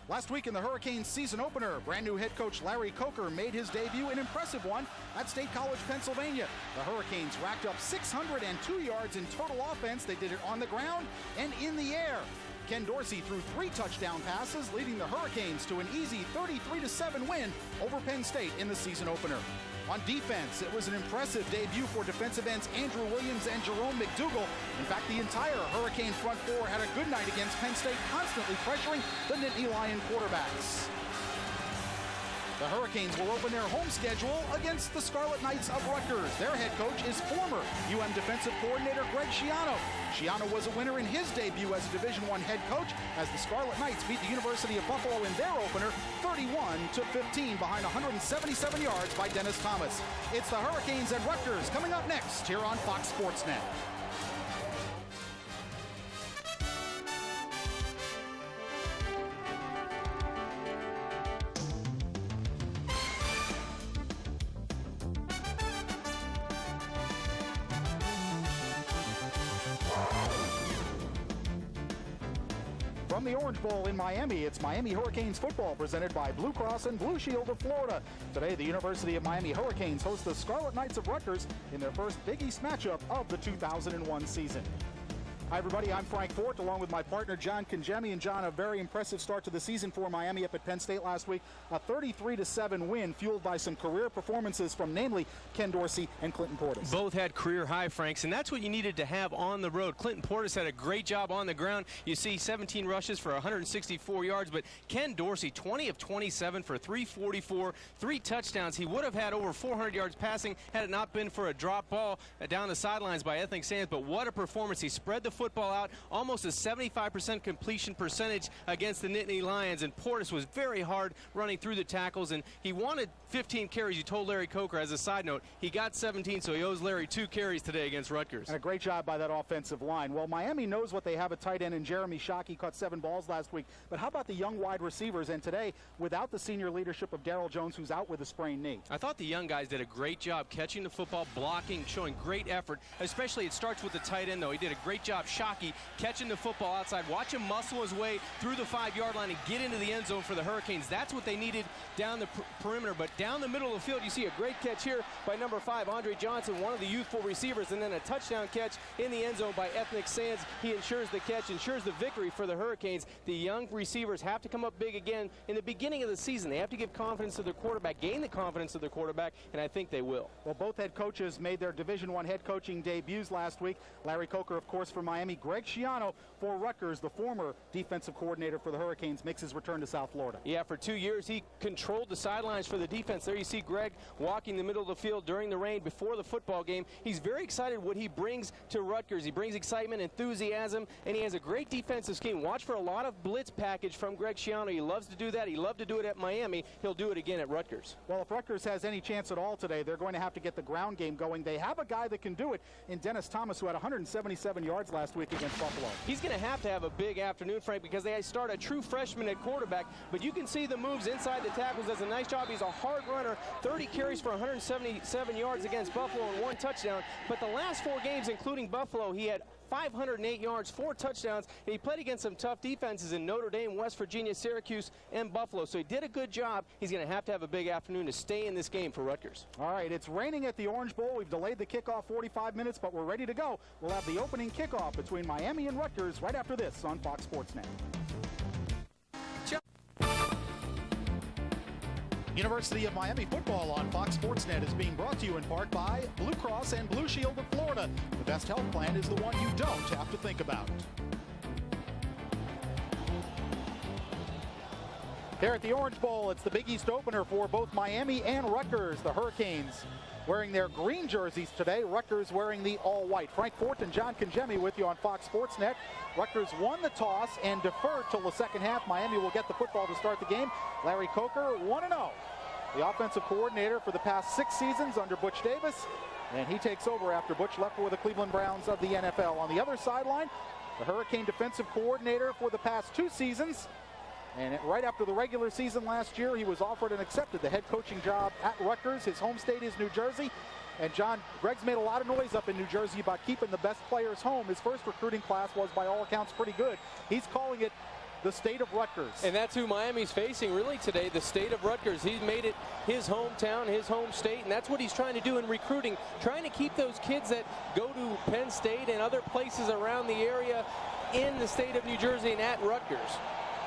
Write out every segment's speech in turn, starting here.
Last week in the Hurricanes season opener, brand new head coach Larry Coker made his debut, an impressive one, at State College, Pennsylvania. The Hurricanes racked up 602 yards in total offense. They did it on the ground and in the air. Ken Dorsey threw 3 touchdown passes, leading the Hurricanes to an easy 33-7 win over Penn State in the season opener. On defense, it was an impressive debut for defensive ends Andrew Williams and Jerome McDougal. In fact, the entire Hurricane front four had a good night against Penn State, constantly pressuring the Nittany Lion quarterbacks. The Hurricanes will open their home schedule against the Scarlet Knights of Rutgers. Their head coach is former UM defensive coordinator Greg Schiano. Schiano was a winner in his debut as a Division I head coach as the Scarlet Knights beat the University of Buffalo in their opener 31-15 behind 177 yards by Dennis Thomas. It's the Hurricanes and Rutgers coming up next here on Fox Sports Net. From the Orange Bowl in Miami, it's Miami Hurricanes football presented by Blue Cross and Blue Shield of Florida. Today, the University of Miami Hurricanes host the Scarlet Knights of Rutgers in their first Big East matchup of the 2001 season. Hi, everybody. I'm Frank Fort, along with my partner, John Congemi. And, John, a very impressive start to the season for Miami up at Penn State last week. A 33-7 win fueled by some career performances from namely Ken Dorsey and Clinton Portis. Both had career high, Franks, and that's what you needed to have on the road. Clinton Portis had a great job on the ground. You see 17 rushes for 164 yards, but Ken Dorsey, 20 of 27 for 344, 3 touchdowns. He would have had over 400 yards passing had it not been for a drop ball down the sidelines by Ethnic Sands. But what a performance. He spread the football out, almost a 75% completion percentage against the Nittany Lions, and Portis was very hard running through the tackles, and he wanted 15 carries. You told Larry Coker, as a side note, he got 17, so he owes Larry 2 carries today against Rutgers. And a great job by that offensive line. Well, Miami knows what they have at tight end in Jeremy Shockey, caught 7 balls last week, but how about the young wide receivers? And today, without the senior leadership of Darryl Jones, who's out with a sprained knee. I thought the young guys did a great job catching the football, blocking, showing great effort, especially it starts with the tight end, though. He did a great job, Shockey, catching the football outside. Watch him muscle his way through the 5-yard line and get into the end zone for the Hurricanes. That's what they needed down the perimeter. But down the middle of the field, you see a great catch here by number 5, Andre Johnson, one of the youthful receivers, and then a touchdown catch in the end zone by Ethnic Sands. He ensures the catch, ensures the victory for the Hurricanes. The young receivers have to come up big again in the beginning of the season. They have to give confidence to their quarterback, gain the confidence of their quarterback, and I think they will. Well, both head coaches made their Division I head coaching debuts last week. Larry Coker, of course, for Miami. Greg Schiano for Rutgers, the former defensive coordinator for the Hurricanes, makes his return to South Florida. Yeah, for 2 years, he controlled the sidelines for the defense. There you see Greg walking the middle of the field during the rain before the football game. He's very excited what he brings to Rutgers. He brings excitement, enthusiasm, and he has a great defensive scheme. Watch for a lot of blitz package from Greg Schiano. He loves to do that. He loved to do it at Miami. He'll do it again at Rutgers. Well, if Rutgers has any chance at all today, they're going to have to get the ground game going. They have a guy that can do it in Dennis Thomas, who had 177 yards last week against Buffalo. He's going to have a big afternoon, Frank, because they start a true freshman at quarterback, but you can see the moves inside the tackles. Does a nice job. He's a hard runner. 30 carries for 177 yards against Buffalo and 1 touchdown. But the last 4 games, including Buffalo, he had 508 yards, 4 touchdowns, and he played against some tough defenses in Notre Dame, West Virginia, Syracuse, and Buffalo. So he did a good job. He's going to have a big afternoon to stay in this game for Rutgers. All right, it's raining at the Orange Bowl. We've delayed the kickoff 45 minutes, but we're ready to go. We'll have the opening kickoff between Miami and Rutgers right after this on Fox Sports Net. University of Miami football on Fox Sports Net is being brought to you in part by Blue Cross and Blue Shield of Florida. The best health plan is the one you don't have to think about. Here at the Orange Bowl, it's the Big East opener for both Miami and Rutgers. The Hurricanes wearing their green jerseys today. Rutgers wearing the all-white. Frank Fort and John Congemi with you on Fox Sports Net. Rutgers won the toss and deferred till the second half. Miami will get the football to start the game. Larry Coker, 1-0. The offensive coordinator for the past 6 seasons under Butch Davis. And he takes over after Butch left for the Cleveland Browns of the NFL. On the other sideline, the Hurricane defensive coordinator for the past 2 seasons. And right after the regular season last year, he was offered and accepted the head coaching job at Rutgers. His home state is New Jersey. And John, Greg's made a lot of noise up in New Jersey about keeping the best players home. His first recruiting class was, by all accounts, pretty good. He's calling it the state of Rutgers. And that's who Miami's facing really today, the state of Rutgers. He's made it his hometown, his home state, and that's what he's trying to do in recruiting, trying to keep those kids that go to Penn State and other places around the area in the state of New Jersey and at Rutgers.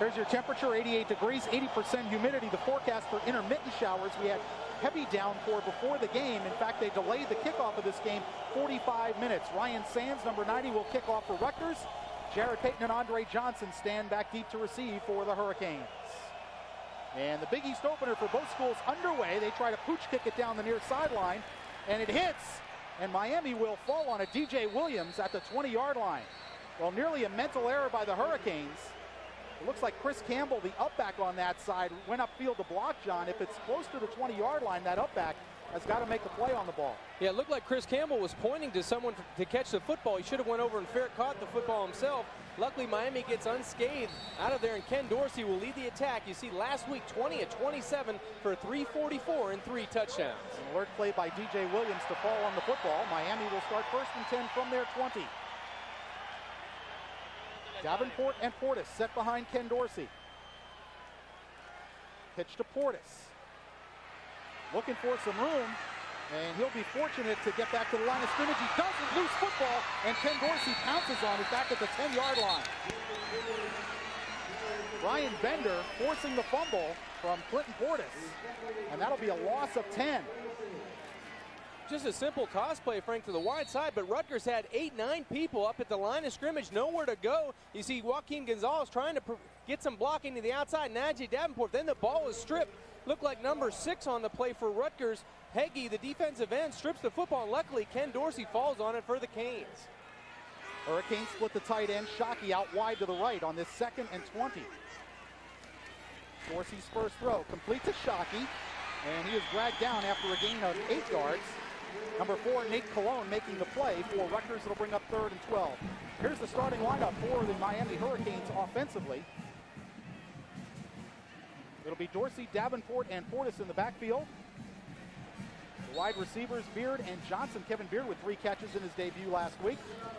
Here's your temperature, 88 degrees, 80% humidity. The forecast for intermittent showers. We had heavy downpour before the game. In fact, they delayed the kickoff of this game 45 minutes. Ryan Sands, number 90, will kick off for Rutgers. Jared Payton and Andre Johnson stand back deep to receive for the Hurricanes. And the Big East opener for both schools underway. They try to pooch kick it down the near sideline, and it hits. And Miami will fall on a DJ Williams at the 20-yard line. Well, nearly a mental error by the Hurricanes. It looks like Chris Campbell, the upback on that side, went upfield to block John. If it's close to the 20-yard line, that upback has got to make a play on the ball. Yeah, it looked like Chris Campbell was pointing to someone to catch the football. He should have went over and fair caught the football himself. Luckily, Miami gets unscathed out of there, and Ken Dorsey will lead the attack. You see, last week, 20 of 27 for 344 and 3 touchdowns. An alert play by DJ Williams to fall on the football. Miami will start 1st and 10 from their 20. Davenport and Portis set behind Ken Dorsey. Pitch to Portis. Looking for some room, and he'll be fortunate to get back to the line of scrimmage. He doesn't lose football, and Ken Dorsey pounces on it back at the 10-yard line. Brian Bender forcing the fumble from Clinton Portis, and that'll be a loss of 10. Just a simple toss play, Frank, to the wide side, but Rutgers had 8-9 people up at the line of scrimmage, nowhere to go. You see Joaquin Gonzalez trying to get some blocking to the outside, Najee Davenport. Then the ball is stripped. Looked like number 6 on the play for Rutgers. Heggie, the defensive end, strips the football, and luckily Ken Dorsey falls on it for the Canes. Hurricanes split the tight end. Shockey out wide to the right on this 2nd and 20. Dorsey's first throw complete to Shockey, and he is dragged down after a gain of 8 yards. Number 4, Nate Colon making the play for Rutgers. It'll bring up 3rd and 12. Here's the starting lineup for the Miami Hurricanes offensively. It'll be Dorsey, Davenport, and Portis in the backfield. The wide receivers, Beard and Johnson. Kevin Beard with 3 catches in his debut last week.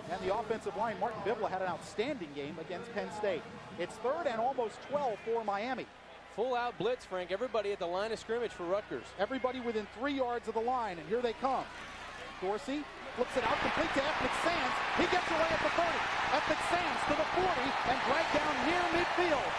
And the offensive line, Martin Bibla had an outstanding game against Penn State. It's 3rd and almost 12 for Miami. Full out blitz, Frank. Everybody at the line of scrimmage for Rutgers. Everybody within 3 yards of the line, and here they come. Dorsey flips it out, complete to Ethnic Sands. He gets away at the 30. Ethnic Sands to the 40 and dragged down near midfield.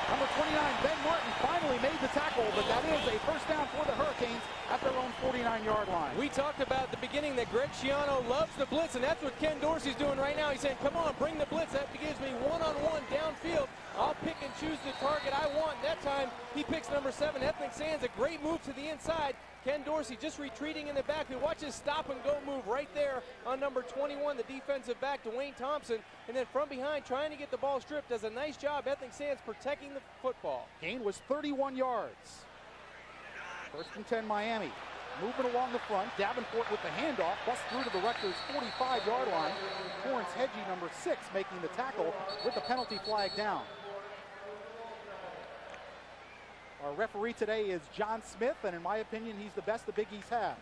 Number 29, Ben Martin, finally made the tackle, but that is a first down for the Hurricanes at their own 49-yard line. We talked about at the beginning that Greg Schiano loves the blitz, and that's what Ken Dorsey's doing right now. He's saying, come on, bring the blitz. That gives me one-on-one downfield. I'll pick and choose the target I want. That time, he picks number 7, Ethnic Sands. A great move to the inside. Ken Dorsey just retreating in the backfield. Watch his stop-and-go move right there on number 21, the defensive back, Dwayne Thompson. And then from behind, trying to get the ball stripped. Does a nice job, Ethnic Sands, protecting the football. Gain was 31 yards. 1st and 10, Miami. Movement along the front. Davenport with the handoff. Bust through to the Rutgers 45-yard line. Torrance Heggie, number 6, making the tackle with the penalty flag down. Our referee today is John Smith, and in my opinion, he's the best the Big East has.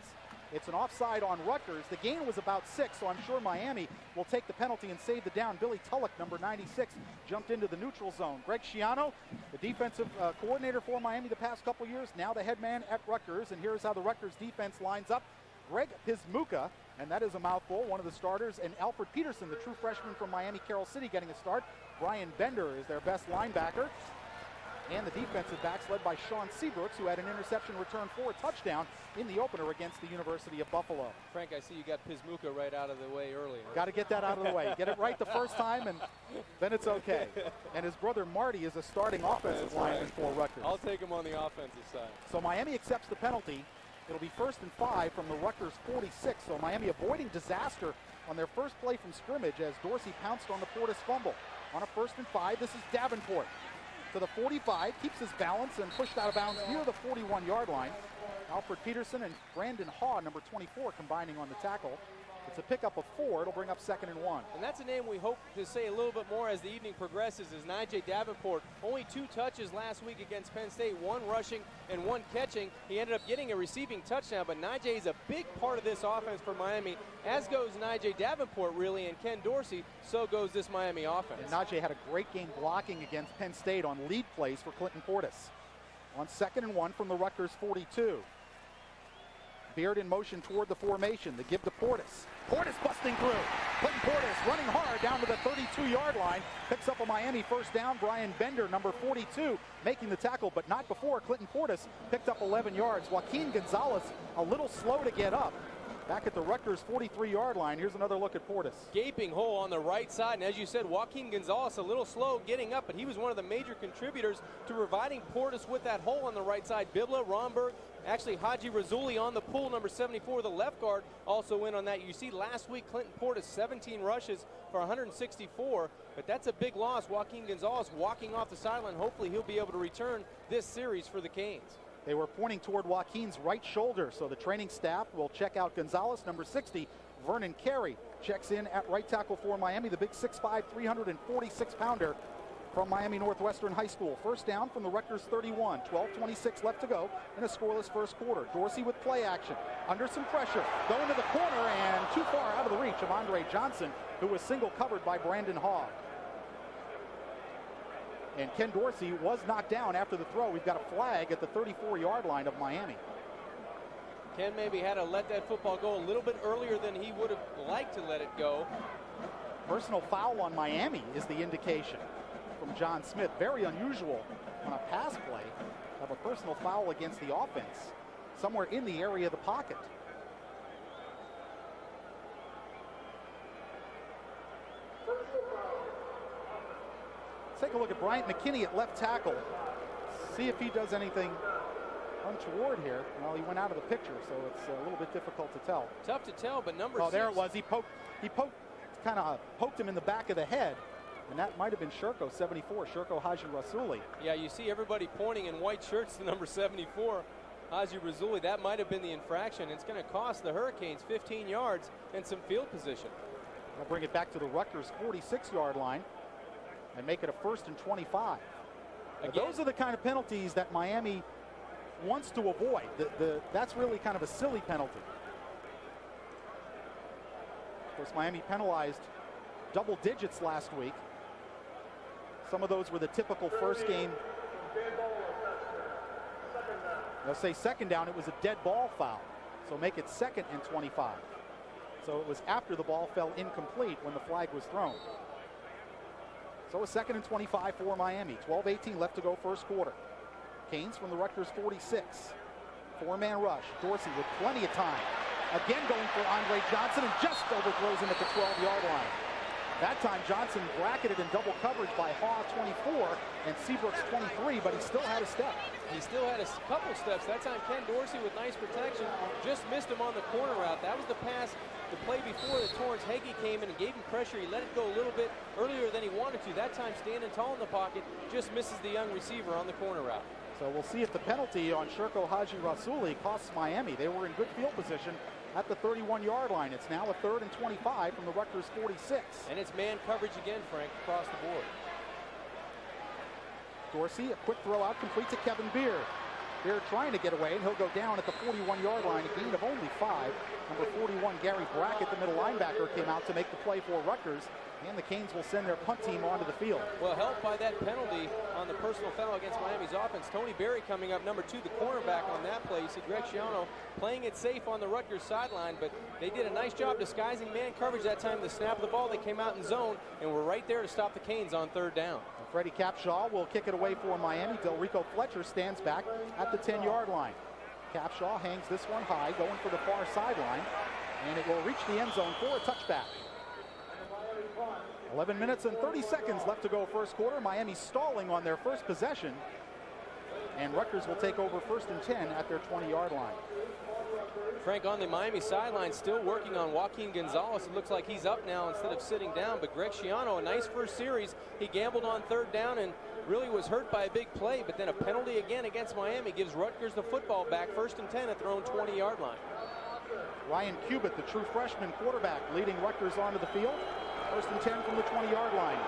It's an offside on Rutgers. The gain was about 6, so I'm sure Miami will take the penalty and save the down. Billy Tulloch, number 96, jumped into the neutral zone. Greg Schiano, the defensive coordinator for Miami the past couple years, now the head man at Rutgers, and here's how the Rutgers defense lines up. Greg Pismuka, and that is a mouthful, one of the starters, and Alfred Peterson, the true freshman from Miami Carroll City, getting a start. Brian Bender is their best linebacker. And the defensive backs led by Sean Seabrooks, who had an interception return for a touchdown in the opener against the University of Buffalo. Frank, I see you got Pismuka right out of the way earlier. Got to get that out of the way. Get it right the first time, and then it's okay. And his brother Marty is a starting offensive lineman for Rutgers. I'll take him on the offensive side. So Miami accepts the penalty. It'll be 1st and 5 from the Rutgers 46. So Miami avoiding disaster on their first play from scrimmage as Dorsey pounced on the Portis fumble. On a 1st and 5, this is Davenport. To the 45, keeps his balance and pushed out of bounds near the 41-yard line. Alfred Peterson and Brandon Haw, number 24, combining on the tackle. It's a pickup of 4. It'll bring up 2nd and 1. And that's a name we hope to say a little bit more as the evening progresses, is Najee Davenport. Only 2 touches last week against Penn State, 1 rushing and 1 catching. He ended up getting a receiving touchdown, but Najee is a big part of this offense for Miami, as goes Najee Davenport, really, and Ken Dorsey. So goes this Miami offense. And Najee had a great game blocking against Penn State on lead plays for Clinton Portis. On 2nd and 1 from the Rutgers 42. Beard in motion toward the formation. The give to Portis. Portis busting through. Clinton Portis running hard down to the 32-yard line. Picks up a Miami first down. Brian Bender, number 42, making the tackle, but not before Clinton Portis picked up 11 yards. Joaquin Gonzalez a little slow to get up. Back at the Rutgers 43-yard line. Here's another look at Portis. Gaping hole on the right side, and as you said, Joaquin Gonzalez a little slow getting up, but he was one of the major contributors to providing Portis with that hole on the right side. Bibla, Romberg, actually Haji Razuli on the pull, number 74, the left guard, also in on that. You see last week Clinton Portis 17 rushes for 164, but that's a big loss. Joaquin Gonzalez walking off the sideline. Hopefully he'll be able to return this series for the Canes. They were pointing toward Joaquin's right shoulder, so the training staff will check out Gonzalez. Number 60, Vernon Carey, checks in at right tackle for Miami, the big 6'5", 346-pounder from Miami Northwestern High School. First down from the Rutgers 31, 12:26 left to go in a scoreless first quarter. Dorsey with play action, under some pressure, going to the corner and too far out of the reach of Andre Johnson, who was single covered by Brandon Hogg. And Ken Dorsey was knocked down after the throw. We've got a flag at the 34-yard line of Miami. Ken maybe had to let that football go a little bit earlier than he would have liked to let it go. Personal foul on Miami is the indication from John Smith. Very unusual on a pass play of a personal foul against the offense, somewhere in the area of the pocket. Take a look at Bryant McKinney at left tackle. See if he does anything untoward here. Well, he went out of the picture, so it's a little bit difficult to tell. Tough to tell, but number 6. Oh, there it was. He kind of poked him in the back of the head, and that might have been Sherko, 74, Sherko Haji Rasuli. Yeah, you see everybody pointing in white shirts to number 74, Haji Rasuli. That might have been the infraction. It's going to cost the Hurricanes 15 yards and some field position. I'll bring it back to the Rutgers 46-yard line and make it a 1st and 25. Those are the kind of penalties that Miami wants to avoid. That's really kind of a silly penalty. Of course, Miami penalized double digits last week. Some of those were the typical first game. They'll say second down, it was a dead ball foul. So make it 2nd and 25. So it was after the ball fell incomplete when the flag was thrown. So a 2nd and 25 for Miami. 12:18 left to go first quarter. Canes from the Rutgers 46. 4-man rush. Dorsey with plenty of time. Again going for Andre Johnson and just overthrows him at the 12-yard line. That time Johnson bracketed in double coverage by Haw 24 and Seabrooks 23, but he still had a step. He still had a couple steps. That time Ken Dorsey with nice protection just missed him on the corner route. That was the pass, the play before that Torrance Hagee came in and gave him pressure. He let it go a little bit earlier than he wanted to. That time standing tall in the pocket, just misses the young receiver on the corner route. So we'll see if the penalty on Sherko Haji Rasuli costs Miami. They were in good field position at the 31-yard line. It's now a 3rd and 25 from the Rutgers 46. And it's man coverage again, Frank, across the board. Dorsey, a quick throw out, complete to Kevin Beard. Beard trying to get away, and he'll go down at the 41-yard line, a gain of only 5. Number 41, Gary Brackett, the middle linebacker, came out to make the play for Rutgers, and the Canes will send their punt team onto the field. Well, helped by that penalty on the personal foul against Miami's offense. Tony Berry coming up, number 2, the cornerback on that play. You see Greg Schiano playing it safe on the Rutgers sideline, but they did a nice job disguising man coverage that time. The snap of the ball, they came out in zone and were right there to stop the Canes on 3rd down. Freddie Capshaw will kick it away for Miami. Delrico Fletcher stands back at the 10-yard line. Capshaw hangs this one high, going for the far sideline, and it will reach the end zone for a touchback. 11 minutes and 30 seconds left to go first quarter. Miami stalling on their first possession, and Rutgers will take over 1st and 10 at their 20-yard line. Frank, on the Miami sideline, still working on Joaquin Gonzalez. It looks like he's up now instead of sitting down, but Greg Schiano, a nice first series. He gambled on 3rd down and really was hurt by a big play, but then a penalty again against Miami gives Rutgers the football back, 1st and 10 at their own 20-yard line. Ryan Cubitt, the true freshman quarterback, leading Rutgers onto the field. 1st and 10 from the 20-yard line.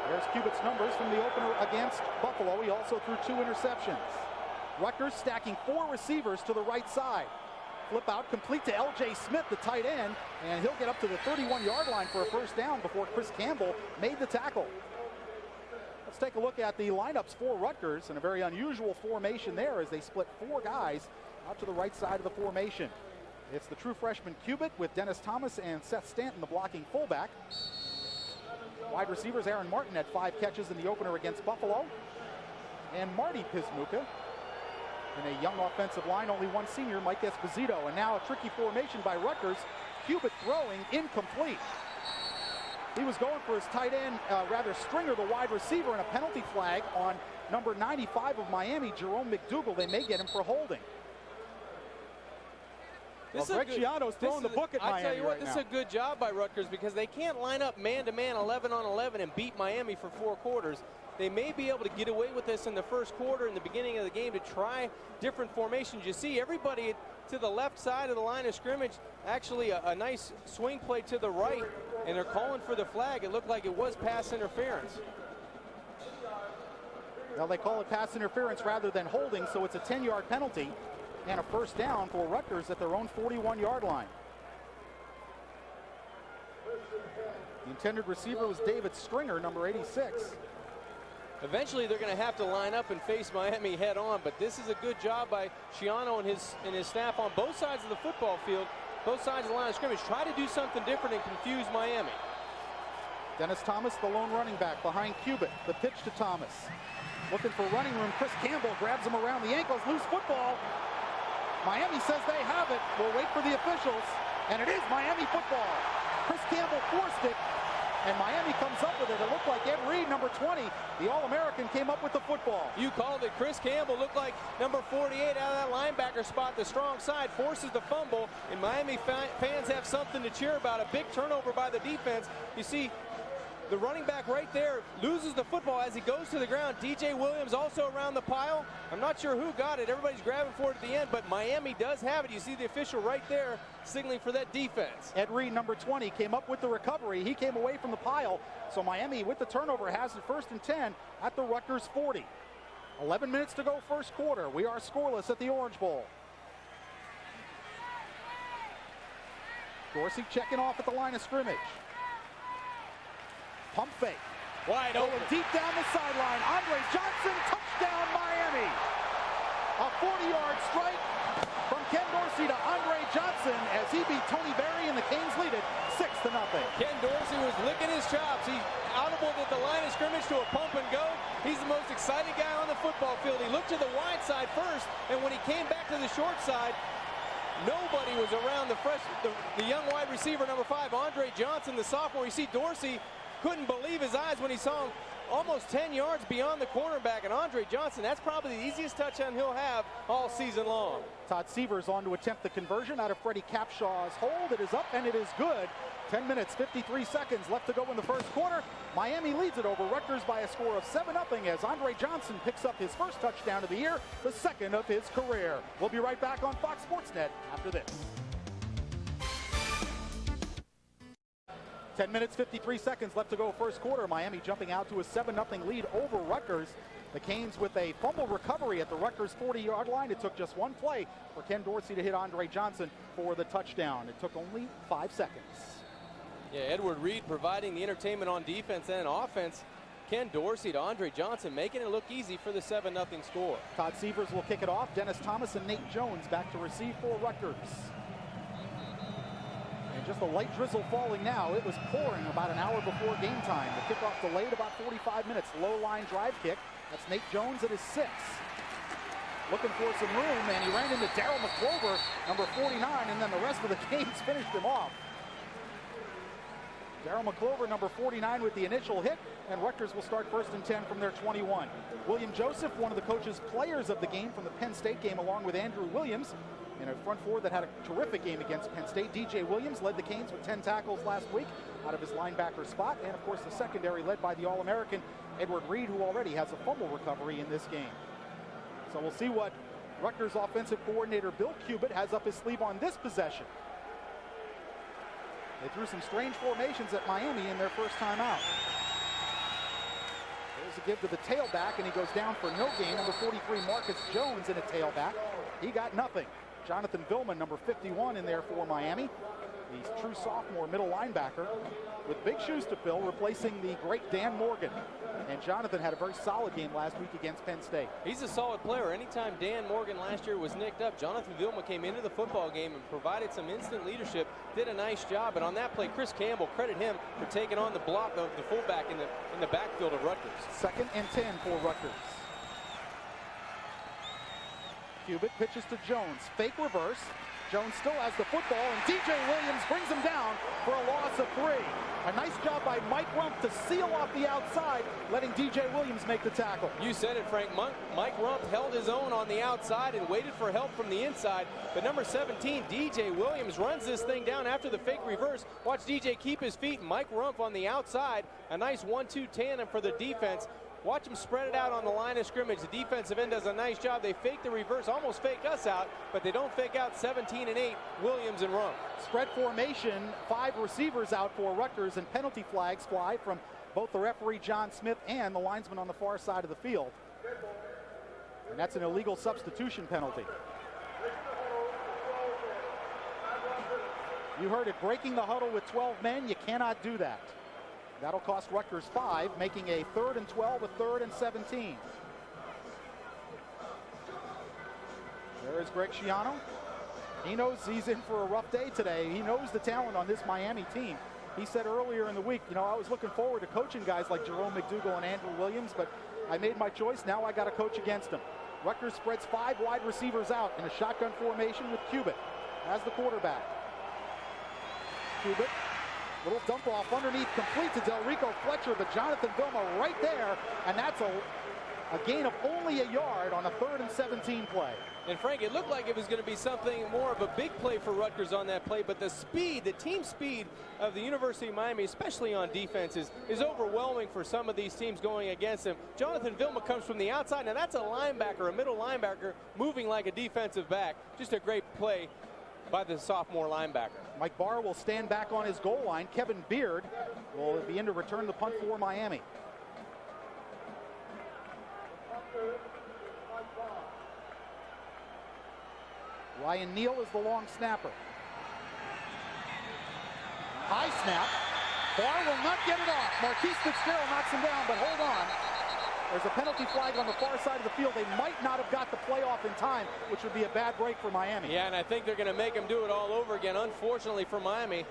There's Cubitt's numbers from the opener against Buffalo. He also threw 2 interceptions. Rutgers stacking 4 receivers to the right side. Flip out, complete to L.J. Smith, the tight end, and he'll get up to the 31-yard line for a first down before Chris Campbell made the tackle. Let's take a look at the lineups for Rutgers, and a very unusual formation there as they split 4 guys out to the right side of the formation. It's the true freshman Cubitt with Dennis Thomas and Seth Stanton, the blocking fullback. Wide receivers, Aaron Martin had 5 catches in the opener against Buffalo. And Marty Pismuka. In a young offensive line, only 1 senior, Mike Esposito. And now a tricky formation by Rutgers. Cubitt throwing incomplete. He was going for his tight end, Stringer, the wide receiver, and a penalty flag on number 95 of Miami, Jerome McDougal. They may get him for holding. Greg Schiano's throwing the book at Miami. I tell you what, this is a good job by Rutgers because they can't line up man-to-man 11 on 11 and beat Miami for 4 quarters. They may be able to get away with this in the first quarter, in the beginning of the game, to try different formations. You see everybody to the left side of the line of scrimmage, actually a nice swing play to the right, and they're calling for the flag. It looked like it was pass interference. Well, they call it pass interference rather than holding, so it's a 10-yard penalty and a first down for Rutgers at their own 41-yard line. The intended receiver was David Stringer, number 86. Eventually, they're going to have to line up and face Miami head on, but this is a good job by Schiano and his staff on both sides of the football field, both sides of the line of scrimmage. Try to do something different and confuse Miami. Dennis Thomas, the lone running back, behind Cubitt. The pitch to Thomas. Looking for running room. Chris Campbell grabs him around the ankles. Loose football. Miami says they have it. We'll wait for the officials. And it is Miami football. Chris Campbell forced it, and Miami comes up with it. It looked like Ed Reed, number 20, the All-American, came up with the football. You called it. Chris Campbell looked like number 48 out of that linebacker spot, the strong side, forces the fumble, and Miami fans have something to cheer about. A big turnover by the defense. You see, the running back right there loses the football as he goes to the ground. DJ Williams also around the pile. I'm not sure who got it. Everybody's grabbing for it at the end, but Miami does have it. You see the official right there signaling for that defense. Ed Reed, number 20, came up with the recovery. He came away from the pile. So Miami, with the turnover, has it 1st and 10 at the Rutgers 40. 11 minutes to go first quarter. We are scoreless at the Orange Bowl. Dorsey checking off at the line of scrimmage. Pump fake. Wide open. Deep down the sideline. Andre Johnson, touchdown Miami. A 40-yard strike from Ken Dorsey to Andre Johnson as he beat Tony Berry, and the Canes lead it 6-0. Ken Dorsey was licking his chops. He audibled at the line of scrimmage to a pump and go. He's the most exciting guy on the football field. He looked to the wide side first, and when he came back to the short side, nobody was around the young wide receiver, number 5, Andre Johnson, the sophomore. You see Dorsey couldn't believe his eyes when he saw him almost 10 yards beyond the cornerback. And Andre Johnson, that's probably the easiest touchdown he'll have all season long. Todd Severs on to attempt the conversion out of Freddie Capshaw's hold. It is up and it is good. 10 minutes, 53 seconds left to go in the first quarter. Miami leads it over Rutgers by a score of 7-0 as Andre Johnson picks up his first touchdown of the year, the second of his career. We'll be right back on Fox Sports Net after this. 10 minutes, 53 seconds left to go first quarter. Miami jumping out to a 7-0 lead over Rutgers. The Canes with a fumble recovery at the Rutgers 40-yard line. It took just one play for Ken Dorsey to hit Andre Johnson for the touchdown. It took only 5 seconds. Yeah, Edward Reed providing the entertainment on defense and offense. Ken Dorsey to Andre Johnson, making it look easy for the 7-0 score. Todd Severs will kick it off. Dennis Thomas and Nate Jones back to receive for Rutgers. And just a light drizzle falling now. It was pouring about an hour before game time. The kickoff delayed about 45 minutes. Low line drive kick. That's Nate Jones at his 6. Looking for some room, and he ran into Daryl McClover, number 49, and then the rest of the Canes finished him off. Daryl McClover, number 49, with the initial hit, and Rutgers will start 1st and 10 from their 21. William Joseph, one of the coach's players of the game from the Penn State game, along with Andrew Williams, in a front four that had a terrific game against Penn State. DJ Williams led the Canes with 10 tackles last week out of his linebacker spot, and of course the secondary led by the All-American Edward Reed, who already has a fumble recovery in this game. So we'll see what Rutgers offensive coordinator Bill Cubitt has up his sleeve on this possession. They threw some strange formations at Miami in their first time out. There's a give to the tailback, and he goes down for no gain. Number 43, Marcus Jones, in a tailback. He got nothing. Jonathan Vilman, number 51, in there for Miami. He's true sophomore middle linebacker with big shoes to fill, replacing the great Dan Morgan. And Jonathan had a very solid game last week against Penn State. He's a solid player. Anytime Dan Morgan last year was nicked up, Jonathan Vilma came into the football game and provided some instant leadership, did a nice job. And on that play, Chris Campbell, credit him for taking on the block of the fullback in the backfield of Rutgers. 2nd and 10 for Rutgers. Cubitt pitches to Jones. Fake reverse. Jones still has the football, and DJ Williams brings him down for a loss of 3. A nice job by Mike Rump to seal off the outside, letting DJ Williams make the tackle. You said it, Frank. Mike Rump held his own on the outside and waited for help from the inside. But number 17, DJ Williams, runs this thing down after the fake reverse. Watch DJ keep his feet. Mike Rump on the outside. A nice 1-2 tandem for the defense. Watch them spread it out on the line of scrimmage. The defensive end does a nice job. They fake the reverse, almost fake us out, but they don't fake out 17 and 8, Williams and Rump. Spread formation, 5 receivers out for Rutgers, and penalty flags fly from both the referee, John Smith, and the linesman on the far side of the field. And that's an illegal substitution penalty. You heard it, breaking the huddle with 12 men. You cannot do that. That'll cost Rutgers 5, making a 3rd and 12, a 3rd and 17. There is Greg Schiano. He knows he's in for a rough day today. He knows the talent on this Miami team. He said earlier in the week, you know, I was looking forward to coaching guys like Jerome McDougal and Andrew Williams, but I made my choice. Now I got to coach against them. Rutgers spreads 5 wide receivers out in a shotgun formation with Cubitt as the quarterback. Cubitt. Little dump off underneath, complete to Delrico Fletcher, but Jonathan Vilma right there, and that's a gain of only a yard on a 3rd and 17 play. And Frank, it looked like it was going to be something more of a big play for Rutgers on that play, but the speed, the team speed of the University of Miami, especially on defense, is overwhelming for some of these teams going against them. Jonathan Vilma comes from the outside. Now that's a linebacker, a middle linebacker, moving like a defensive back. Just a great play by the sophomore linebacker. Mike Barr will stand back on his goal line. Kevin Beard will be in to return the punt for Miami. Ryan Neal is the long snapper. High snap. Barr will not get it off. Marquise Fitzgerald knocks him down, but hold on. There's a penalty flag on the far side of the field. They might not have got the play off in time, which would be a bad break for Miami. Yeah, and I think they're going to make them do it all over again, unfortunately for Miami.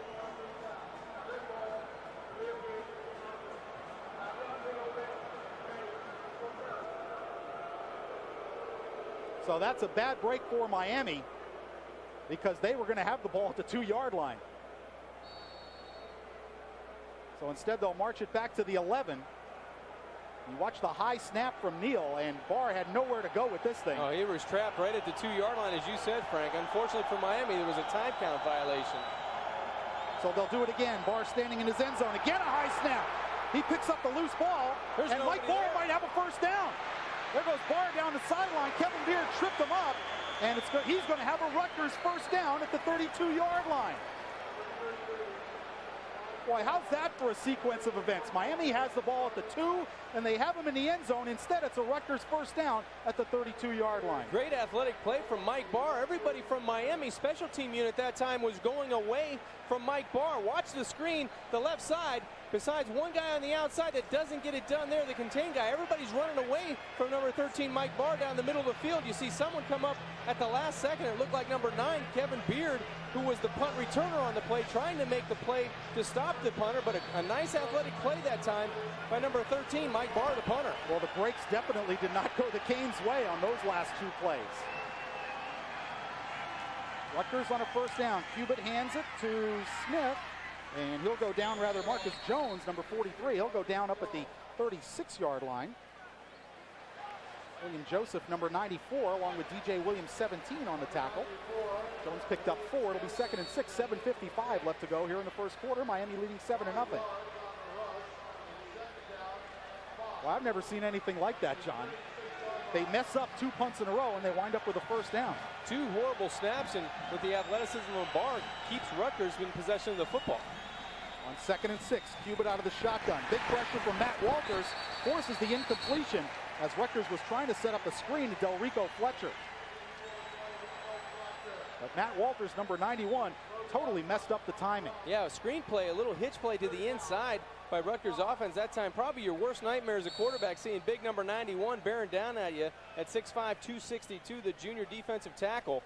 So that's a bad break for Miami because they were going to have the ball at the 2-yard line. So instead, they'll march it back to the 11. You watch the high snap from Neal, and Barr had nowhere to go with this thing. Oh, he was trapped right at the 2-yard line, as you said, Frank. Unfortunately for Miami, there was a time count violation. So they'll do it again. Barr standing in his end zone. Again, a high snap. He picks up the loose ball, and Mike Barr might have a first down. There goes Barr down the sideline. Kevin Beard tripped him up, and he's going to have a Rutgers first down at the 32-yard line. Boy, how's that for a sequence of events? Miami has the ball at the 2, and they have him in the end zone. Instead, it's a Rutgers first down at the 32-yard line. Great athletic play from Mike Barr. Everybody from Miami special team unit that time was going away from Mike Barr. Watch the screen, the left side. Besides one guy on the outside that doesn't get it done there, the contain guy, everybody's running away from number 13, Mike Barr, down the middle of the field. You see someone come up at the last second. It looked like number 9, Kevin Beard, who was the punt returner on the play, trying to make the play to stop the punter, but a nice athletic play that time by number 13, Mike Barr, the punter. Well, the breaks definitely did not go the Canes' way on those last 2 plays. Rutgers on a first down. Cubitt hands it to Smith, and he'll go down, rather, Marcus Jones, number 43. He'll go down up at the 36-yard line. William Joseph, number 94, along with DJ Williams, 17, on the tackle. Jones picked up 4. It'll be 2nd and 6, 7:55 left to go here in the first quarter. Miami leading 7-0. Well, I've never seen anything like that, John. They mess up 2 punts in a row, and they wind up with a first down. 2 horrible snaps, and with the athleticism of Barr, keeps Rutgers in possession of the football. On 2nd and 6, Cubitt out of the shotgun. Big pressure from Matt Walters, forces the incompletion as Rutgers was trying to set up a screen to Delrico Fletcher. But Matt Walters, number 91, totally messed up the timing. Yeah, a screen play, a little hitch play to the inside by Rutgers offense. That time, probably your worst nightmare as a quarterback, seeing big number 91 bearing down at you at 6'5", 262, the junior defensive tackle.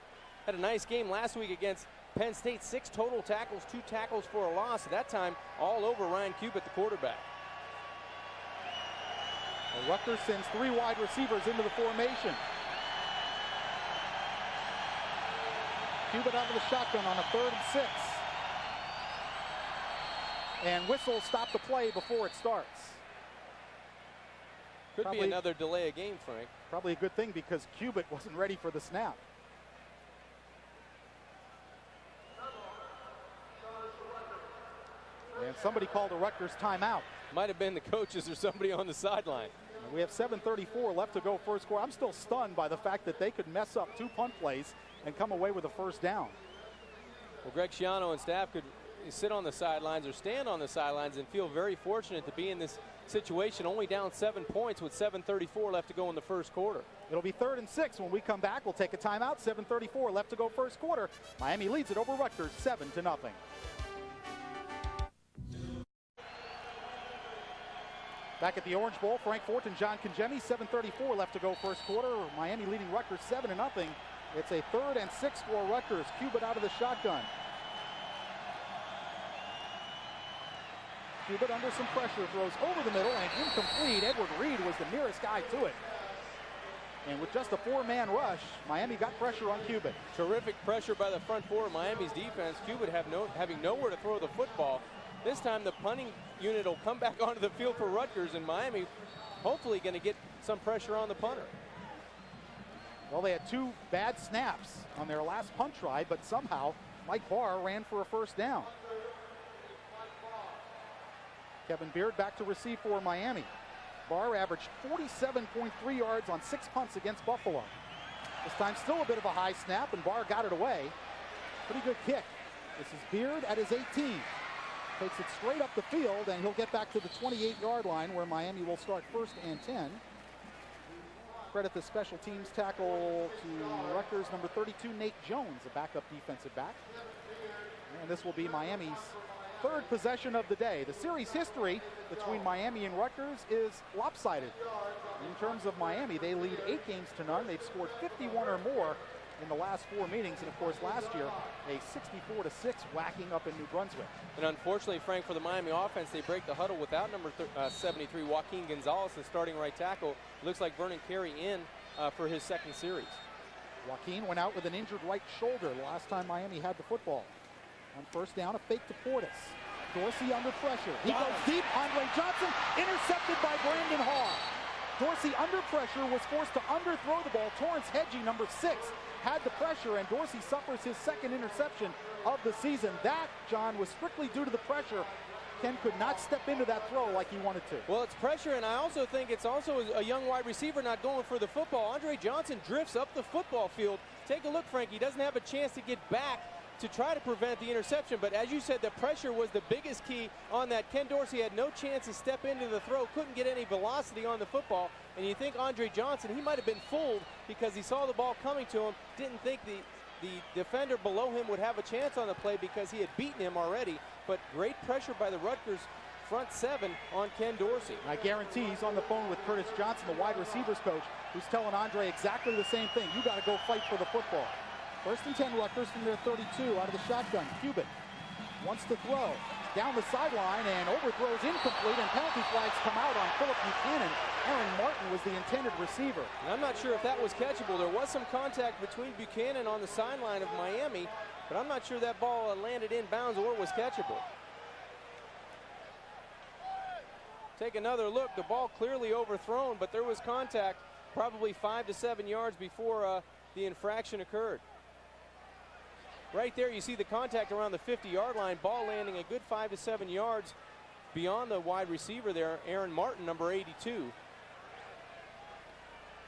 Had a nice game last week against Penn State, 6 total tackles, 2 tackles for a loss. At that time, all over Ryan Cubitt, the quarterback. Well, Rutgers sends 3 wide receivers into the formation. Cubitt out of the shotgun on a 3rd and 6. And whistle stop the play before it starts. Could be another delay of game, Frank. Probably a good thing because Cubitt wasn't ready for the snap. And somebody called a Rutgers timeout. Might have been the coaches or somebody on the sideline. We have 7:34 left to go first quarter. I'm still stunned by the fact that they could mess up 2 punt plays and come away with a first down. Well, Greg Schiano and staff could sit on the sidelines or stand on the sidelines and feel very fortunate to be in this situation, only down 7 points with 7:34 left to go in the first quarter. It'll be 3rd and 6 when we come back. We'll take a timeout. 7:34 left to go first quarter. Miami leads it over Rutgers 7-0. Back at the Orange Bowl, Frank Fort and John Congemi, 7:34 left to go first quarter. Miami leading Rutgers 7-0. It's a 3rd and 6 for Rutgers. Cubitt out of the shotgun. Cubitt under some pressure, throws over the middle and incomplete. Edward Reed was the nearest guy to it. And with just a 4-man rush, Miami got pressure on Cubitt. Terrific pressure by the front four of Miami's defense. Cubitt having nowhere to throw the football. This time the punting unit will come back onto the field for Rutgers, and Miami hopefully going to get some pressure on the punter. Well, they had 2 bad snaps on their last punt try, but somehow Mike Barr ran for a first down. Kevin Beard back to receive for Miami. Barr averaged 47.3 yards on 6 punts against Buffalo. This time still a bit of a high snap, and Barr got it away. Pretty good kick. This is Beard at his 18. Takes it straight up the field, and he'll get back to the 28-yard line where Miami will start 1st and 10. Credit the special teams tackle to Rutgers, number 32, Nate Jones, a backup defensive back. And this will be Miami's 3rd possession of the day. The series history between Miami and Rutgers is lopsided. In terms of Miami, they lead 8 games to none. They've scored 51 or more in the last 4 meetings, and of course last year a 64-6 whacking up in New Brunswick. And unfortunately, Frank, for the Miami offense, they break the huddle without number 73 Joaquin Gonzalez, the starting right tackle. Looks like Vernon Carey in for his 2nd series. Joaquin went out with an injured right shoulder the last time Miami had the football. On first down, a fake to Portis. Dorsey under pressure. He goes deep. Andre Johnson intercepted by Brandon Harr. Dorsey under pressure was forced to underthrow the ball. Torrance Hedgie, number 6, had the pressure, and Dorsey suffers his 2nd interception of the season. That, John, was strictly due to the pressure. Ken could not step into that throw like he wanted to. Well, it's pressure, and I also think it's also a young wide receiver not going for the football. Andre Johnson drifts up the football field. Take a look, Frank. He doesn't have a chance to get back to try to prevent the interception, but as you said, the pressure was the biggest key on that. Ken Dorsey had no chance to step into the throw, couldn't get any velocity on the football, and you think Andre Johnson, he might have been fooled because he saw the ball coming to him, didn't think the defender below him would have a chance on the play because he had beaten him already, but great pressure by the Rutgers front 7 on Ken Dorsey. I guarantee he's on the phone with Curtis Johnson, the wide receivers coach, who's telling Andre exactly the same thing. You got to go fight for the football. 1st and 10 Rutgers from their 32 out of the shotgun. Cubitt wants to throw down the sideline and overthrows incomplete, and penalty flags come out on Philip Buchanan. Aaron Martin was the intended receiver. And I'm not sure if that was catchable. There was some contact between Buchanan on the sideline of Miami, but I'm not sure that ball landed in bounds or was catchable. Take another look. The ball clearly overthrown, but there was contact probably 5 to 7 yards before the infraction occurred. Right there, you see the contact around the 50-yard line, ball landing a good 5 to 7 yards beyond the wide receiver there, Aaron Martin, number 82.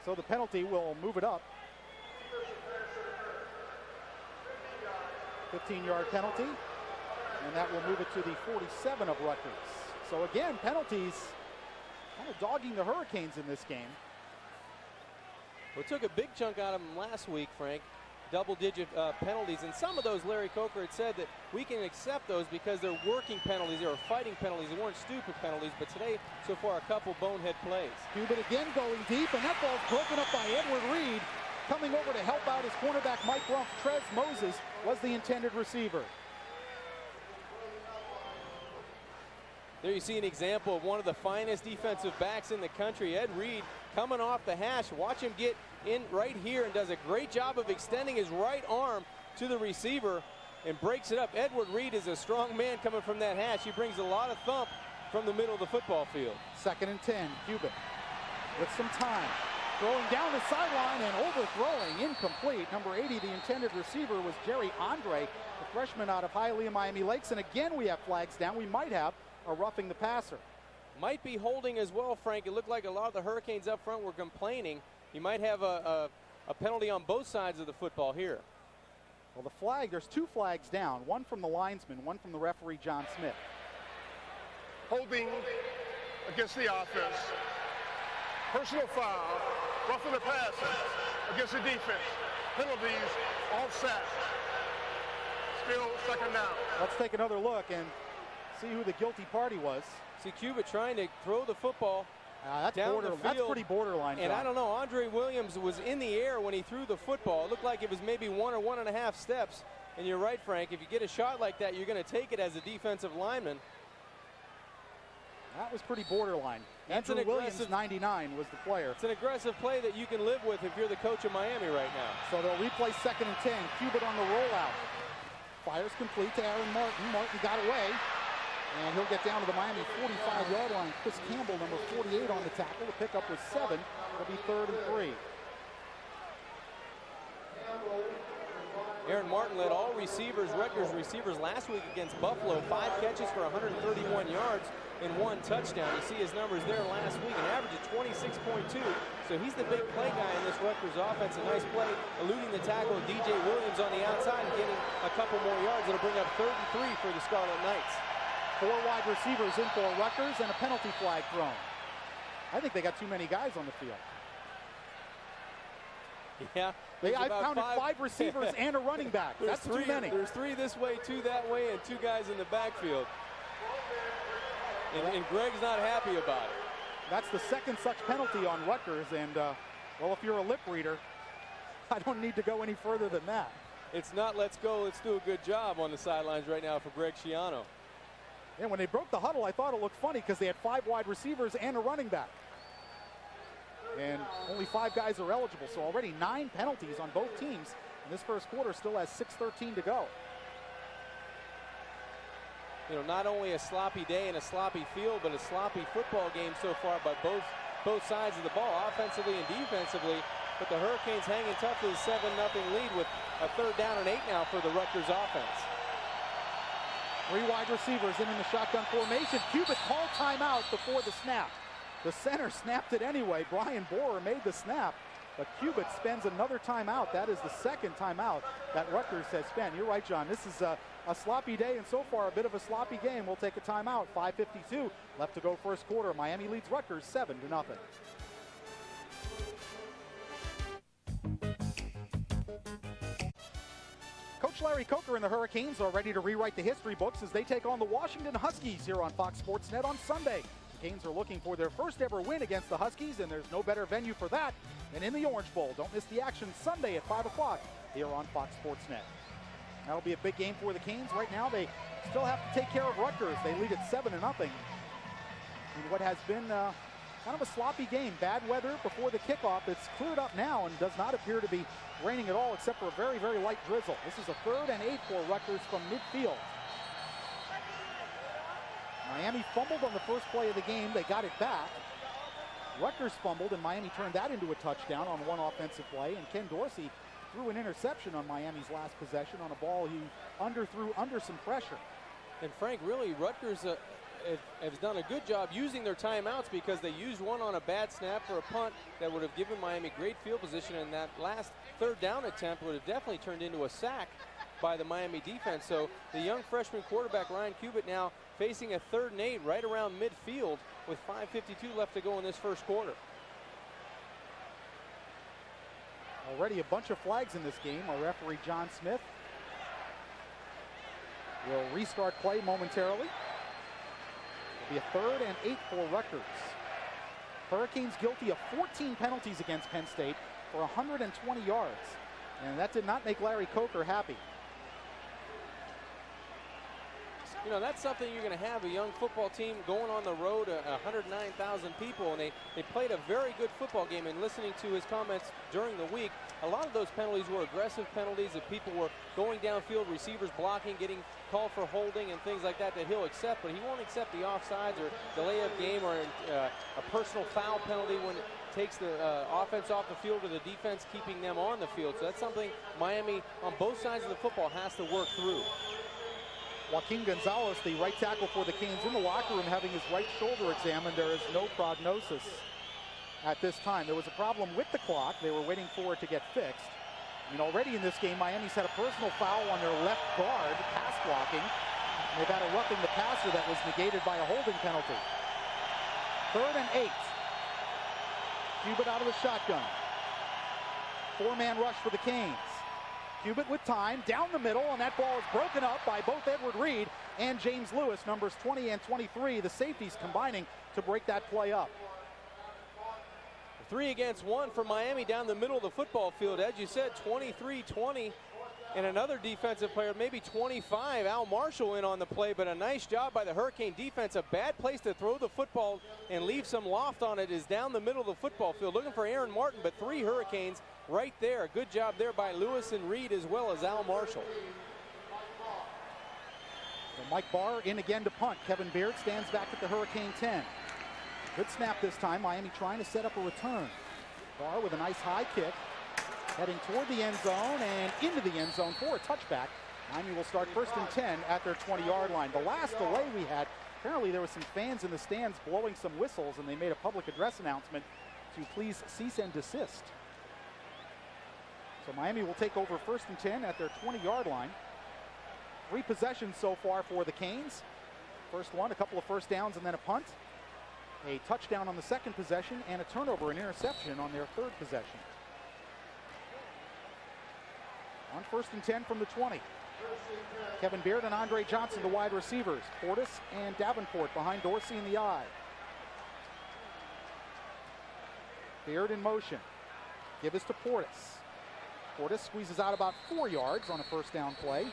So the penalty will move it up. 15-yard penalty. And that will move it to the 47 of Rutgers. So again, penalties kind of dogging the Hurricanes in this game. We took a big chunk out of them last week, Frank. Double-digit penalties, and some of those Larry Coker had said that we can accept those because they're working penalties, they were fighting penalties, they weren't stupid penalties, but today, so far, a couple bonehead plays. Cuban again going deep, and that ball's broken up by Edward Reed. Coming over to help out his cornerback, Mike Rumpf. Trez Moses was the intended receiver. There you see an example of one of the finest defensive backs in the country, Ed Reed, coming off the hash. Watch him get in right here and does a great job of extending his right arm to the receiver and breaks it up. Edward Reed is a strong man coming from that hash. He brings a lot of thump from the middle of the football field. 2nd and 10, Cuban with some time. Throwing down the sideline and overthrowing, incomplete. Number 80, the intended receiver, was Jerry Andre, the freshman out of Hialeah, Miami Lakes. And again, we have flags down. We might have a roughing the passer. Might be holding as well, Frank. It looked like a lot of the Hurricanes up front were complaining. You might have a penalty on both sides of the football here. Well, the flag, there's 2 flags down. One from the linesman, one from the referee, John Smith. Holding against the offense. Personal foul, roughing the passer against the defense. Penalties, offset. Still 2nd down. Let's take another look and see who the guilty party was. See Cuba trying to throw the football that's down the field. That's pretty borderline. And John. I don't know, Andre Williams was in the air when he threw the football. It looked like it was maybe 1 or 1.5 steps. And you're right, Frank, if you get a shot like that, you're going to take it as a defensive lineman. That was pretty borderline. That's Andrew Williams, 99, was the player. It's an aggressive play that you can live with if you're the coach of Miami right now. So they'll replay 2nd and 10. Cuban on the rollout. Fires complete to Aaron Martin. Martin got away. And he'll get down to the Miami 45-yard line. Chris Campbell, number 48, on the tackle. The pickup was 7. It'll be 3rd and 3. Aaron Martin led all receivers, Rutgers receivers last week against Buffalo. 5 catches for 131 yards and 1 touchdown. You see his numbers there last week, an average of 26.2. So he's the big play guy in this Rutgers offense. A nice play, eluding the tackle of DJ Williams on the outside and getting a couple more yards. It'll bring up 3rd and 3 for the Scarlet Knights. 4 wide receivers in for Rutgers and a penalty flag thrown. I think they got too many guys on the field. Yeah. I counted 5 receivers and a running back. That's too many. There's 3 this way, 2 that way, and 2 guys in the backfield. And Greg's not happy about it. That's the 2nd such penalty on Rutgers. And, well, if you're a lip reader, I don't need to go any further than that. It's not let's go, let's do a good job on the sidelines right now for Greg Schiano. And when they broke the huddle, I thought it looked funny because they had 5 wide receivers and a running back. And only 5 guys are eligible, so already 9 penalties on both teams. And this first quarter still has 6:13 to go. You know, not only a sloppy day and a sloppy field, but a sloppy football game so far by both sides of the ball, offensively and defensively. But the Hurricanes hanging tough to the 7-0 lead with a 3rd down and 8 now for the Rutgers offense. 3 wide receivers in the shotgun formation. Cuban called timeout before the snap. The center snapped it anyway. Brian Borer made the snap, but Cubitt spends another timeout. That is the 2nd timeout that Rutgers has spent. You're right, John. This is a sloppy day, and so far a bit of a sloppy game. We'll take a timeout. 5:52 left to go first quarter. Miami leads Rutgers 7-0. Coach Larry Coker and the Hurricanes are ready to rewrite the history books as they take on the Washington Huskies here on Fox Sports Net on Sunday. The Canes are looking for their first ever win against the Huskies, and there's no better venue for that than in the Orange Bowl. Don't miss the action Sunday at 5 o'clock here on Fox Sports Net. That'll be a big game for the Canes. Right now, they still have to take care of Rutgers. They lead at 7-0 in what has been kind of a sloppy game. Bad weather before the kickoff. It's cleared up now and does not appear to be raining at all except for a very, very light drizzle. This is a 3rd and 8 for Rutgers from midfield. Miami fumbled on the first play of the game. They got it back. Rutgers fumbled, and Miami turned that into a touchdown on one offensive play. And Ken Dorsey threw an interception on Miami's last possession on a ball he underthrew under some pressure. And Frank, really, Rutgers has done a good job using their timeouts because they used one on a bad snap for a punt that would have given Miami great field position, and that last 3rd down attempt would have definitely turned into a sack by the Miami defense. So the young freshman quarterback Ryan Cubitt now facing a 3rd and 8 right around midfield with 5:52 left to go in this first quarter. Already a bunch of flags in this game. Our referee John Smith will restart play momentarily. It'll be a 3rd and 8 for Rutgers. Hurricanes guilty of 14 penalties against Penn State for 120 yards. And that did not make Larry Coker happy. You know, that's something you're going to have, a young football team going on the road, 109,000 people, and they played a very good football game. And listening to his comments during the week, a lot of those penalties were aggressive penalties that people were going downfield, receivers blocking, getting called for holding and things like that he'll accept, but he won't accept the offsides or delay of game or a personal foul penalty when it takes the offense off the field or the defense keeping them on the field. So that's something Miami on both sides of the football has to work through. Joaquin Gonzalez, the right tackle for the Canes, in the locker room having his right shoulder examined. There is no prognosis at this time. There was a problem with the clock. They were waiting for it to get fixed. I mean, already in this game, Miami's had a personal foul on their left guard, pass blocking. And they've had a roughing the passer that was negated by a holding penalty. 3rd and 8. Cubitt out of the shotgun. 4-man rush for the Canes. Cubitt with time, down the middle, and that ball is broken up by both Edward Reed and James Lewis, numbers 20 and 23. The safeties combining to break that play up. 3 against 1 for Miami down the middle of the football field. As you said, 23-20. And another defensive player, maybe 25, Al Marshall in on the play, but a nice job by the Hurricane defense. A bad place to throw the football and leave some loft on it is down the middle of the football field. Looking for Aaron Martin, but 3 Hurricanes right there. Good job there by Lewis and Reed as well as Al Marshall. And Mike Barr in again to punt. Kevin Beard stands back at the Hurricane 10. Good snap this time. Miami trying to set up a return. Barr with a nice high kick. Heading toward the end zone and into the end zone for a touchback. Miami will start 1st and 10 at their 20-yard line. The last delay we had, apparently there were some fans in the stands blowing some whistles, and they made a public address announcement to please cease and desist. So Miami will take over 1st and 10 at their 20-yard line. 3 possessions so far for the Canes. First one, a couple of first downs and then a punt. A touchdown on the second possession and a turnover, an interception on their 3rd possession. On 1st and 10 from the 20. Kevin Beard and Andre Johnson, the wide receivers. Portis and Davenport behind Dorsey in the eye. Beard in motion. Give us to Portis. Portis squeezes out about 4 yards on a first down play.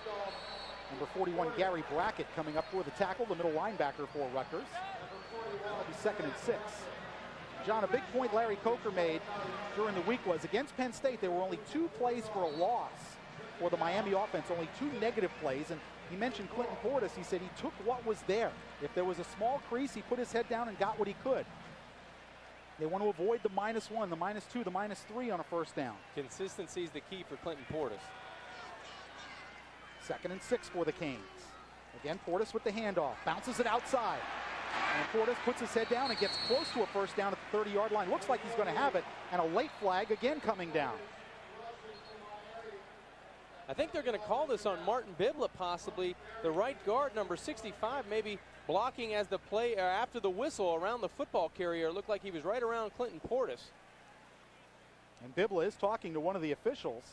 Number 41, Gary Brackett, coming up for the tackle, the middle linebacker for Rutgers. That'll be 2nd and 6. John, a big point Larry Coker made during the week was against Penn State, there were only 2 plays for a loss for the Miami offense, only 2 negative plays. And he mentioned Clinton Portis. He said he took what was there. If there was a small crease, he put his head down and got what he could. They want to avoid the -1, the -2, the -3 on a first down. Consistency is the key for Clinton Portis. 2nd and 6 for the Canes. Again, Portis with the handoff, bounces it outside. And Portis puts his head down and gets close to a first down at the 30-yard line. Looks like he's going to have it, and a late flag again coming down. I think they're going to call this on Martin Biblett, possibly the right guard, number 65, maybe blocking as the play after the whistle around the football carrier. It looked like he was right around Clinton Portis. And Biblett is talking to one of the officials.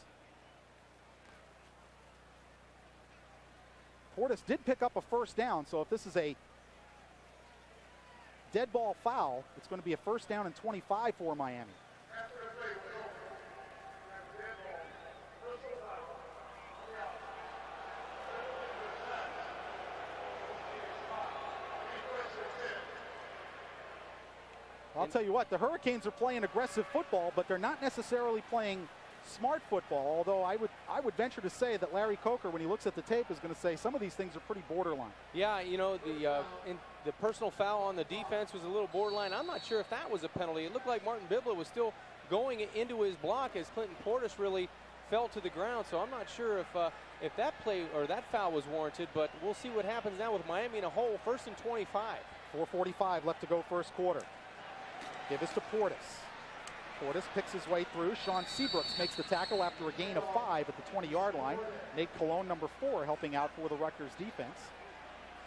Portis did pick up a first down, so if this is a dead ball foul, it's going to be a first down and 25 for Miami. I'll tell you what, the Hurricanes are playing aggressive football, but they're not necessarily playing smart football, although I would venture to say that Larry Coker, when he looks at the tape, is going to say some of these things are pretty borderline. Yeah, you know, the personal foul on the defense was a little borderline. I'm not sure if that was a penalty. It looked like Martin Biblett was still going into his block as Clinton Portis really fell to the ground, so I'm not sure if that play or that foul was warranted, but we'll see what happens now with Miami in a hole. 1st and 25. 4:45 left to go first quarter. Give us to Portis. Portis picks his way through. Sean Seabrooks makes the tackle after a gain of 5 at the 20-yard line. Nate Colon, number 4, helping out for the Rutgers defense.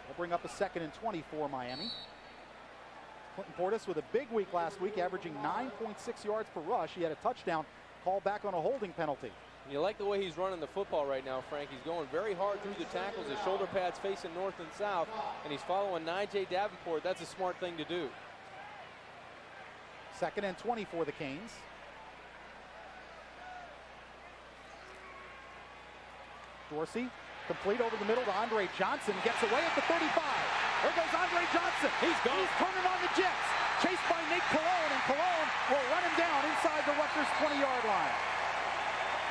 They'll bring up a 2nd and 20 for Miami. Clinton Portis with a big week last week, averaging 9.6 yards per rush. He had a touchdown called back on a holding penalty. You like the way he's running the football right now, Frank. He's going very hard through the tackles. His shoulder pads facing north and south, and he's following Nijay Davenport. That's a smart thing to do. 2nd and 20 for the Canes. Dorsey, complete over the middle to Andre Johnson, gets away at the 35. There goes Andre Johnson. He's gone. He's turning on the jets. Chased by Nate Colon, and Colon will run him down inside the Rutgers 20-yard line.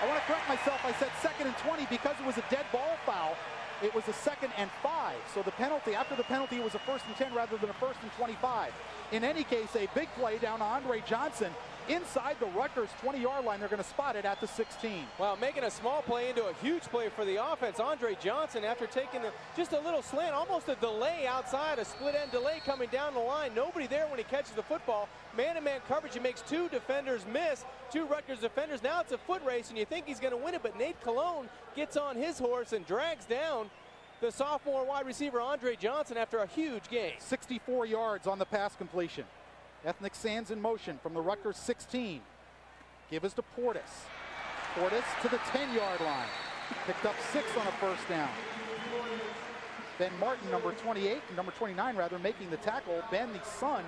I want to correct myself. I said 2nd and 20 because it was a dead ball foul. It was a 2nd and 5. So the penalty, after the penalty, it was a 1st and 10 rather than a 1st and 25. In any case, a big play down to Andre Johnson inside the Rutgers 20-yard line. They're going to spot it at the 16. Well, making a small play into a huge play for the offense. Andre Johnson, after taking just a little slant, almost a delay outside, a split-end delay coming down the line. Nobody there when he catches the football. Man-to-man coverage. He makes 2 defenders miss, 2 Rutgers defenders. Now it's a foot race, and you think he's going to win it, but Nate Colon gets on his horse and drags down the sophomore wide receiver Andre Johnson after a huge gain. 64 yards on the pass completion. Ethnic Sands in motion from the Rutgers 16. Give us to Portis. Portis to the 10-yard line. Picked up 6 on a 1st down. Ben Martin, number 29 rather, making the tackle. Ben, the son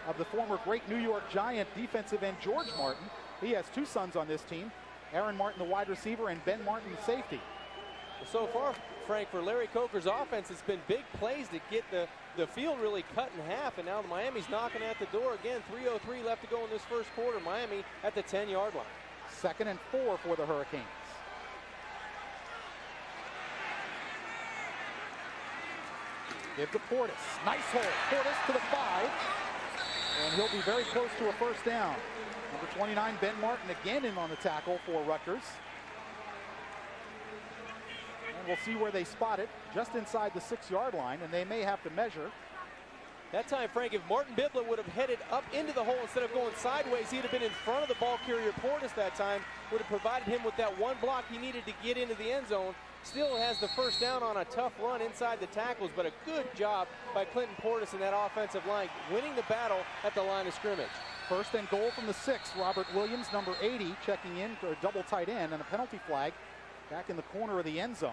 of the former great New York Giant defensive end George Martin. He has 2 sons on this team. Aaron Martin, the wide receiver, and Ben Martin, the safety. So far, Frank, for Larry Coker's offense, it's been big plays to get the field really cut in half, and now Miami's knocking at the door again. 3:03 left to go in this first quarter. Miami at the 10-yard line. 2nd and 4 for the Hurricanes. Give to Portis. Nice hole. Portis to the 5. And he'll be very close to a 1st down. Number 29, Ben Martin, again in on the tackle for Rutgers. And we'll see where they spot it. Just inside the 6-yard line, and they may have to measure. That time, Frank, if Martin Biblett would have headed up into the hole instead of going sideways, he'd have been in front of the ball carrier Portis that time. Would have provided him with that one block he needed to get into the end zone. Still has the 1st down on a tough run inside the tackles, but a good job by Clinton Portis and that offensive line, winning the battle at the line of scrimmage. 1st and goal from the 6. Robert Williams, number 80, checking in for a double tight end and a penalty flag back in the corner of the end zone.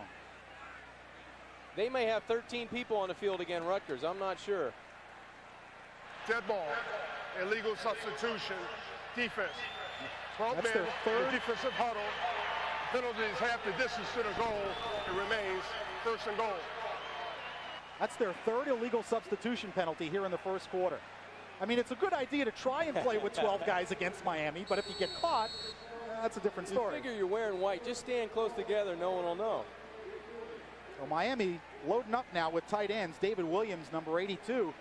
They may have 13 people on the field again, Rutgers. I'm not sure. Dead ball. Illegal substitution. Defense. 12 That's men. their 3rd. Defensive huddle. Penalties half the distance to the goal. It remains 1st and goal. That's their 3rd illegal substitution penalty here in the first quarter. I mean, it's a good idea to try and play with 12 guys against Miami, but if you get caught, that's a different story. You figure you're wearing white. Just stand close together. No one will know. So Miami loading up now with tight ends. David Williams, number 82.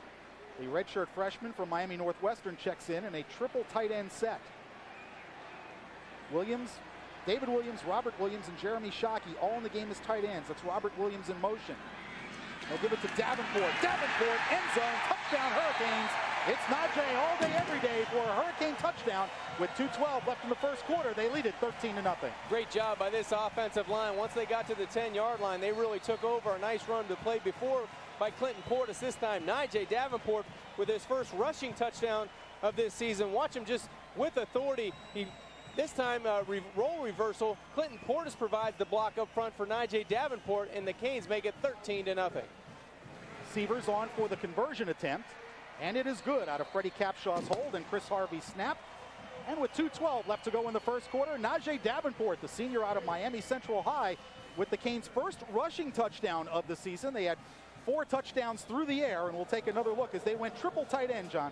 The redshirt freshman from Miami Northwestern checks in a triple tight end set. Williams, David Williams, Robert Williams, and Jeremy Shockey all in the game as tight ends. That's Robert Williams in motion. They'll give it to Davenport. Davenport, end zone, touchdown Hurricanes. It's Nijay all day, every day for a Hurricane touchdown. With 2:12 left in the first quarter, they lead it 13-0. Great job by this offensive line. Once they got to the 10-yard line, they really took over. A nice run to play before by Clinton Portis. This time, Nijay Davenport with his first rushing touchdown of this season. Watch him just with authority. This time, role reversal. Clinton Portis provides the block up front for Nijay Davenport, and the Canes make it 13-0. Severs on for the conversion attempt, and it is good out of Freddie Capshaw's hold and Chris Harvey's snap. And with 2:12 left to go in the first quarter, Nijay Davenport, the senior out of Miami Central High, with the Canes' first rushing touchdown of the season. They had 4 touchdowns through the air, and we'll take another look as they went triple tight end, John.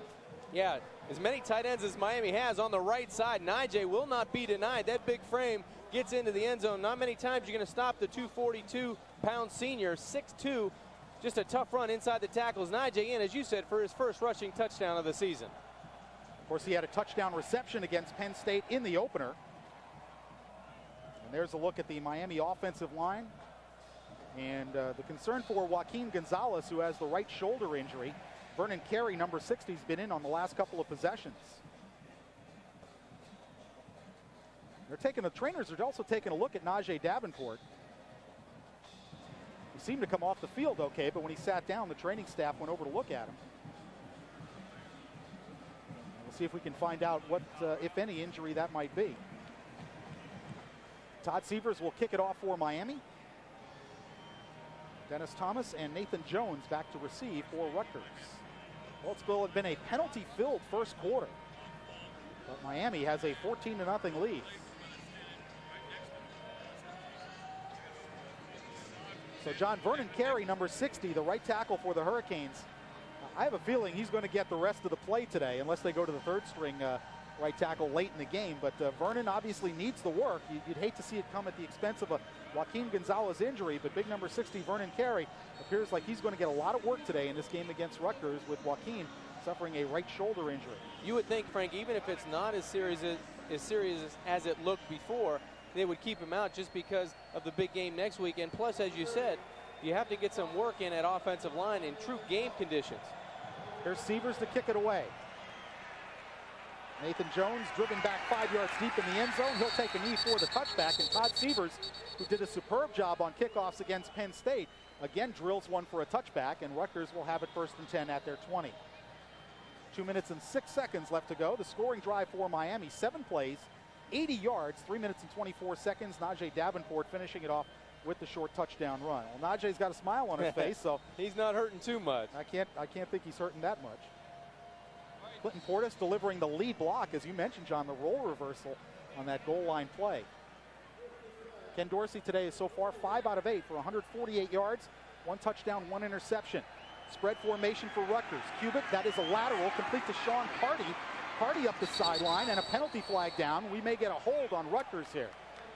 Yeah, as many tight ends as Miami has on the right side. Nijay will not be denied. That big frame gets into the end zone. Not many times you're going to stop the 242-pound senior, 6'2", just a tough run inside the tackles. Nijay in, as you said, for his first rushing touchdown of the season. Of course, he had a touchdown reception against Penn State in the opener. And there's a look at the Miami offensive line. And the concern for Joaquin Gonzalez, who has the right shoulder injury. Vernon Carey, number 60, has been in on the last couple of possessions. The trainers are also taking a look at Najee Davenport. He seemed to come off the field okay, but when he sat down, the training staff went over to look at him. We'll see if we can find out what, if any, injury that might be. Todd Severs will kick it off for Miami. Dennis Thomas and Nathan Jones back to receive for Rutgers. Well, it's will have been a penalty-filled first quarter, but Miami has a 14-0 lead. So John, Vernon Carey, number 60, the right tackle for the Hurricanes. I have a feeling he's going to get the rest of the play today, unless they go to the third string right tackle late in the game. But Vernon obviously needs the work. You'd hate to see it come at the expense of a Joaquin Gonzalez injury, but big number 60, Vernon Carey, appears like he's going to get a lot of work today in this game against Rutgers, with Joaquin suffering a right shoulder injury. You would think, Frank, even if it's not as serious as it looked before, they would keep him out just because of the big game next week. And plus, as you said, you have to get some work in at offensive line in true game conditions. Here's Severs to kick it away. Nathan Jones driven back 5 yards deep in the end zone. He'll take a knee for the touchback. And Todd Severs, who did a superb job on kickoffs against Penn State, again drills one for a touchback, and Rutgers will have it 1st and 10 at their 20. 2 minutes and 6 seconds left to go. The scoring drive for Miami, 7 plays, 80 yards, 3 minutes and 24 seconds. Najee Davenport finishing it off with the short touchdown run. Well, Najee's got a smile on his face, so he's not hurting too much. I can't think he's hurting that much. Clinton Portis delivering the lead block, as you mentioned, John, the role reversal on that goal line play. Ken Dorsey today is so far 5 out of 8 for 148 yards, 1 touchdown, 1 interception. Spread formation for Rutgers. Cubitt, that is a lateral, complete to Sean Carty. Carty up the sideline, and a penalty flag down. We may get a hold on Rutgers here.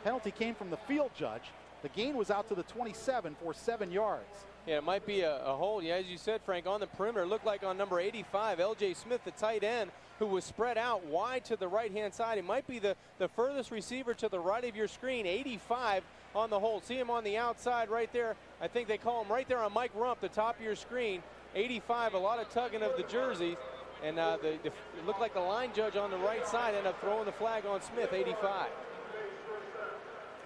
Penalty came from the field judge. The gain was out to the 27 for 7 yards. Yeah, it might be a hold. Yeah, as you said, Frank, on the perimeter. Looked like on number 85, L.J. Smith, the tight end, who was spread out wide to the right-hand side. It might be the furthest receiver to the right of your screen, 85 on the hold. See him on the outside right there. I think they call him right there on Mike Rump, the top of your screen. 85, a lot of tugging of the jersey. And it looked like the line judge on the right side ended up throwing the flag on Smith, 85.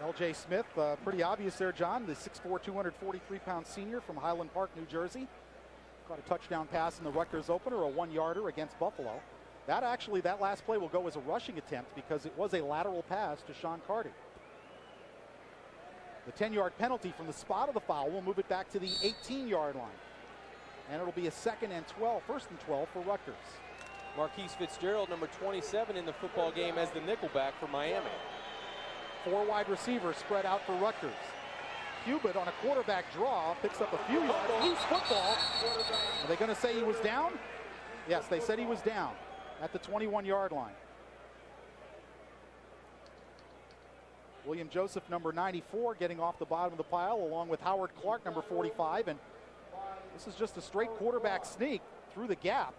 L.J. Smith, pretty obvious there, John, the 6'4", 243-pound senior from Highland Park, New Jersey. Caught a touchdown pass in the Rutgers opener, a 1-yarder against Buffalo. That last play will go as a rushing attempt because it was a lateral pass to Sean Carty. The 10-yard penalty from the spot of the foul will move it back to the 18-yard line. And it'll be a 1st and 12 for Rutgers. Marquise Fitzgerald, number 27 in the football game as the nickelback for Miami. 4 wide receivers spread out for Rutgers. Cubitt on a quarterback draw picks up a few yards. Loose football. Are they going to say he was down? Yes, they said he was down at the 21-yard line. William Joseph, number 94, getting off the bottom of the pile, along with Howard Clark, number 45. And this is just a straight quarterback sneak through the gap.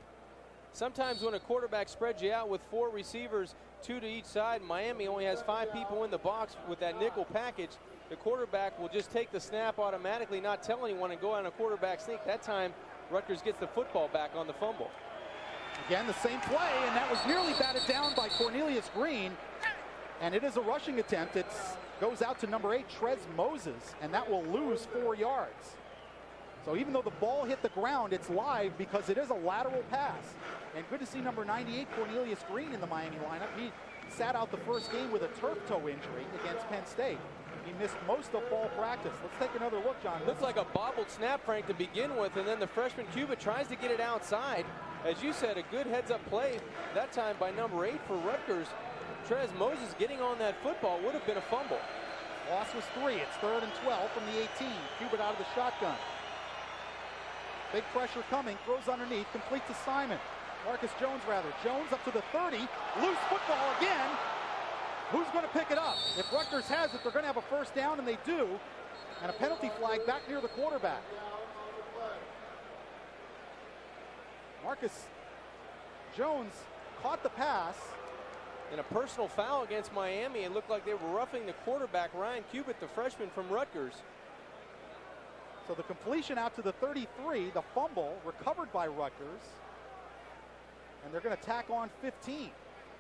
Sometimes when a quarterback spreads you out with 4 receivers, 2 to each side, Miami only has 5 people in the box with that nickel package. The quarterback will just take the snap automatically, not tell anyone, and go on a quarterback sneak. That time, Rutgers gets the football back on the fumble. Again, the same play, and that was nearly batted down by Cornelius Green. And it is a rushing attempt. It goes out to number 8, Trez Moses, and that will lose 4 yards. So even though the ball hit the ground, it's live because it is a lateral pass. And good to see number 98, Cornelius Green, in the Miami lineup. He sat out the first game with a turf toe injury against Penn State. He missed most of fall practice. Let's take another look, John. Looks like a bobbled snap, Frank, to begin with, and then the freshman Cubitt tries to get it outside. As you said, a good heads-up play, that time by number 8 for Rutgers. Trez Moses getting on that football would have been a fumble. Loss was 3. It's 3rd and 12 from the 18. Cubitt out of the shotgun. Big pressure coming, throws underneath, complete to Simon. Marcus Jones, rather. Jones up to the 30. Loose football again. Who's going to pick it up? If Rutgers has it, they're going to have a first down, and they do. And a penalty flag back near the quarterback. Marcus Jones caught the pass. In a personal foul against Miami, it looked like they were roughing the quarterback, Ryan Cubitt, the freshman from Rutgers. So the completion out to the 33, the fumble recovered by Rutgers. And they're going to tack on 15.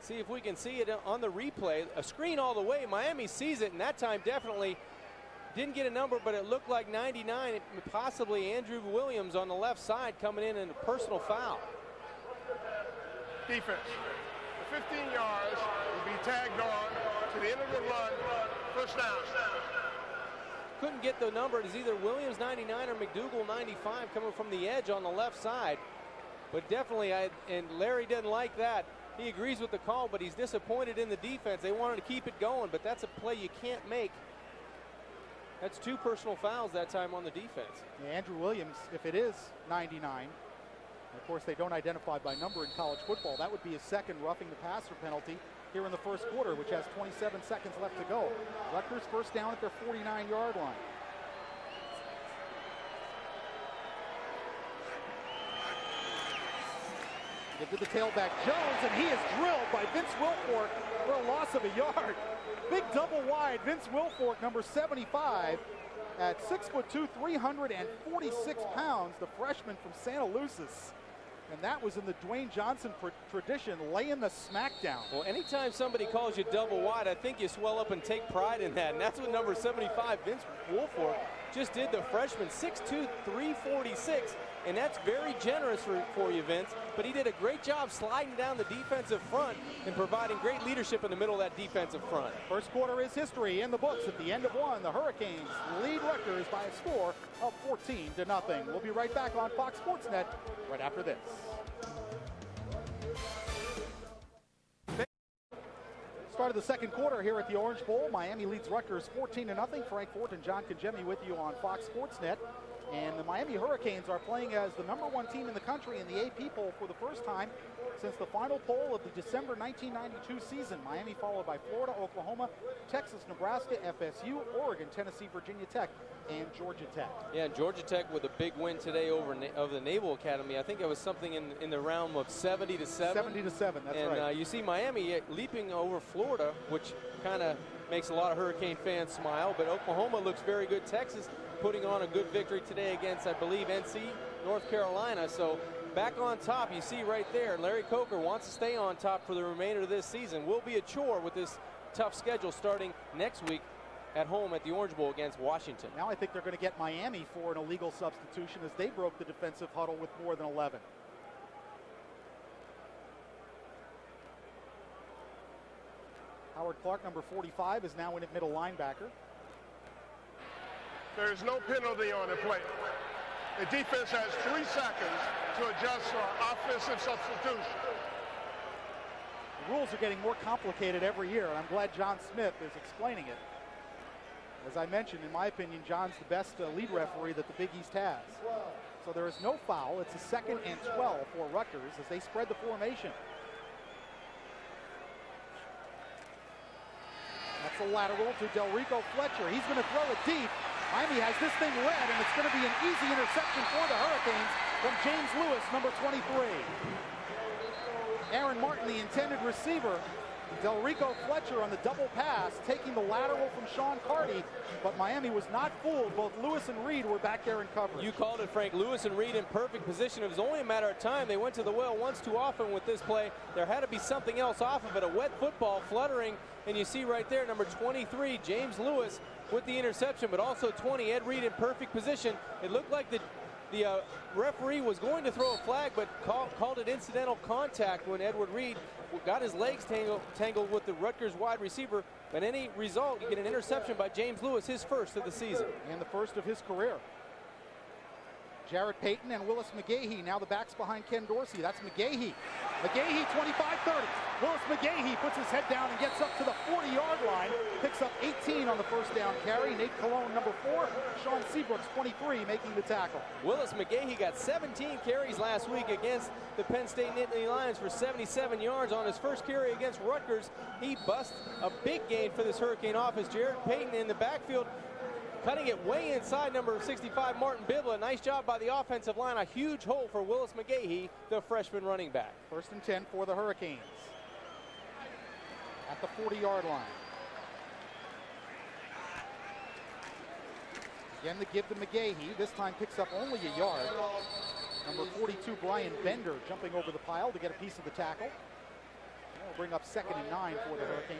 See if we can see it on the replay. A screen all the way. Miami sees it, and that time definitely didn't get a number, but it looked like 99, possibly Andrew Williams on the left side coming in a personal foul. Defense. The 15 yards will be tagged on to the end of the run. First down. Couldn't get the number. It's either Williams 99 or McDougal 95 coming from the edge on the left side. But definitely, and Larry didn't like that. He agrees with the call, but he's disappointed in the defense. They wanted to keep it going, but that's a play you can't make. That's 2 personal fouls that time on the defense. Yeah, Andrew Williams, if it is 99, of course they don't identify by number in college football, that would be his second roughing the passer penalty here in the first quarter, which has 27 seconds left to go. Rutgers first down at their 49-yard line. Give to the tailback Jones, and he is drilled by Vince Wilfork for a loss of a yard. Big double wide, Vince Wilfork, number 75, at 6'2", 346 pounds, the freshman from Santa Lucis. And that was in the Dwayne Johnson tradition, laying the smackdown. Well, anytime somebody calls you double wide, I think you swell up and take pride in that. And that's what number 75, Vince Wilfork, just did. The freshman, 6'2", 346. And that's very generous for you, Vince. But he did a great job sliding down the defensive front and providing great leadership in the middle of that defensive front. First quarter is history in the books. At the end of one, the Hurricanes lead Rutgers by a score of 14-0. We'll be right back on Fox Sports Net right after this. Start of the second quarter here at the Orange Bowl. Miami leads Rutgers 14-0. Frank Fort and John Congemi with you on Fox Sports Net. And the Miami Hurricanes are playing as the #1 team in the country in the AP poll for the first time since the final poll of the December 1992 season. Miami followed by Florida, Oklahoma, Texas, Nebraska, FSU, Oregon, Tennessee, Virginia Tech, and Georgia Tech. Yeah, and Georgia Tech with a big win today over the Naval Academy. I think it was something in the realm of 70-7. 70-7, that's and, right. And you see Miami leaping over Florida, which kind of makes a lot of Hurricane fans smile. But Oklahoma looks very good. Texas putting on a good victory today against, I believe, NC, North Carolina. So back on top, you see right there, Larry Coker wants to stay on top for the remainder of this season. Will be a chore with this tough schedule starting next week at home at the Orange Bowl against Washington. Now I think they're going to get Miami for an illegal substitution as they broke the defensive huddle with more than 11. Howard Clark, number 45, is now in at middle linebacker. There is no penalty on the play. The defense has 3 seconds to adjust for offensive substitution. The rules are getting more complicated every year, and I'm glad John Smith is explaining it. As I mentioned, in my opinion, John's the best lead referee that the Big East has. So there is no foul. It's a 2nd and 12 for Rutgers as they spread the formation. That's a lateral to Delrico Fletcher. He's going to throw it deep. Miami has this thing led, and it's going to be an easy interception for the Hurricanes from James Lewis, number 23. Aaron Martin, the intended receiver. Delrico Fletcher on the double pass, taking the lateral from Sean Carty, but Miami was not fooled. Both Lewis and Reed were back there in coverage. You called it, Frank. Lewis and Reed in perfect position. It was only a matter of time. They went to the well once too often with this play. There had to be something else off of it, a wet football fluttering, and you see right there, number 23, James Lewis with the interception, but also 20, Ed Reed in perfect position. It looked like the referee was going to throw a flag, but called it incidental contact when Edward Reed got his legs tangled with the Rutgers wide receiver. But any result, you get an interception by James Lewis, his first of the season. And the first of his career. Jarrett Payton and Willis McGahee, now the backs behind Ken Dorsey. That's McGahee. McGahee, 25-30. Willis McGahee puts his head down and gets up to the 40-yard line. Picks up 18 on the first down carry. Nate Colon, number 4. Sean Seabrooks, 23, making the tackle. Willis McGahee got 17 carries last week against the Penn State Nittany Lions for 77 yards. On his first carry against Rutgers, he busts a big gain for this Hurricane offense. Jarrett Payton in the backfield, cutting it way inside number 65, Martin Bibla. Nice job by the offensive line. A huge hole for Willis McGahee, the freshman running back. First and 10 for the Hurricanes at the 40-yard line. Again, the give to McGahee. This time picks up only a yard. Number 42, Brian Bender, jumping over the pile to get a piece of the tackle. That'll bring up 2nd and 9 for the Hurricanes.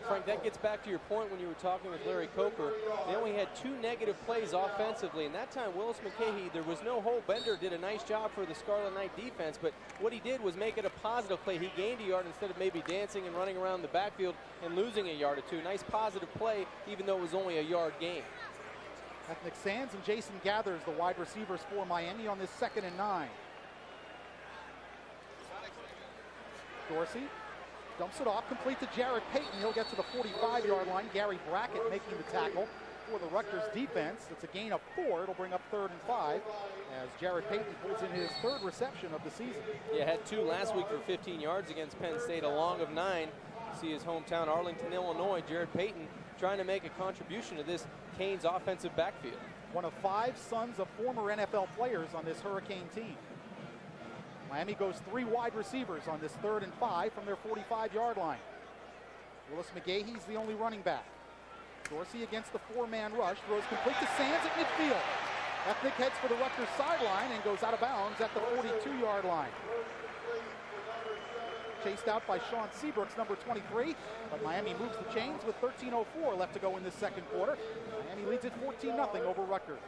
Frank, that gets back to your point when you were talking with Larry Coker. They only had 2 negative plays offensively, and that time Willis McGahee, there was no hole. Bender did a nice job for the Scarlet Knight defense, but what he did was make it a positive play. He gained a yard instead of maybe dancing and running around the backfield and losing a yard or two. Nice positive play, even though it was only a yard gain. Ethnic Sands and Jason Gathers, the wide receivers for Miami on this 2nd and 9. Dorsey dumps it off, complete to Jared Payton. He'll get to the 45-yard line. Gary Brackett making the tackle for the Rutgers defense. It's a gain of 4. It'll bring up 3rd and 5 as Jared Payton pulls in his 3rd reception of the season. Yeah, had 2 last week for 15 yards against Penn State, a long of 9. See his hometown, Arlington, Illinois. Jared Payton trying to make a contribution to this Canes offensive backfield. One of 5 sons of former NFL players on this Hurricane team. Miami goes 3 wide receivers on this 3rd and 5 from their 45-yard line. Willis McGahee's the only running back. Dorsey against the 4-man rush, throws complete to Sands at midfield. Ethnic heads for the Rutgers sideline and goes out of bounds at the 42-yard line. Chased out by Sean Seabrooks, number 23, but Miami moves the chains with 13:04 left to go in this 2nd quarter. Miami leads it 14-0 over Rutgers.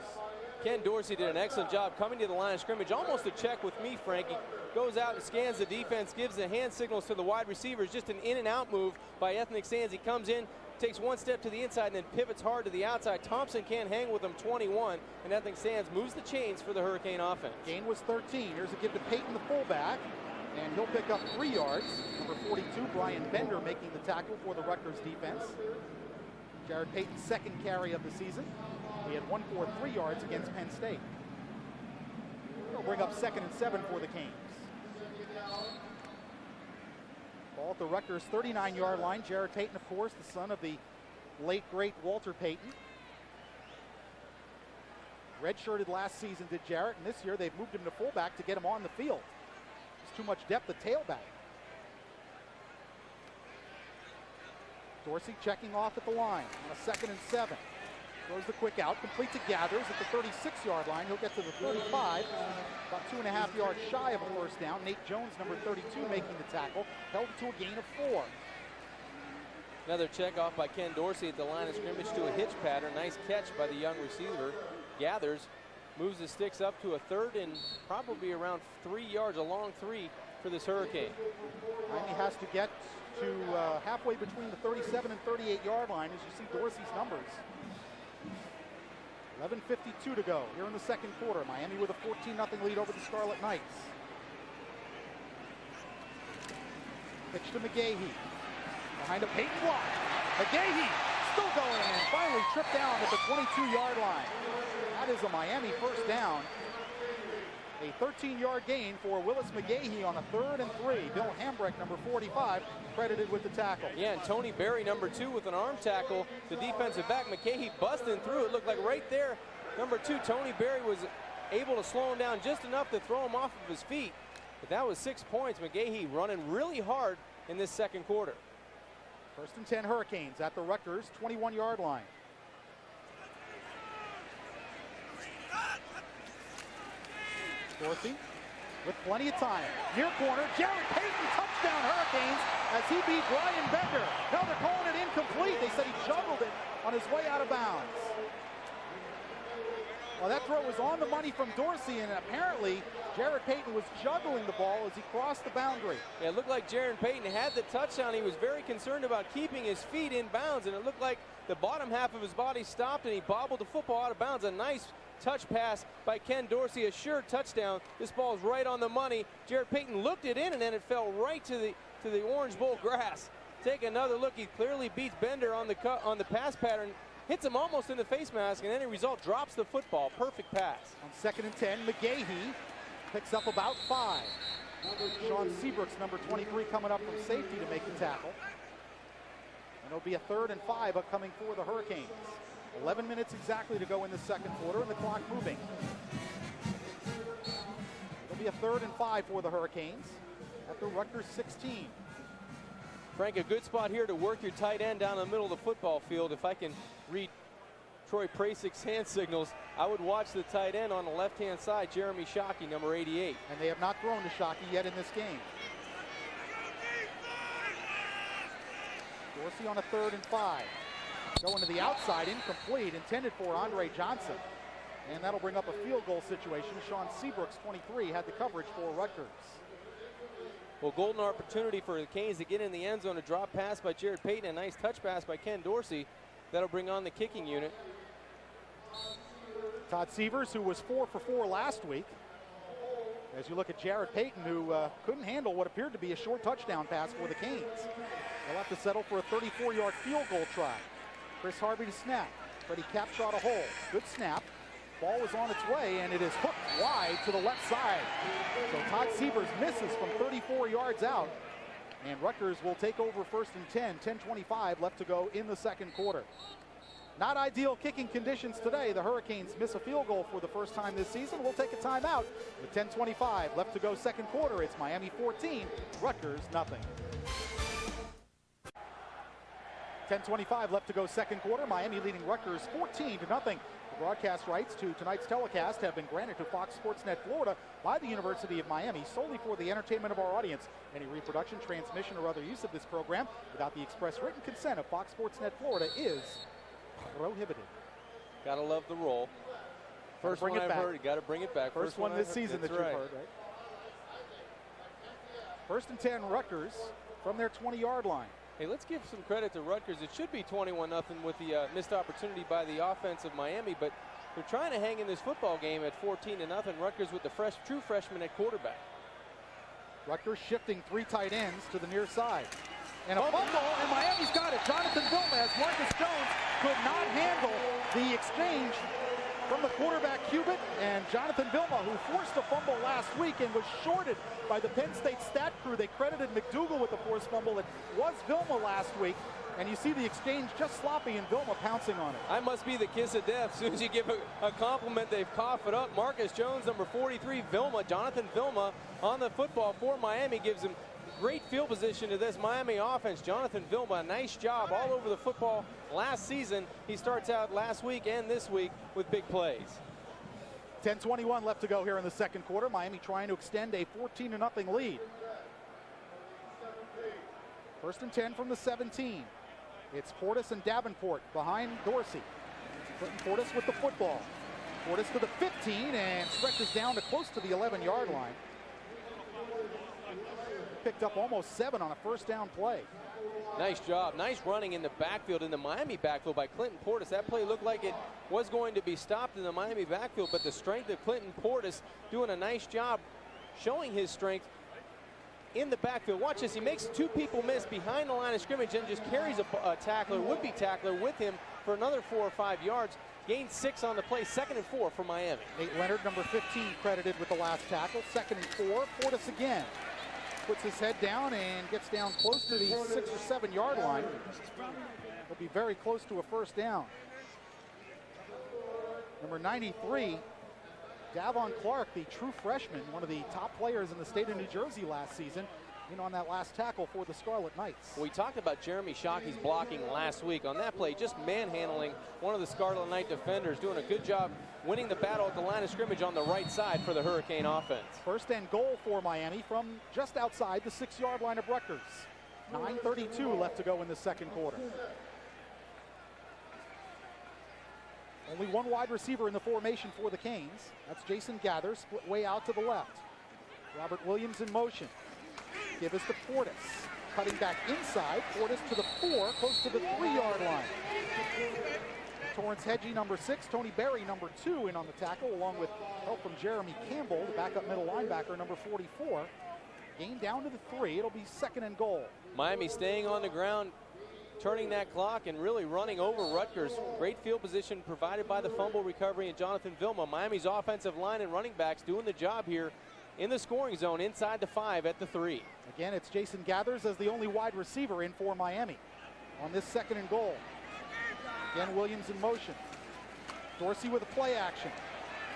Ken Dorsey did an excellent job coming to the line of scrimmage, almost a check with me, Frankie. Goes out and scans the defense, gives the hand signals to the wide receivers, just an in and out move by Ethnic Sands. He comes in, takes 1 step to the inside, and then pivots hard to the outside. Thompson can't hang with him, 21, and Ethnic Sands moves the chains for the Hurricane offense. Gain was 13. Here's a give to Payton, the fullback, and he'll pick up 3 yards. Number 42, Brian Bender, making the tackle for the Rutgers defense. Jared Payton's 2nd carry of the season. He had 1 for 3 yards against Penn State. He'll bring up 2nd and 7 for the Canes. Ball at the Rutgers 39-yard line. Jared Payton, of course, the son of the late, great Walter Payton. Redshirted last season, did Jarrett, and this year they've moved him to fullback to get him on the field. There's too much depth at tailback. Dorsey checking off at the line on a 2nd and 7. Throws the quick out, complete to Gathers at the 36-yard line. He'll get to the 35, about 2.5 yards shy of a 1st down. Nate Jones, number 32, making the tackle, held to a gain of 4. Another check off by Ken Dorsey at the line of scrimmage to a hitch pattern. Nice catch by the young receiver. Gathers moves the sticks up to a 3rd and probably around 3 yards, a long 3 for this Hurricane. Miami has to get to halfway between the 37 and 38-yard line as you see Dorsey's numbers. 11:52 to go here in the 2nd quarter. Miami with a 14-0 lead over the Scarlet Knights. Pitch to McGahee. Behind a Payton block. McGahee still going and finally tripped down at the 22-yard line. That is a Miami 1st down. A 13-yard gain for Willis McGahee on a 3rd and 3. Bill Hambrecht, number 45, credited with the tackle. Yeah, and Tony Berry, number 2, with an arm tackle. The defensive back, McGahee, busting through. It looked like right there, number 2, Tony Berry, was able to slow him down just enough to throw him off of his feet. But that was 6 points. McGahee running really hard in this 2nd quarter. 1st and 10 Hurricanes at the Rutgers 21-yard line. Dorsey with plenty of time. Near corner, Jared Payton, touchdown Hurricanes as he beat Brian Bender. Now they're calling it incomplete. They said he juggled it on his way out of bounds. Well, that throw was on the money from Dorsey, and apparently Jared Payton was juggling the ball as he crossed the boundary. Yeah, it looked like Jared Payton had the touchdown. He was very concerned about keeping his feet in bounds, and it looked like the bottom half of his body stopped, and he bobbled the football out of bounds. A nice touch pass by Ken Dorsey, a sure touchdown. This ball is right on the money. Jared Payton looked it in, and then it fell right to the Orange Bowl grass. Take another look. He clearly beats Bender on the pass pattern. Hits him almost in the face mask, and any result drops the football. Perfect pass. On 2nd and 10, McGahee picks up about 5. Sean Seabrooks, number 23, coming up from safety to make the tackle. And it'll be a 3rd and 5 upcoming for the Hurricanes. 11 minutes exactly to go in the 2nd quarter, and the clock moving. It'll be a 3rd and 5 for the Hurricanes at the Rutgers 16. Frank, a good spot here to work your tight end down the middle of the football field. If I can read Troy Prasick's hand signals, I would watch the tight end on the left-hand side, Jeremy Shockey, number 88. And they have not thrown to Shockey yet in this game. Dorsey on a 3rd and 5. Going to the outside, incomplete, intended for Andre Johnson. And that'll bring up a field goal situation. Sean Seabrooks, 23, had the coverage for Rutgers. Well, golden opportunity for the Canes to get in the end zone. A drop pass by Jared Payton, a nice touch pass by Ken Dorsey. That'll bring on the kicking unit. Todd Severs, who was 4 for 4 last week. As you look at Jared Payton, who couldn't handle what appeared to be a short touchdown pass for the Canes. They'll have to settle for a 34-yard field goal try. Chris Harvey to snap. Freddie Capshot a hole. Good snap. Ball is on its way, and it is hooked wide to the left side. So Todd Severs misses from 34 yards out. And Rutgers will take over 1st and 10, 10:25 left to go in the second quarter. Not ideal kicking conditions today. The Hurricanes miss a field goal for the first time this season. We'll take a timeout with 10:25 left to go second quarter. It's Miami 14, Rutgers nothing. 10:25 left to go second quarter. Miami leading Rutgers 14-0. The broadcast rights to tonight's telecast have been granted to Fox Sports Net Florida by the University of Miami solely for the entertainment of our audience. Any reproduction, transmission, or other use of this program without the express written consent of Fox Sports Net Florida is prohibited. Gotta love the roll. First one I've heard, you gotta bring it back. First one this season that you've heard, right? 1st and 10 Rutgers from their 20-yard line. Hey, let's give some credit to Rutgers. It should be 21-0 with the missed opportunity by the offense of Miami, but they're trying to hang in this football game at 14-0. Rutgers with the true freshman at quarterback. Rutgers shifting 3 tight ends to the near side. And a fumble, and Miami's got it. Jonathan Vilma, as Marcus Jones could not handle the exchange from the quarterback Cubitt, and Jonathan Vilma, who forced a fumble last week and was shorted by the Penn State stat crew. They credited McDougal with the forced fumble. It was Vilma last week, and you see the exchange just sloppy and Vilma pouncing on it. I must be the kiss of death. As soon as you give a compliment, they cough it up. Marcus Jones, number 43, Vilma, Jonathan Vilma on the football for Miami, gives him great field position to this Miami offense. Jonathan Vilma, a nice job all over the football last season. He starts out last week and this week with big plays. 10:21 left to go here in the second quarter. Miami trying to extend a 14-0 lead. 1st and 10 from the 17. It's Portis and Davenport behind Dorsey. Clinton Portis with the football. Portis to the 15 and stretches down to close to the 11-yard line. Picked up almost 7 on a first down play. Nice job. Nice running in the backfield, in the Miami backfield by Clinton Portis. That play looked like it was going to be stopped in the Miami backfield, but the strength of Clinton Portis doing a nice job showing his strength in the backfield. Watch this. He makes 2 people miss behind the line of scrimmage and just carries a tackler, would-be tackler, with him for another 4 or 5 yards. Gained 6 on the play. 2nd and 4 for Miami. Nate Leonard, number 15, credited with the last tackle. 2nd and 4. Portis again. Puts his head down and gets down close to the 6 or 7 yard line. He'll be very close to a first down. Number 93, Davon Clark, the true freshman, one of the top players in the state of New Jersey last season, in on that last tackle for the Scarlet Knights. We talked about Jeremy Shockey's blocking last week. On that play, just manhandling one of the Scarlet Knight defenders, doing a good job winning the battle at the line of scrimmage on the right side for the Hurricane offense. 1st and goal for Miami from just outside the 6-yard line of Rutgers. 9:32 left to go in the second quarter. Only one wide receiver in the formation for the Canes. That's Jason Gathers, split way out to the left. Robert Williams in motion. Give us to Portis. Cutting back inside. Portis to the 4, close to the 3-yard line. Torrance Hedgie, number 6. Tony Berry, number 2, in on the tackle, along with help from Jeremy Campbell, the backup middle linebacker, number 44. Gain down to the 3. It'll be 2nd and goal. Miami staying on the ground, turning that clock and really running over Rutgers. Great field position provided by the fumble recovery and Jonathan Vilma. Miami's offensive line and running backs doing the job here in the scoring zone inside the 5 at the 3. Again, it's Jason Gathers as the only wide receiver in for Miami on this 2nd and goal. Again, Williams in motion. Dorsey with a play action.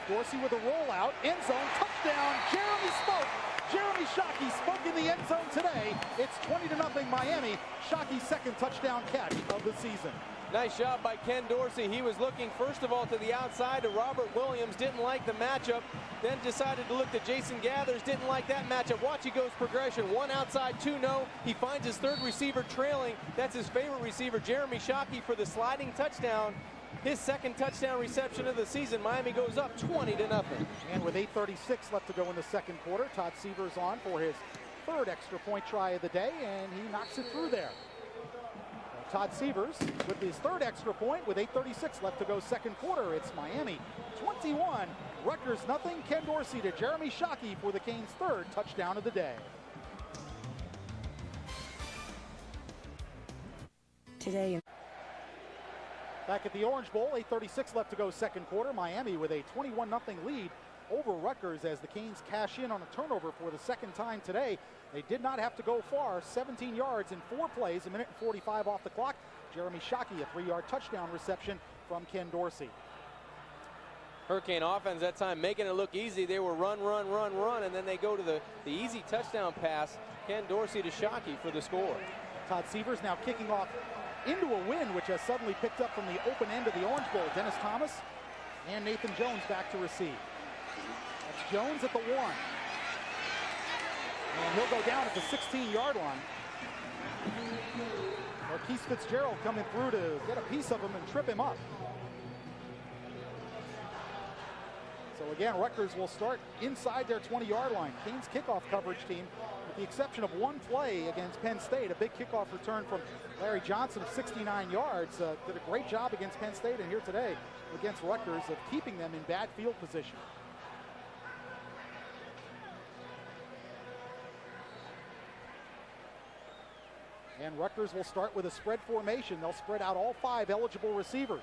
Dorsey with a rollout. End zone. Touchdown. Jeremy spoke. Jeremy Shockey spoke in the end zone today. It's 20-0 Miami. Shockey's 2nd touchdown catch of the season. Nice job by Ken Dorsey. He was looking first of all to the outside to Robert Williams, didn't like the matchup, then decided to look to Jason Gathers, didn't like that matchup. Watch, he goes progression, 1 outside, 2 no. He finds his third receiver trailing. That's his favorite receiver, Jeremy Shockey, for the sliding touchdown. His second touchdown reception of the season. Miami goes up 20-0. And with 8:36 left to go in the second quarter, Todd Severs on for his third extra point try of the day, and he knocks it through there. Todd Severs with his third extra point with 8:36 left to go second quarter. It's Miami 21, Rutgers nothing. Ken Dorsey to Jeremy Shockey for the Canes' third touchdown of the day. Today. Back at the Orange Bowl, 8:36 left to go second quarter. Miami with a 21-0 lead over Rutgers as the Canes cash in on a turnover for the second time today. They did not have to go far, 17 yards in 4 plays, 1:45 off the clock. Jeremy Shockey, a 3-yard touchdown reception from Ken Dorsey. Hurricane offense that time making it look easy. They were run, and then they go to the easy touchdown pass. Ken Dorsey to Shockey for the score. Todd Severs now kicking off into a wind, which has suddenly picked up from the open end of the Orange Bowl. Dennis Thomas and Nathan Jones back to receive. That's Jones at the 1. And he'll go down at the 16-yard line. Marquise Fitzgerald coming through to get a piece of him and trip him up. So again, Rutgers will start inside their 20-yard line. Canes kickoff coverage team, with the exception of one play against Penn State, a big kickoff return from Larry Johnson of 69 yards. Did a great job against Penn State and here today against Rutgers of keeping them in bad field position. And Rutgers will start with a spread formation. They'll spread out all 5 eligible receivers.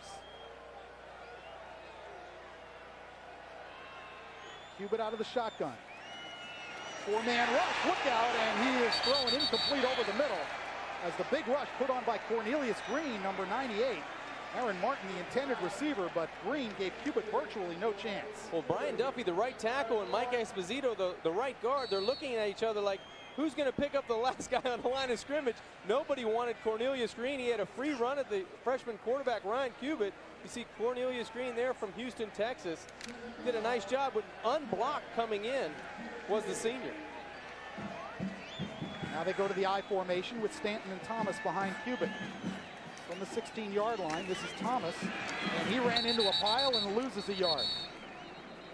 Cubitt out of the shotgun. 4-man rush, look out, and he is thrown incomplete over the middle as the big rush put on by Cornelius Green, number 98. Aaron Martin, the intended receiver, but Green gave Cubitt virtually no chance. Well, Brian Duffy, the right tackle, and Mike Esposito, the right guard, they're looking at each other like, who's going to pick up the last guy on the line of scrimmage? Nobody wanted Cornelius Green. He had a free run at the freshman quarterback, Ryan Cubitt. You see Cornelius Green there from Houston, Texas. Did a nice job, but unblocked coming in was the senior. Now they go to the I formation with Stanton and Thomas behind Cubitt. From the 16-yard line, this is Thomas, and he ran into a pile and loses a yard.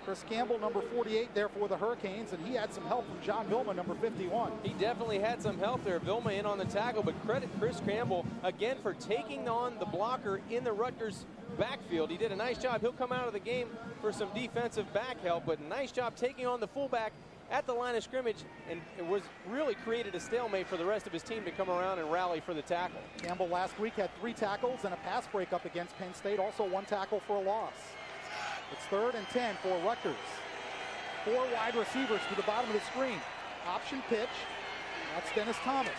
Chris Campbell, number 48, there for the Hurricanes, and he had some help from John Vilma, number 51. He definitely had some help there. Vilma in on the tackle, but credit Chris Campbell, again, for taking on the blocker in the Rutgers backfield. He did a nice job. He'll come out of the game for some defensive back help, but nice job taking on the fullback at the line of scrimmage, and it was really created a stalemate for the rest of his team to come around and rally for the tackle. Campbell last week had 3 tackles and a pass breakup against Penn State, also 1 tackle for a loss. It's 3rd and 10 for Rutgers. 4 wide receivers to the bottom of the screen. Option pitch. That's Dennis Thomas.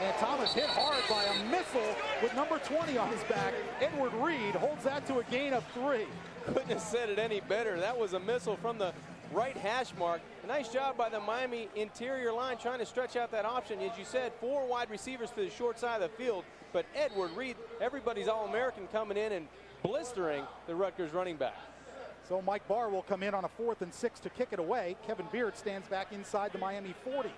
And Thomas hit hard by a missile with number 20 on his back. Edward Reed holds that to a gain of 3. Couldn't have said it any better. That was a missile from the right hash mark. A nice job by the Miami interior line trying to stretch out that option. As you said, 4 wide receivers to the short side of the field. But Edward Reed, everybody's All-American, coming in and blistering the Rutgers running back. So Mike Barr will come in on a 4th and 6 to kick it away. Kevin Beard stands back inside the Miami 40.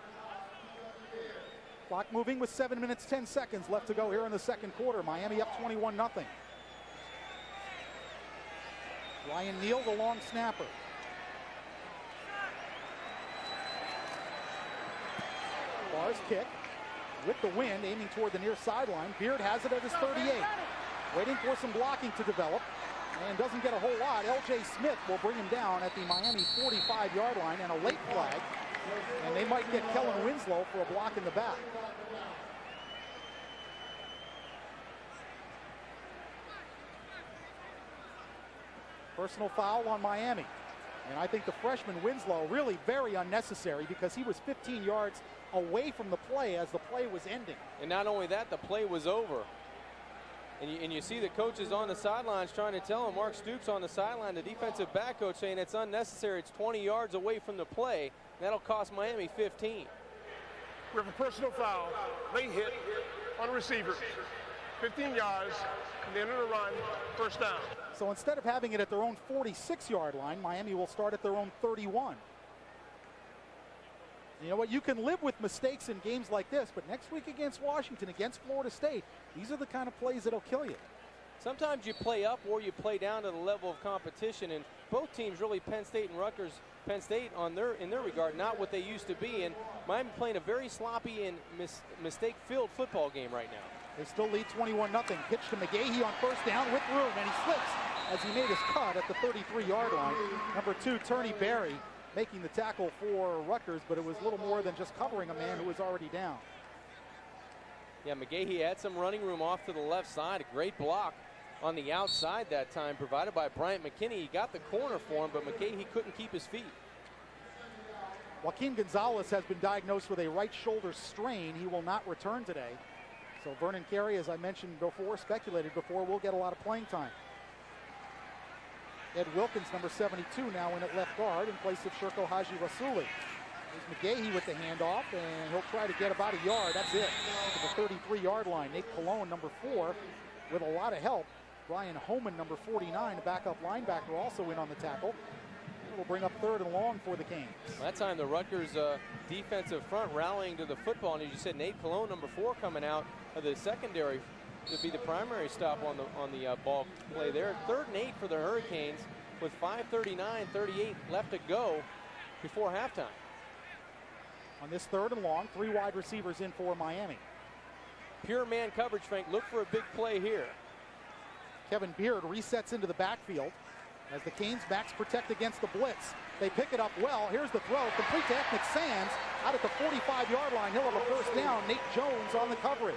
Clock moving with 7 minutes, 10 seconds left to go here in the second quarter. Miami up 21-0. Ryan Neal, the long snapper. Barr's kick with the wind, aiming toward the near sideline. Beard has it at his 38. Waiting for some blocking to develop. And doesn't get a whole lot. L.J. Smith will bring him down at the Miami 45-yard line, and a late flag. And they might get Kellen Winslow for a block in the back. Personal foul on Miami. And I think the freshman Winslow really very unnecessary because he was 15 yards away from the play as the play was ending. And not only that, the play was over. And you see the coaches on the sidelines trying to tell him, Mark Stoops on the sideline, the defensive back coach, saying it's unnecessary. It's 20 yards away from the play. That'll cost Miami 15. We have a personal foul. Late hit on receiver. 15 yards, and the end of the run, first down. So instead of having it at their own 46-yard line, Miami will start at their own 31. You know what? You can live with mistakes in games like this, but next week against Washington, against Florida State, these are the kind of plays that'll kill you. Sometimes you play up or you play down to the level of competition, and both teams really, Penn State and Rutgers, Penn State in their regard, not what they used to be, and Miami playing a very sloppy and mistake-filled football game right now. They still lead 21-0. Pitch to McGahee on first down with room, and he slips as he made his cut at the 33-yard line. Number 2, Turney Berry, making the tackle for Rutgers, but it was little more than just covering a man who was already down. Yeah, McGahee had some running room off to the left side. A great block on the outside that time, provided by Bryant McKinney. He got the corner for him, but McGahee couldn't keep his feet. Joaquin Gonzalez has been diagnosed with a right shoulder strain. He will not return today. So Vernon Carey, as I mentioned before, speculated before, will get a lot of playing time. Ed Wilkins, number 72, now in at left guard in place of Shirko Haji Rasuli. There's McGahee with the handoff, and he'll try to get about a yard. That's it, to the 33-yard line. Nate Colon, number 4, with a lot of help. Brian Homan, number 49, a backup linebacker, also in on the tackle. Will bring up 3rd and long for the Canes. That time the Rutgers defensive front rallying to the football, and as you said, Nate Colon, number 4, coming out of the secondary to be the primary stop on the ball play there. 3rd and 8 for the Hurricanes with 5:39:38 left to go before halftime. On this 3rd and long, 3 wide receivers in for Miami. Pure man coverage, Frank. Look for a big play here. Kevin Beard resets into the backfield as the Canes backs protect against the blitz. They pick it up well. Here's the throw, complete to Ethnic Sands out at the 45-yard line. He'll have a first down. Nate Jones on the coverage.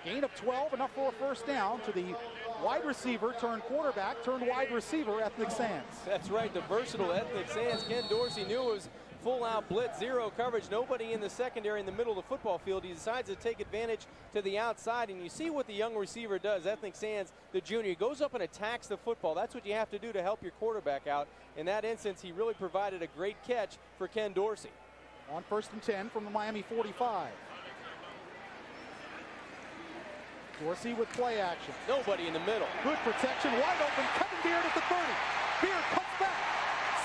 Gain of 12, enough for a first down to the wide receiver turned quarterback turned wide receiver, Ethnic Sands. That's right, the versatile Ethnic Sands. Ken Dorsey knew it was full-out blitz, zero coverage, nobody in the secondary in the middle of the football field. He decides to take advantage to the outside, and you see what the young receiver does. Ethnic Sands, the junior, goes up and attacks the football. That's what you have to do to help your quarterback out. In that instance, he really provided a great catch for Ken Dorsey. On 1st and 10 from the Miami 45. Dorsey with play action. Nobody in the middle. Good protection, wide open, Kevin Beard at the 30. Beard cuts back,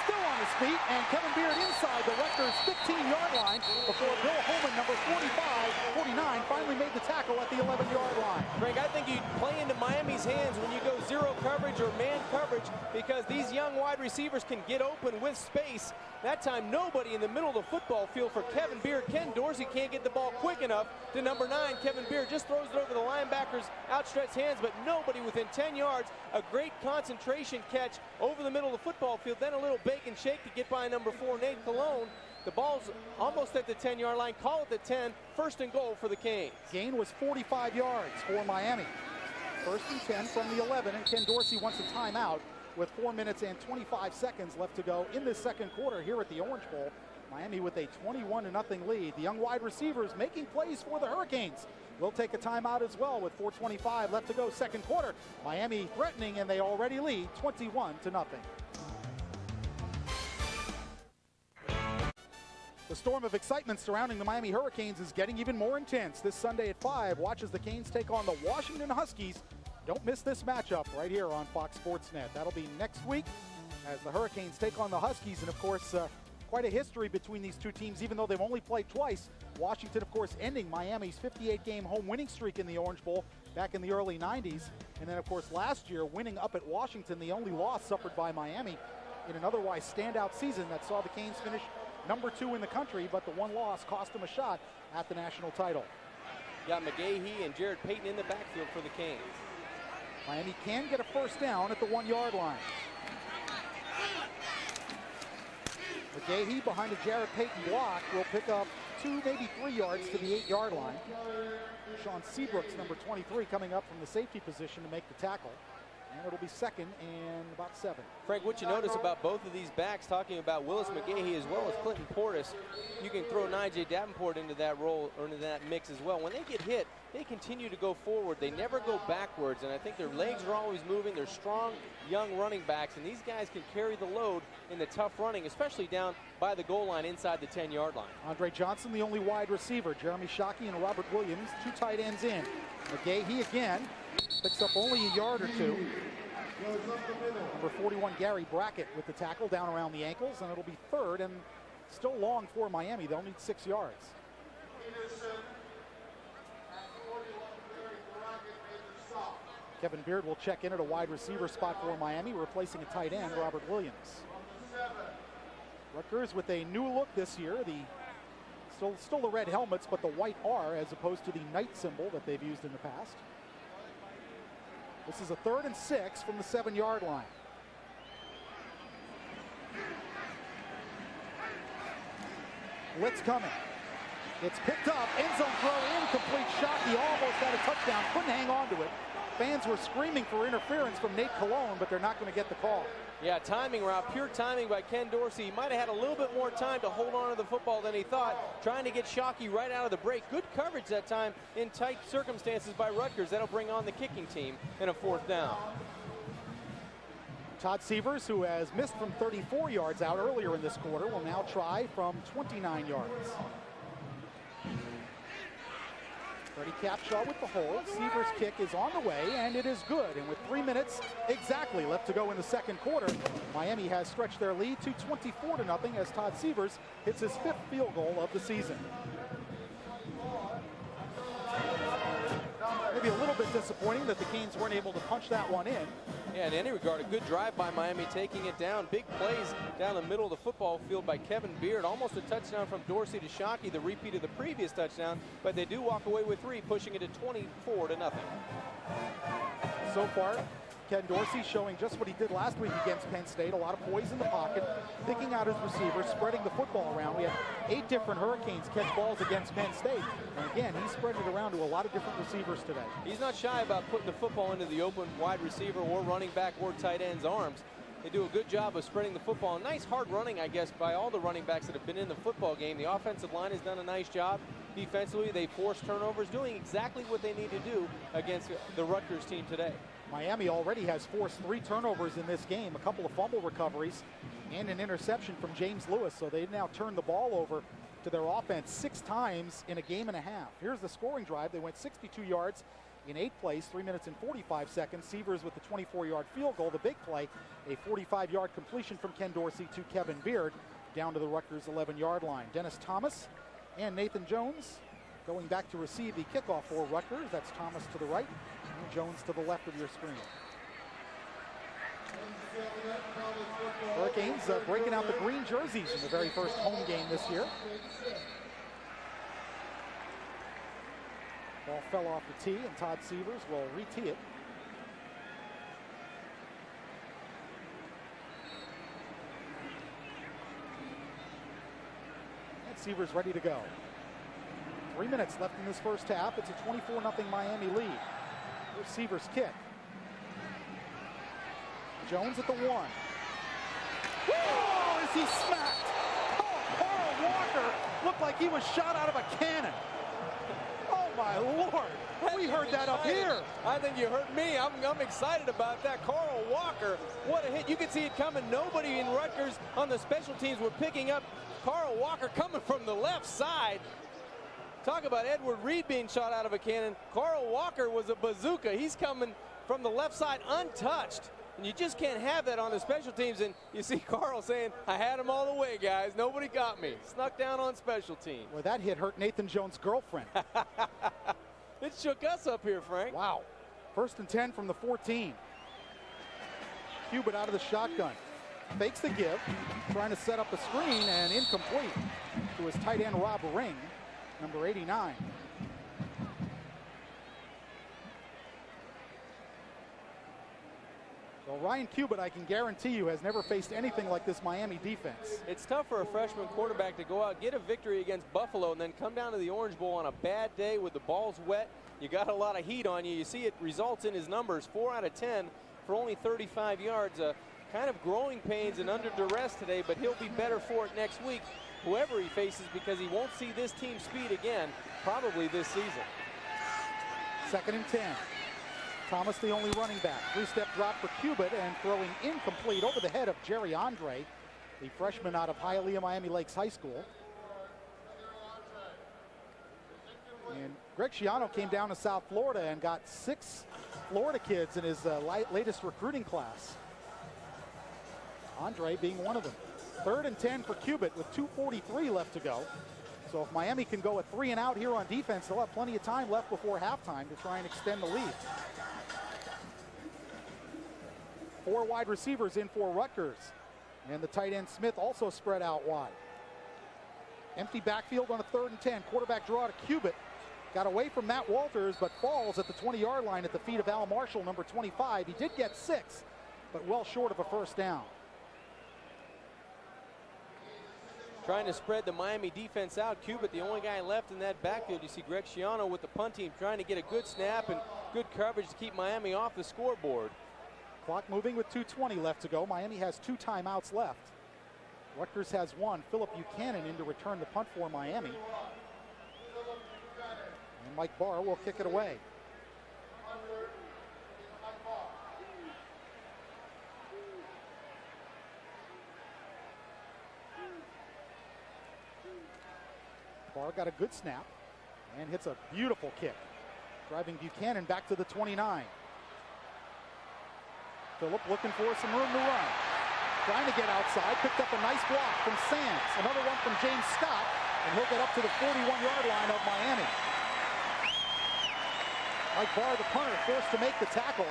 still on his feet, and Kevin Beard inside the Rutgers 15-yard line before Bill Holman, number 49, finally made the tackle at the 11-yard line. Frank, I think you play into Miami's hands when you go zero coverage or man coverage, because these young wide receivers can get open with space. That time, nobody in the middle of the football field for Kevin Beard. Ken Dorsey can't get the ball quick enough to number 9. Kevin Beard just throws it over the linebacker's outstretched hands, but nobody within 10 yards. A great concentration catch over the middle of the football field. Then a little bake and shake to get by number 4, Nate Colon. The ball's almost at the 10-yard line. Call it the 10. 1st and goal for the Canes. Gain was 45 yards for Miami. 1st and 10 from the 11, and Ken Dorsey wants a timeout with 4 minutes and 25 seconds left to go in this second quarter here at the Orange Bowl. Miami with a 21-0 lead. The young wide receivers making plays for the Hurricanes. Will take a timeout as well with 4:25 left to go second quarter. Miami threatening, and they already lead 21-0. The storm of excitement surrounding the Miami Hurricanes is getting even more intense. This Sunday at 5, watch as the Canes take on the Washington Huskies. Don't miss this matchup right here on Fox Sports Net. That'll be next week as the Hurricanes take on the Huskies. And, of course, quite a history between these two teams, even though they've only played twice. Washington, of course, ending Miami's 58-game home winning streak in the Orange Bowl back in the early 90s. And then, of course, last year, winning up at Washington, the only loss suffered by Miami in an otherwise standout season that saw the Canes finish number 2 in the country, but the one loss cost them a shot at the national title. Got McGahee and Jared Payton in the backfield for the Canes. Miami can get a first down at the 1-yard line. McGahee behind a Jared Payton block will pick up 2, maybe 3 yards to the 8-yard line. Sean Seabrooks, number 23, coming up from the safety position to make the tackle. And it'll be 2nd and about 7. Frank, what you notice about both of these backs, talking about Willis McGahee as well as Clinton Portis, you can throw Nigel Davenport into that role or into that mix as well. When they get hit, they continue to go forward. They never go backwards, and I think their legs are always moving. They're strong, young running backs, and these guys can carry the load in the tough running, especially down by the goal line inside the 10-yard line. Andre Johnson, the only wide receiver. Jeremy Shockey and Robert Williams, 2 tight ends in. McGay, he again picks up only a yard or 2. Number 41, Gary Brackett with the tackle down around the ankles, and it'll be 3rd and still long for Miami. They'll need 6 yards. Kevin Beard will check in at a wide receiver spot for Miami, replacing a tight end, Robert Williams. Rutgers with a new look this year. Still the red helmets, but the white R as opposed to the knight symbol that they've used in the past. This is a 3rd and 6 from the 7-yard line. Blitz coming. It's picked up. End zone throw, incomplete. Shockey almost got a touchdown. Couldn't hang on to it. Fans were screaming for interference from Nate Colon, but they're not going to get the call. Yeah, timing route, pure timing by Ken Dorsey. He might have had a little bit more time to hold on to the football than he thought, trying to get Shockey right out of the break. Good coverage that time in tight circumstances by Rutgers. That'll bring on the kicking team in a 4th down. Todd Severs, who has missed from 34 yards out earlier in this quarter, will now try from 29 yards. Freddie Capshaw with the hold. Severs' kick is on the way, and it is good. And with 3 minutes exactly left to go in the 2nd quarter, Miami has stretched their lead to 24-0 as Todd Severs hits his 5th field goal of the season. Maybe a little bit disappointing that the Canes weren't able to punch that one in. Yeah, in any regard, a good drive by Miami, taking it down. Big plays down the middle of the football field by Kevin Beard. Almost a touchdown from Dorsey to Shockey, the repeat of the previous touchdown. But they do walk away with 3, pushing it to 24-0. So far, Ken Dorsey showing just what he did last week against Penn State. A lot of poise in the pocket, picking out his receivers, spreading the football around. We had 8 different Hurricanes catch balls against Penn State. And again, he spread it around to a lot of different receivers today. He's not shy about putting the football into the open wide receiver or running back or tight end's arms. They do a good job of spreading the football. Nice hard running, I guess, by all the running backs that have been in the football game. The offensive line has done a nice job. Defensively, they force turnovers, doing exactly what they need to do against the Rutgers team today. Miami already has forced 3 turnovers in this game, a couple of fumble recoveries, and an interception from James Lewis. So they now turn the ball over to their offense 6 times in a game and a half. Here's the scoring drive. They went 62 yards in 8 plays, 3 minutes and 45 seconds. Severs with the 24-yard field goal. The big play, a 45-yard completion from Ken Dorsey to Kevin Beard down to the Rutgers 11-yard line. Dennis Thomas and Nathan Jones going back to receive the kickoff for Rutgers. That's Thomas to the right and Jones to the left of your screen. Hurricanes breaking out the green jerseys in the very first home game this year. Ball fell off the tee, and Todd Severs will re-tee it. And Severs ready to go. 3 minutes left in this first half. It's a 24-0 Miami lead. Here's Severs' kick. Jones at the 1. Whoa! Is he smacked? Oh, Carl Walker looked like he was shot out of a cannon. Oh, my Lord. We heard that up here. I think you heard me. I'm excited about that. Carl Walker, what a hit. You can see it coming. Nobody in Rutgers on the special teams were picking up Carl Walker coming from the left side. Talk about Edward Reed being shot out of a cannon. Carl Walker was a bazooka. He's coming from the left side untouched. And you just can't have that on the special teams. And you see Carl saying, I had him all the way, guys. Nobody got me. Snuck down on special teams. Well, that hit hurt Nathan Jones' girlfriend. It shook us up here, Frank. Wow. 1st and 10 from the 14. Hubert out of the shotgun. Fakes the give. Trying to set up a screen and incomplete to his tight end, Rob Ring, number 89. Well, Ryan Cubitt, I can guarantee you, has never faced anything like this Miami defense. It's tough for a freshman quarterback to go out, get a victory against Buffalo, and then come down to the Orange Bowl on a bad day with the balls wet. You got a lot of heat on you. You see it results in his numbers, 4 out of 10 for only 35 yards. Kind of growing pains and under duress today, but he'll be better for it next week, whoever he faces, because he won't see this team speed again, probably this season. 2nd and 10. Thomas the only running back. 3-step drop for Cubitt and throwing incomplete over the head of Jerry Andre, the freshman out of Hialeah Miami Lakes High School. And Greg Schiano came down to South Florida and got 6 Florida kids in his latest recruiting class. Andre being one of them. 3rd and 10 for Cubitt with 2:43 left to go. So if Miami can go a 3 and out here on defense, they'll have plenty of time left before halftime to try and extend the lead. 4 wide receivers in for Rutgers. And the tight end Smith also spread out wide. Empty backfield on a 3rd and 10. Quarterback draw to Cubitt. Got away from Matt Walters, but falls at the 20-yard line at the feet of Al Marshall, number 25. He did get 6, but well short of a first down. Trying to spread the Miami defense out. Cubitt, the only guy left in that backfield. You see Greg Schiano with the punt team trying to get a good snap and good coverage to keep Miami off the scoreboard. Clock moving with 2:20 left to go. Miami has 2 timeouts left. Rutgers has 1. Philip Buchanan in to return the punt for Miami. And Mike Barr will kick it away. Barr got a good snap and hits a beautiful kick, driving Buchanan back to the 29. Phillip looking for some room to run. Trying to get outside, picked up a nice block from Sands. Another one from James Scott, and he'll get up to the 41-yard line of Miami. Mike Barr, the punter, forced to make the tackle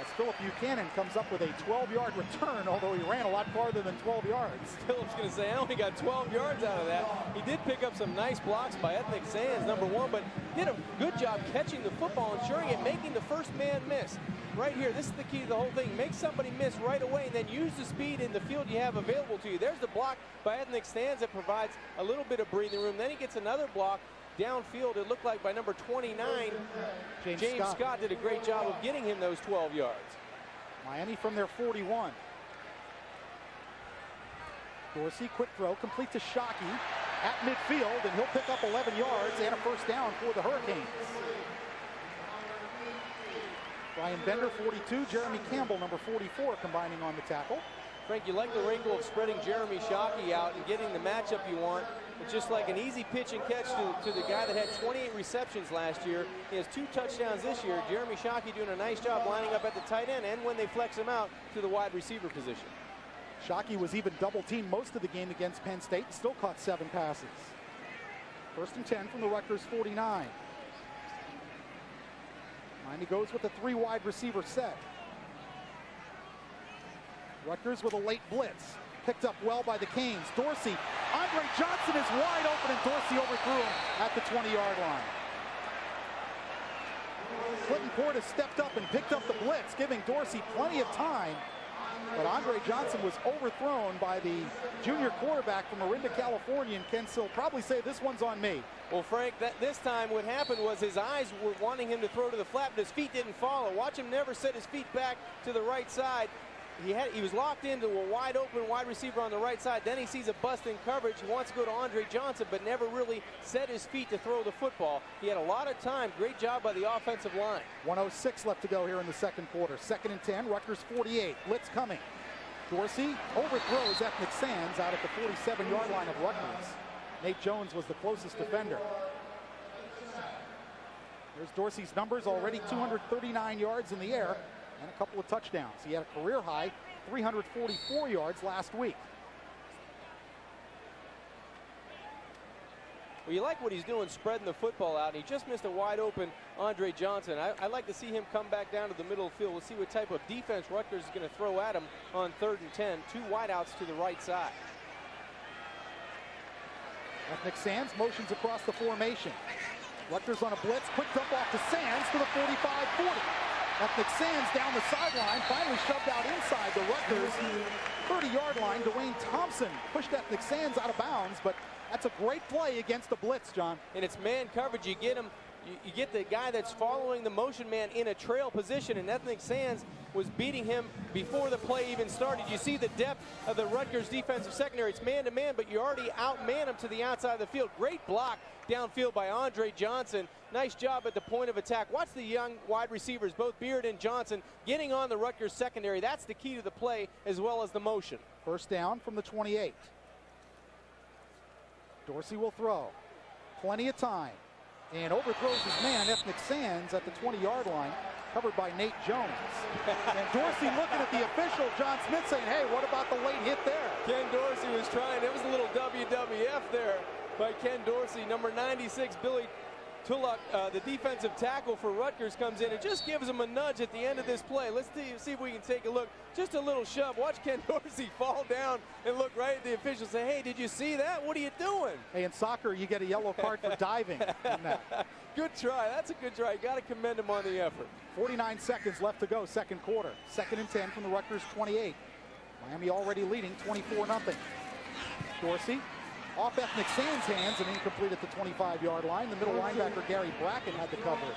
as Philip Buchanan comes up with a 12-yard return, although he ran a lot farther than 12 yards. Philip's going to say, I only got 12 yards out of that. He did pick up some nice blocks by Ethnic Sands, number 1, but did a good job catching the football, ensuring it, making the first man miss. Right here, this is the key to the whole thing. Make somebody miss right away and then use the speed in the field you have available to you. There's the block by Ethnic Sands that provides a little bit of breathing room. Then he gets another block downfield, it looked like by number 29. James Scott did a great job of getting him those 12 yards. Miami from their 41. Dorsey, quick throw, complete to Shockey at midfield, and he'll pick up 11 yards and a first down for the Hurricanes. Brian Bender, 42. Jeremy Campbell, number 44, combining on the tackle. Frank, you like the wrinkle of spreading Jeremy Shockey out and getting the matchup you want. It's just like an easy pitch and catch to the guy that had 28 receptions last year. He has 2 touchdowns this year. Jeremy Shockey doing a nice job lining up at the tight end and when they flex him out to the wide receiver position. Shockey was even double-teamed most of the game against Penn State and still caught 7 passes. 1st and 10 from the Rutgers 49. Miami goes with a 3 wide receiver set. Rutgers with a late blitz. Picked up well by the Canes. Dorsey. Andre Johnson is wide open, and Dorsey overthrew him at the 20-yard line. Clinton Portis stepped up and picked up the blitz, giving Dorsey plenty of time. But Andre Johnson was overthrown by the junior quarterback from Orinda, California, and Ken Sill probably say, this one's on me. Well, Frank, this time what happened was his eyes were wanting him to throw to the flat, but his feet didn't follow. Watch him never set his feet back to the right side. He was locked into a wide open wide receiver on the right side. Then he sees a bust in coverage. He wants to go to Andre Johnson, but never really set his feet to throw the football. He had a lot of time. Great job by the offensive line. 1:06 left to go here in the second quarter. 2nd and 10, Rutgers 48. Blitz coming. Dorsey overthrows Ethnic Sands out at the 47-yard line of Rutgers. Nate Jones was the closest defender. There's Dorsey's numbers, already 239 yards in the air and a couple of touchdowns. He had a career high 344 yards last week. Well, you like what he's doing, spreading the football out. He just missed a wide open Andre Johnson. I'd like to see him come back down to the middle of the field. We'll see what type of defense Rutgers is going to throw at him on 3rd and 10. 2 wideouts to the right side. Ethnic Sands motions across the formation. Rutgers on a blitz, quick dump off to Sands to the 45-40. Ethnic Sands down the sideline, finally shoved out inside the Rutgers 30-yard line. Dwayne Thompson pushed Ethnic Sands out of bounds, but that's a great play against the blitz, John. And it's man coverage. You get him you get the guy that's following the motion man in a trail position, and Ethnic Sands was beating him before the play even started. You see the depth of the Rutgers defensive secondary. It's man-to-man, but you already outman him to the outside of the field. Great block downfield by Andre Johnson. Nice job at the point of attack. Watch the young wide receivers, both Beard and Johnson, getting on the Rutgers secondary. That's the key to the play as well as the motion. First down from the 28. Dorsey will throw. Plenty of time. And overthrows his man, Ethnic Sands, at the 20-yard line, covered by Nate Jones. And Dorsey looking at the official, John Smith, saying, hey, what about the late hit there? Ken Dorsey was trying. It was a little WWF there by Ken Dorsey. Number 96, Billy Tullock, the defensive tackle for Rutgers, comes in and just gives him a nudge at the end of this play. Let's see if we can take a look. Just a little shove. Watch Ken Dorsey fall down and look right at the official and say, hey, did you see that? What are you doing? Hey, in soccer, you get a yellow card for diving. Good try. That's a good try. Got to commend him on the effort. 49 seconds left to go, second quarter. 2nd and 10 from the Rutgers 28. Miami already leading 24-0. Dorsey off Ethnic Sands' hands and incomplete at the 25-yard line. The middle linebacker, Gary Bracken, had the coverage.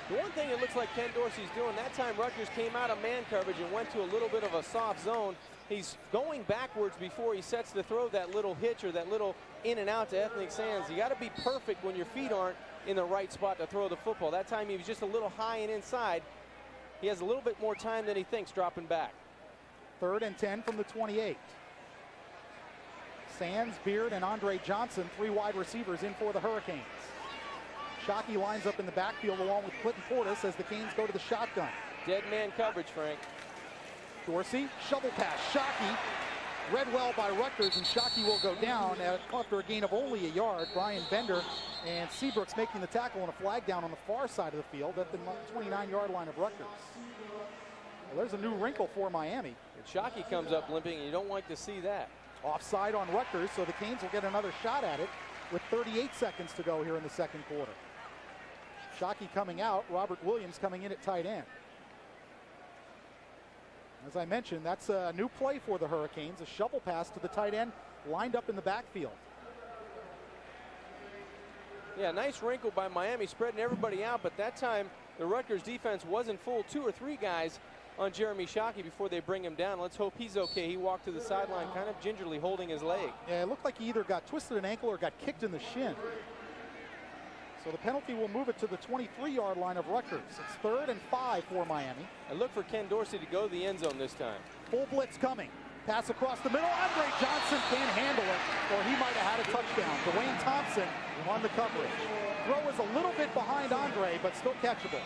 The one thing it looks like Ken Dorsey's doing, that time Rutgers came out of man coverage and went to a little bit of a soft zone. He's going backwards before he sets to throw that little hitch or that little in and out to Ethnic Sands. You got to be perfect when your feet aren't in the right spot to throw the football. That time he was just a little high and inside. He has a little bit more time than he thinks dropping back. 3rd and 10 from the 28. Sands, Beard, and Andre Johnson, 3 wide receivers in for the Hurricanes. Shockey lines up in the backfield along with Clinton Portis as the Canes go to the shotgun. Dead man coverage, Frank. Dorsey, shovel pass. Shockey, read well by Rutgers, and Shockey will go down after a gain of only a yard. Brian Bender and Seabrooks making the tackle on a flag down on the far side of the field at the 29-yard line of Rutgers. Well, there's a new wrinkle for Miami. And Shockey comes up limping, and you don't like to see that. Offside on Rutgers, so the Canes will get another shot at it with 38 seconds to go here in the second quarter. Shockey coming out, Robert Williams coming in at tight end. As I mentioned, that's a new play for the Hurricanes, a shovel pass to the tight end lined up in the backfield. Yeah, nice wrinkle by Miami, spreading everybody out, but that time the Rutgers defense wasn't full. 2 or 3 guys on Jeremy Shockey before they bring him down. Let's hope he's okay. He walked to the sideline kind of gingerly holding his leg. Yeah, it looked like he either got twisted an ankle or got kicked in the shin. So the penalty will move it to the 23-yard line of Rutgers. It's 3rd and 5 for Miami. I look for Ken Dorsey to go to the end zone this time. Full blitz coming. Pass across the middle. Andre Johnson can't handle it, or he might have had a touchdown. Dwayne Thompson on the coverage. Throw is a little bit behind Andre, but still catchable.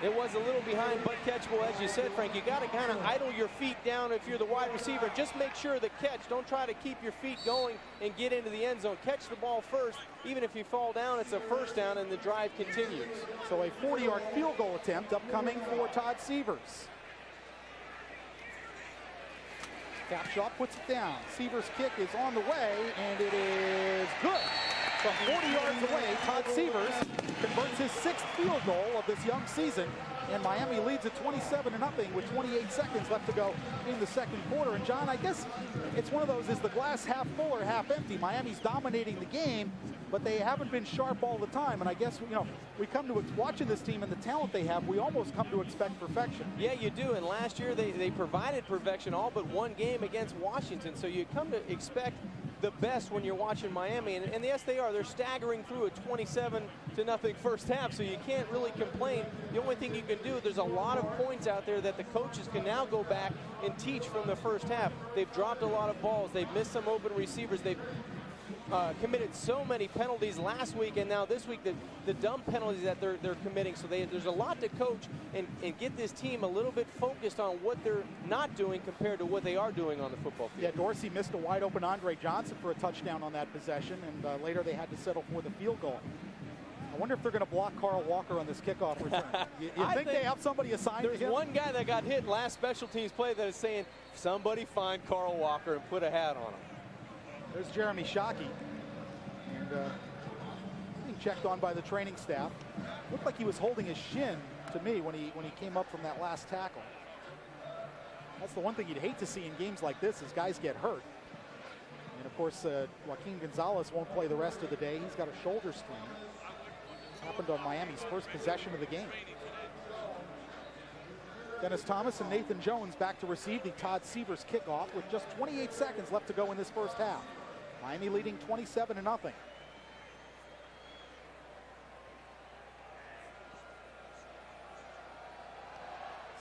It was a little behind, but catchable, as you said, Frank. You got to kind of idle your feet down if you're the wide receiver. Just make sure the catch. Don't try to keep your feet going and get into the end zone. Catch the ball first. Even if you fall down, it's a first down, and the drive continues. So a 40-yard field goal attempt upcoming for Todd Severs. Capshaw puts it down. Severs' kick is on the way, and it is good. From 40 yards away, Todd Severs converts his 6th field goal of this young season, and Miami leads at 27-0 with 28 seconds left to go in the second quarter. And John, I guess it's one of those, is the glass half full or half empty? Miami's dominating the game, but they haven't been sharp all the time. And I guess, you know, we come to watching this team and the talent they have, we almost come to expect perfection. Yeah, you do. And last year they provided perfection all but one game against Washington. So you come to expect the best when you're watching Miami, and yes, they are. They're staggering through a 27-0 first half, so you can't really complain. The only thing you can do, there's a lot of points out there that the coaches can now go back and teach from the first half. They've dropped a lot of balls. They've missed some open receivers. They've committed so many penalties last week, and now this week the dumb penalties that they're committing. So there's a lot to coach and get this team a little bit focused on what they're not doing compared to what they are doing on the football field. Yeah, Dorsey missed a wide open Andre Johnson for a touchdown on that possession, and later they had to settle for the field goal. I wonder if they're going to block Carl Walker on this kickoff return. You think they have somebody assigned to him? There's one guy that got hit last special teams play that is saying, somebody find Carl Walker and put a hat on him. There's Jeremy Shockey, and being checked on by the training staff. Looked like he was holding his shin to me when he came up from that last tackle. That's the one thing you'd hate to see in games like this, is guys get hurt. And of course, Joaquin Gonzalez won't play the rest of the day. He's got a shoulder strain. Happened on Miami's first possession of the game. Dennis Thomas and Nathan Jones back to receive the Todd Sievers kickoff with just 28 seconds left to go in this first half. Miami leading 27-0.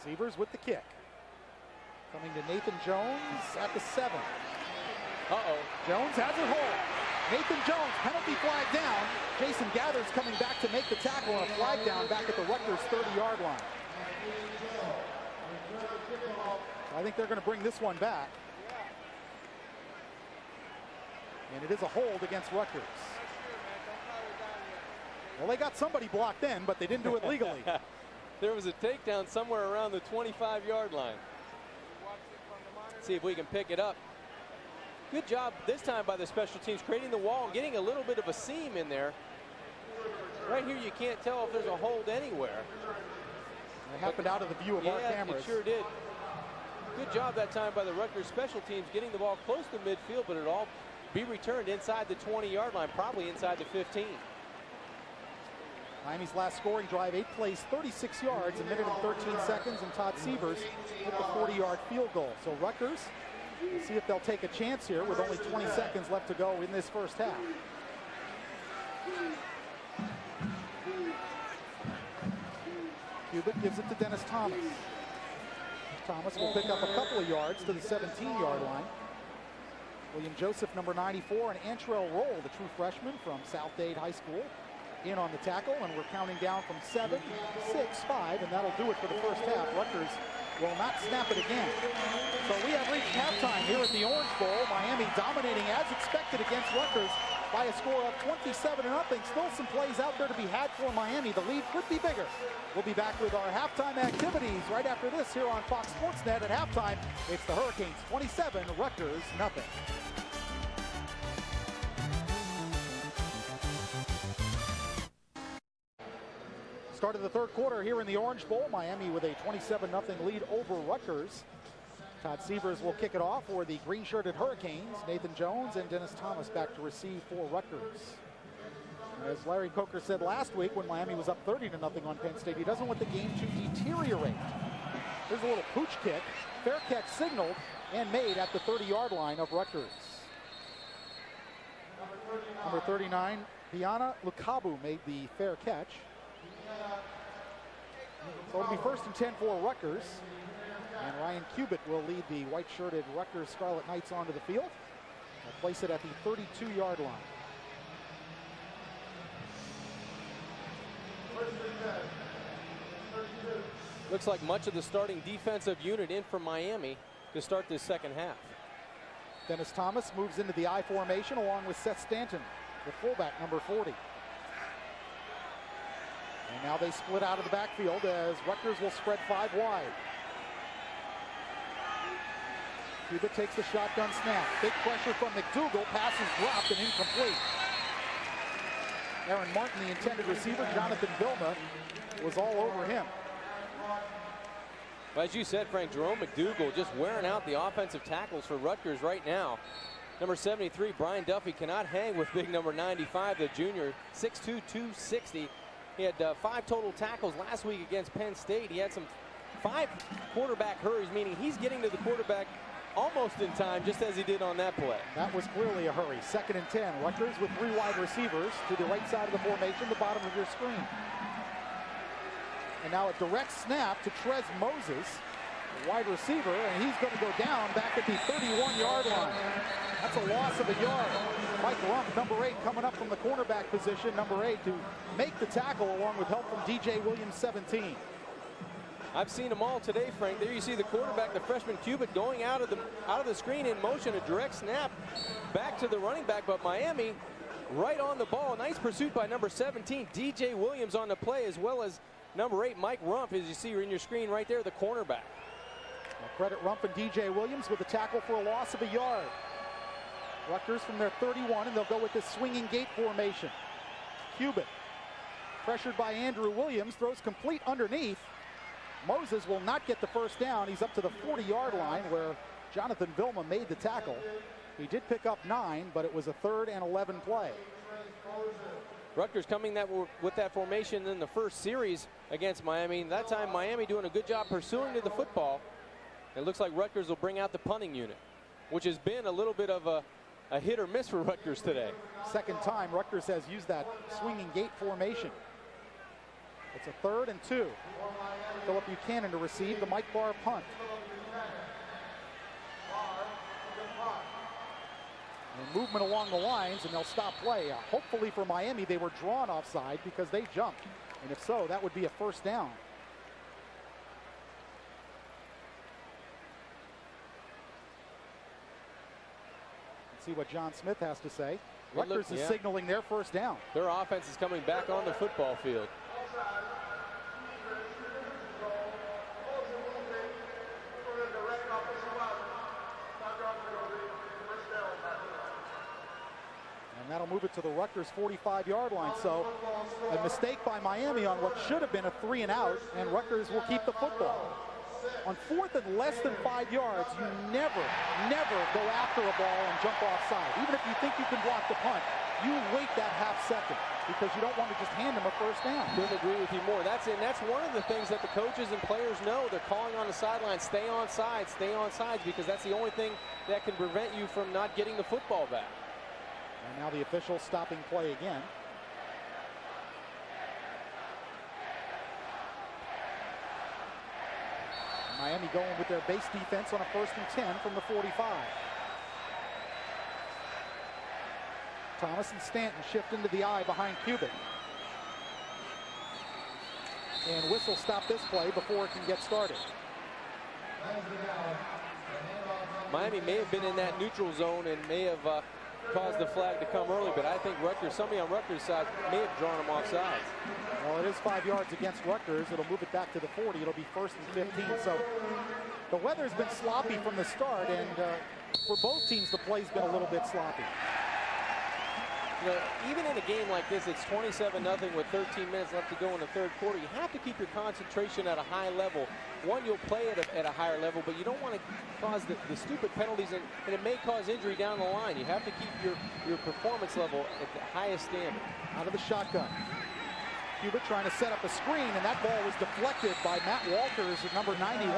Sievers with the kick. Coming to Nathan Jones at the 7. Jones has it hold. Nathan Jones, penalty flag down. Jason Gathers coming back to make the tackle on a flag down back at the Rutgers 30-yard line. I think they're going to bring this one back. And it is a hold against Rutgers. Well, they got somebody blocked in, but they didn't do it legally. There was a takedown somewhere around the 25-yard line. See if we can pick it up. Good job this time by the special teams creating the wall and getting a little bit of a seam in there. Right here you can't tell if there's a hold anywhere. It happened out of the view of our cameras. It sure did. Good job that time by the Rutgers special teams getting the ball close to midfield, but it'll all be returned inside the 20-yard line, probably inside the 15. Miami's last scoring drive, 8 plays, 36 yards, a minute and 13 seconds, and Todd Sievers with the 40-yard field goal. So Rutgers, we'll see if they'll take a chance here with only 20 seconds left to go in this first half. Cubitt gives it to Dennis Thomas. Thomas will pick up a couple of yards to the 17-yard line. William Joseph, number 94, and Antrell Roll, the true freshman from South Dade High School, in on the tackle, and we're counting down from 7, 6, 5, and that'll do it for the first half. Rutgers will not snap it again. So we have reached halftime here at the Orange Bowl. Miami dominating as expected against Rutgers by a score of 27-0. Still some plays out there to be had for Miami. The lead could be bigger. We'll be back with our halftime activities right after this here on Fox Sports Net. At halftime, it's the Hurricanes 27, Rutgers nothing. Start of the third quarter here in the Orange Bowl. Miami with a 27-0 lead over Rutgers. Todd Sievers will kick it off for the green-shirted Hurricanes. Nathan Jones and Dennis Thomas back to receive for Rutgers. As Larry Coker said last week when Miami was up 30-0 on Penn State, he doesn't want the game to deteriorate. There's a little pooch kick. Fair catch signaled and made at the 30-yard line of Rutgers. Number 39, Piana Lukabu made the fair catch. So it'll be 1st and 10 for Rutgers. And Ryan Cubitt will lead the white-shirted Rutgers Scarlet Knights onto the field. They'll place it at the 32-yard line. Looks like much of the starting defensive unit in for Miami to start this second half. Dennis Thomas moves into the I formation along with Seth Stanton, the fullback, number 40. And now they split out of the backfield as Rutgers will spread 5 wide. Cubitt takes the shotgun snap. Big pressure from McDougal. Pass is dropped and incomplete. Aaron Martin, the intended receiver, Jonathan Vilma, was all over him. Well, as you said, Frank, Jerome McDougal just wearing out the offensive tackles for Rutgers right now. Number 73, Brian Duffy, cannot hang with big number 95, the junior, 6'2", 260. He had 5 total tackles last week against Penn State. He had some 5 quarterback hurries, meaning he's getting to the quarterback almost in time, just as he did on that play. That was clearly a hurry. 2nd and 10. Rutgers with 3 wide receivers to the right side of the formation, the bottom of your screen. And now a direct snap to Trez Moses, the wide receiver, and he's going to go down back at the 31-yard line. That's a loss of a yard. Mike Rump, number 8, coming up from the cornerback position, number 8, to make the tackle along with help from DJ Williams, 17. I've seen them all today, Frank. There you see the quarterback, the freshman Cubitt, going out of the screen in motion, a direct snap back to the running back, but Miami right on the ball. Nice pursuit by number 17, DJ Williams, on the play, as well as number 8, Mike Rump, as you see in your screen right there, the cornerback. Now credit Rump and DJ Williams with a tackle for a loss of a yard. Rutgers from their 31, and they'll go with this swinging gate formation. Cubitt, pressured by Andrew Williams, throws complete underneath. Moses will not get the first down. He's up to the 40-yard line where Jonathan Vilma made the tackle. He did pick up 9, but it was a 3rd and 11 play. Rutgers coming with that formation in the first series against Miami. That time Miami doing a good job pursuing to the football. It looks like Rutgers will bring out the punting unit, which has been a little bit of a hit or miss for Rutgers today. Second time Rutgers has used that swinging gate formation. It's a 3rd and 2. Philip Buchanan to receive the Mike Barr punt. And movement along the lines, and they'll stop play. Hopefully for Miami, they were drawn offside because they jumped. And if so, that would be a first down. Let's see what John Smith has to say. Rutgers is signaling their first down. Their offense is coming back on the football field. And that'll move it to the Rutgers 45-yard line. So a mistake by Miami on what should have been a 3 and out, and Rutgers will keep the football. On 4th and less than 5 yards, you never go after a ball and jump offside. Even if you think you can block the punt, you wait that half second because you don't want to just hand them a first down. Couldn't agree with you more. That's one of the things that the coaches and players know. They're calling on the sideline, stay on sides, because that's the only thing that can prevent you from not getting the football back. And now the official stopping play again. Miami going with their base defense on a 1st and 10 from the 45. Thomas and Stanton shift into the eye behind Cubitt. And Whistle stop this play before it can get started. Miami may have been in that neutral zone and may have caused the flag to come early, but I think Rutgers, somebody on Rutgers' side may have drawn them off sides. Well, it is 5 yards against Rutgers. It'll move it back to the 40. It'll be 1st and 15. So the weather's been sloppy from the start, and for both teams, the play's been a little bit sloppy. You know, even in a game like this, it's 27-0 with 13 minutes left to go in the 3rd quarter. You have to keep your concentration at a high level. One, you'll play at a higher level, but you don't want to cause the stupid penalties, and it may cause injury down the line. You have to keep your performance level at the highest standard. Out of the shotgun. Cubitt trying to set up a screen, and that ball was deflected by Matt Walters at number 91.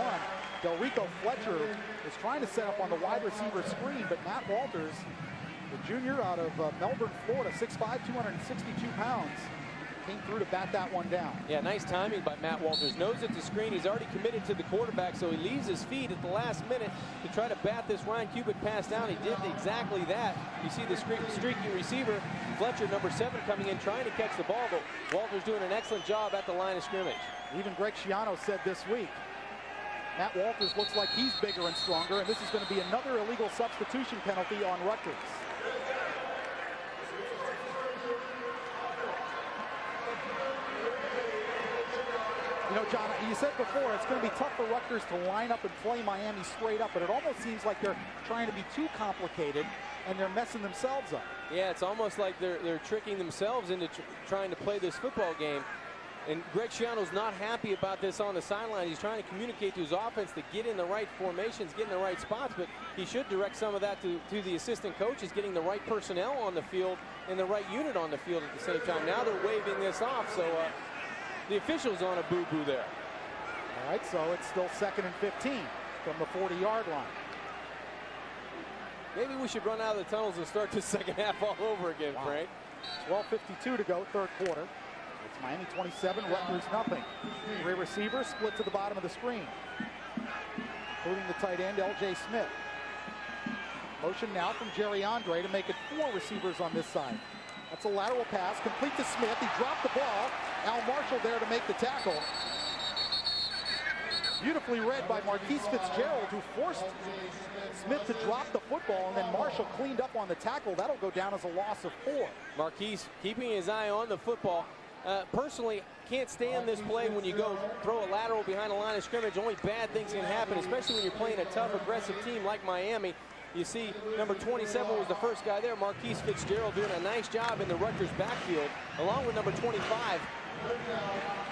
Delrico Fletcher was trying to set up on the wide receiver screen, but Matt Walters, the junior out of Melbourne, Florida, 6'5", 262 pounds, came through to bat that one down. Yeah, nice timing by Matt Walters. Knows it's a screen. He's already committed to the quarterback, so he leaves his feet at the last minute to try to bat this Ryan Cubitt pass down. He did exactly that. You see the streaky receiver, Fletcher, number 7, coming in trying to catch the ball, but Walters doing an excellent job at the line of scrimmage. Even Greg Schiano said this week, Matt Walters looks like he's bigger and stronger, and this is going to be another illegal substitution penalty on Rutgers. You know, John, you said before, it's going to be tough for Rutgers to line up and play Miami straight up, but it almost seems like they're trying to be too complicated and they're messing themselves up. Yeah, it's almost like they're tricking themselves into trying to play this football game. And Greg Schiano's not happy about this on the sideline. He's trying to communicate to his offense to get in the right formations, get in the right spots, but he should direct some of that to the assistant coaches, getting the right personnel on the field and the right unit on the field at the same time. Now they're waving this off, so the official's on a boo-boo there. All right, so it's still 2nd and 15 from the 40-yard line. Maybe we should run out of the tunnels and start the second half all over again, wow. Frank. 12:52 to go, 3rd quarter. It's Miami 27, Rutgers nothing. 3 receivers split to the bottom of the screen, including the tight end, L.J. Smith. Motion now from Jerry Andre to make it 4 receivers on this side. That's a lateral pass, complete to Smith. He dropped the ball. Al Marshall there to make the tackle. Beautifully read by Marquise Fitzgerald, who forced Smith to drop the football, and then Marshall cleaned up on the tackle. That'll go down as a loss of 4. Marquise keeping his eye on the football. Personally, can't stand this play when you go throw a lateral behind the line of scrimmage. Only bad things can happen, especially when you're playing a tough, aggressive team like Miami. You see, number 27 was the first guy there, Marquise Fitzgerald, doing a nice job in the Rutgers backfield, along with number 25,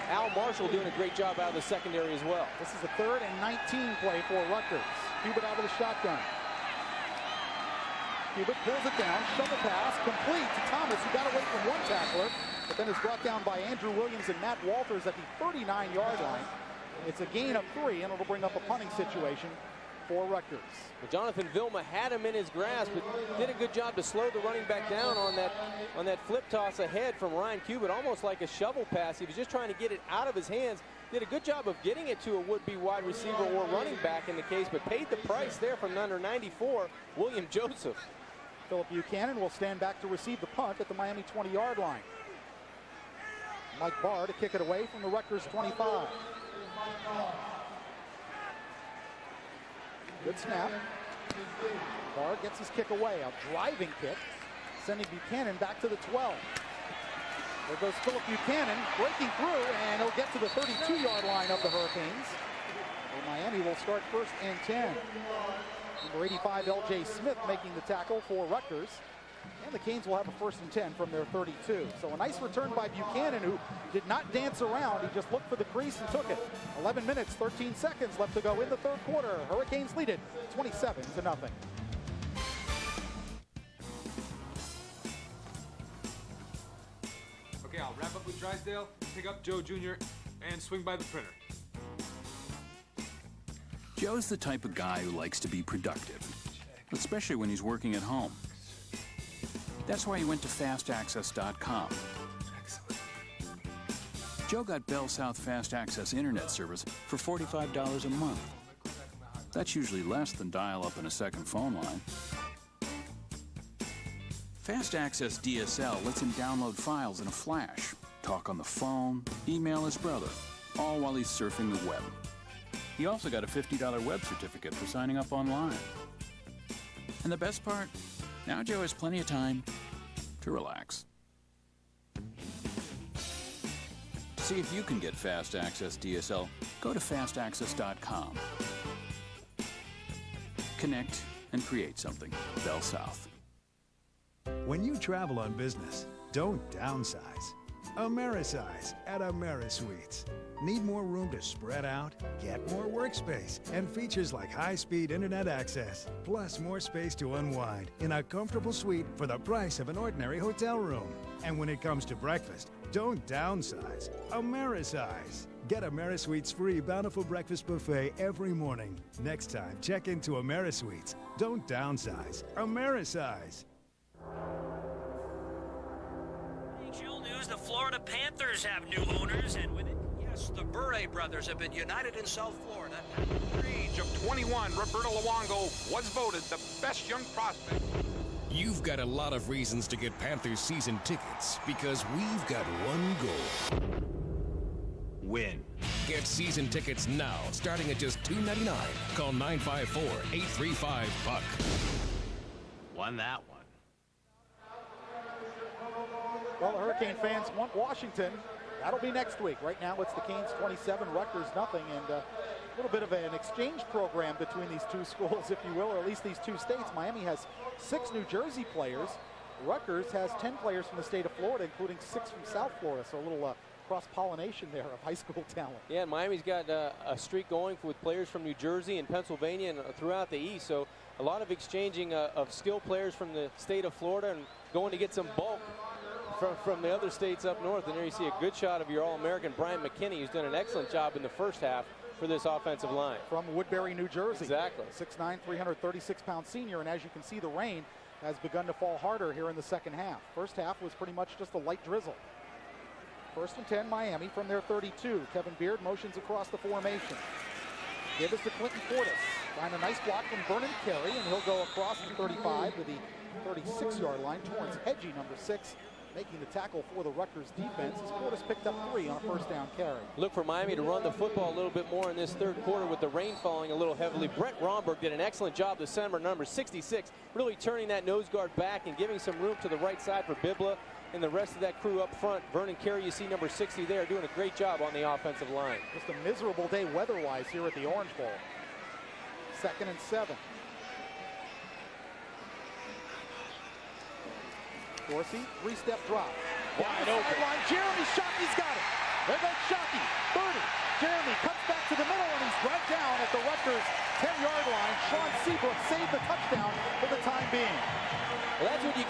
Al Marshall, doing a great job out of the secondary as well. This is a 3rd and 19 play for Rutgers. Cubitt out of the shotgun. Cubitt pulls it down, shovel pass, complete to Thomas, who got away from one tackler, but then is brought down by Andrew Williams and Matt Walters at the 39-yard line. It's a gain of 3, and it'll bring up a punting situation for Rutgers. Well, Jonathan Vilma had him in his grasp, but did a good job to slow the running back down on that flip toss ahead from Ryan Cubitt, almost like a shovel pass. He was just trying to get it out of his hands. Did a good job of getting it to a would-be wide receiver or running back in the case, but paid the price there from number 94, William Joseph. Philip Buchanan will stand back to receive the punt at the Miami 20-yard line. Mike Barr to kick it away from the Rutgers 25. Good snap. Barr gets his kick away. A driving kick, sending Buchanan back to the 12. There goes Philip Buchanan breaking through, and he'll get to the 32-yard line of the Hurricanes. And Miami will start 1st and 10. Number 85, L.J. Smith making the tackle for Rutgers. And the Canes will have a 1st and 10 from their 32. So a nice return by Buchanan, who did not dance around. He just looked for the crease and took it. 11 minutes, 13 seconds left to go in the 3rd quarter. Hurricanes lead it 27-0. Okay, I'll wrap up with Drysdale, pick up Joe Jr., and swing by the printer. Joe's the type of guy who likes to be productive, especially when he's working at home. That's why he went to fastaccess.com. Joe got Bell South Fast Access Internet service for $45 a month. That's usually less than dial-up in a second phone line. Fast Access DSL lets him download files in a flash, talk on the phone, email his brother, all while he's surfing the web. He also got a $50 web certificate for signing up online. And the best part? Now Joe has plenty of time to relax. To see if you can get Fast Access DSL, go to fastaccess.com. Connect and create something. Bell South. When you travel on business, don't downsize. Amerisize at AmeriSuites. Need more room to spread out, get more workspace, and features like high-speed internet access, plus more space to unwind in a comfortable suite for the price of an ordinary hotel room. And when it comes to breakfast, don't downsize. Amerisize. Get AmeriSuites' free Bountiful Breakfast Buffet every morning. Next time, check into AmeriSuites. Don't downsize. Amerisize. NHL news, the Florida Panthers have new owners, and with it, yes, the Bure brothers have been united in South Florida. At the age of 21, Roberto Luongo was voted the best young prospect. You've got a lot of reasons to get Panthers season tickets, because we've got one goal. Win. Get season tickets now, starting at just $2.99. Call 954-835-PUCK. Won that one. Well, the Hurricane fans want Washington. That'll be next week. Right now, it's the Canes 27, Rutgers nothing, and a little bit of an exchange program between these two schools, if you will, or at least these two states. Miami has 6 New Jersey players. Rutgers has 10 players from the state of Florida, including 6 from South Florida, so a little cross-pollination there of high school talent. Yeah, and Miami's got a streak going with players from New Jersey and Pennsylvania and throughout the East, so a lot of exchanging of skilled players from the state of Florida and going to get some bulk from the other states up north. And there you see a good shot of your All-American Brian McKinney, who's done an excellent job in the first half for this offensive line. From Woodbury, New Jersey. Exactly. 6'9", 336-pound senior, and as you can see, the rain has begun to fall harder here in the second half. First half was pretty much just a light drizzle. 1st and 10, Miami from their 32. Kevin Beard motions across the formation. Give us to Clinton Portis. Find a nice block from Vernon Carey, and he'll go across the 35 to the 36-yard line. Torrance Hedgie, number 6, making the tackle for the Rutgers defense as Portis picked up 3 on a first down carry. Look for Miami to run the football a little bit more in this 3rd quarter with the rain falling a little heavily. Brett Romberg did an excellent job, the center, number 66, really turning that nose guard back and giving some room to the right side for Bibla and the rest of that crew up front. Vernon Carey, you see number 60 there, doing a great job on the offensive line. Just a miserable day weather-wise here at the Orange Bowl. 2nd and 7. Dorsey, 3-step drop. Wide open. Sideline, Jeremy Shockey's got it. There goes Shockey, 30. Jeremy cuts back to the middle, and he's dragged down at the Rutgers 10-yard line. Sean Seabrook saved the touchdown for the time being.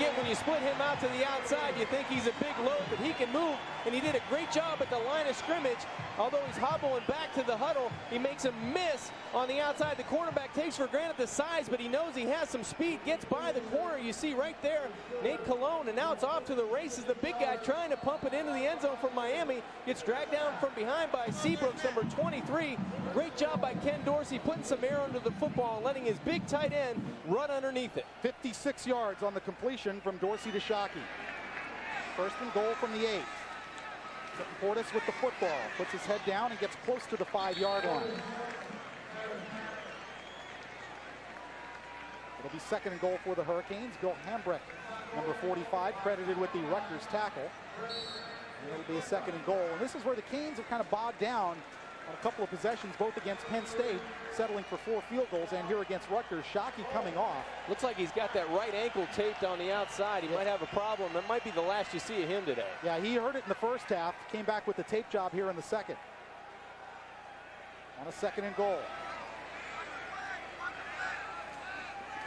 Again, when you split him out to the outside, you think he's a big load, but he can move, and he did a great job at the line of scrimmage. Although he's hobbling back to the huddle, he makes a miss on the outside. The cornerback takes for granted the size, but he knows he has some speed, gets by the corner. You see right there, Nate Colon, and now it's off to the races. The big guy trying to pump it into the end zone for Miami. Gets dragged down from behind by Seabrooks, number 23. Great job by Ken Dorsey putting some air under the football and letting his big tight end run underneath it. 56 yards on the completion from Dorsey to Shockey. First and goal from the 8. Portis with the football, puts his head down and gets close to the 5-yard line. It'll be second and goal for the Hurricanes. Bill Hambrecht, number 45, credited with the Rutgers tackle. And it'll be a second and goal. And this is where the Canes have kind of bogged down on a couple of possessions, both against Penn State, settling for 4 field goals, and here against Rutgers. Shockey coming off. Looks like he's got that right ankle taped on the outside. He might have a problem. That might be the last you see of him today. Yeah, he hurt it in the first half. Came back with the tape job here in the second. On a second and goal.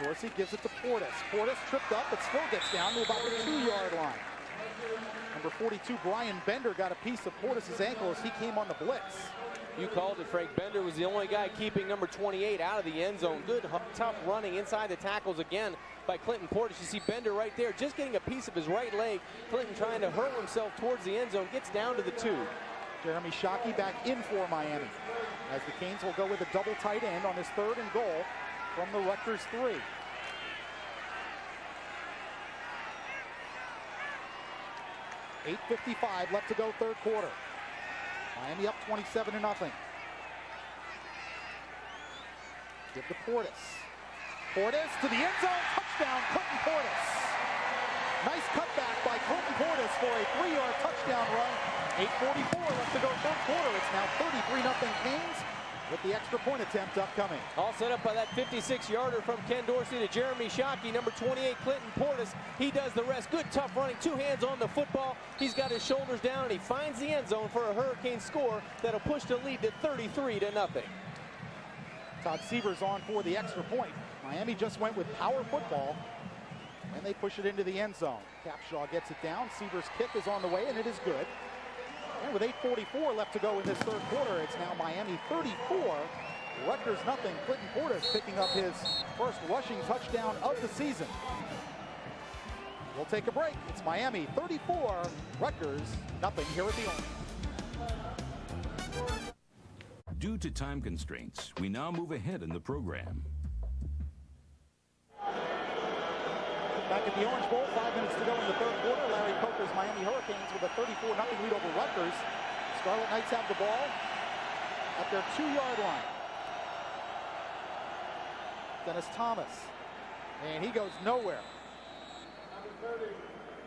Dorsey gives it to Portis. Portis tripped up, but still gets down to about the 2-yard line. Number 42, Brian Bender, got a piece of Portis' ankle as he came on the blitz. You called it, Frank. Bender was the only guy keeping number 28 out of the end zone. Good, tough running inside the tackles again by Clinton Portis. You see Bender right there, just getting a piece of his right leg. Clinton trying to hurl himself towards the end zone, gets down to the 2. Jeremy Shockey back in for Miami, as the Canes will go with a double tight end on this third and goal from the Rutgers 3. .8:55 left to go, third quarter. Miami up 27-0. Give to Portis. Portis to the end zone. Touchdown, Clinton Portis. Nice cutback by Clinton Portis for a 3-yard touchdown run. 8:44 left to go, third quarter. It's now 33-0 Canes, with the extra point attempt upcoming. All set up by that 56-yarder from Ken Dorsey to Jeremy Shockey. Number 28, Clinton Portis. He does the rest. Good, tough running. 2 hands on the football. He's got his shoulders down, and he finds the end zone for a Hurricane score that'll push the lead to 33-0. Todd Sievers on for the extra point. Miami just went with power football, and they push it into the end zone. Capshaw gets it down. Sievers' kick is on the way, and it is good. And with 8:44 left to go in this third quarter, it's now Miami 34, Rutgers nothing. Clinton Portis picking up his first rushing touchdown of the season. We'll take a break. It's Miami 34, Rutgers nothing here at the Orange. Due to time constraints, we now move ahead in the program. Back at the Orange Bowl, 5 minutes to go in the third quarter. Larry Coker's Miami Hurricanes with a 34-0 lead over Rutgers. Scarlet Knights have the ball at their 2-yard line. Dennis Thomas, and he goes nowhere.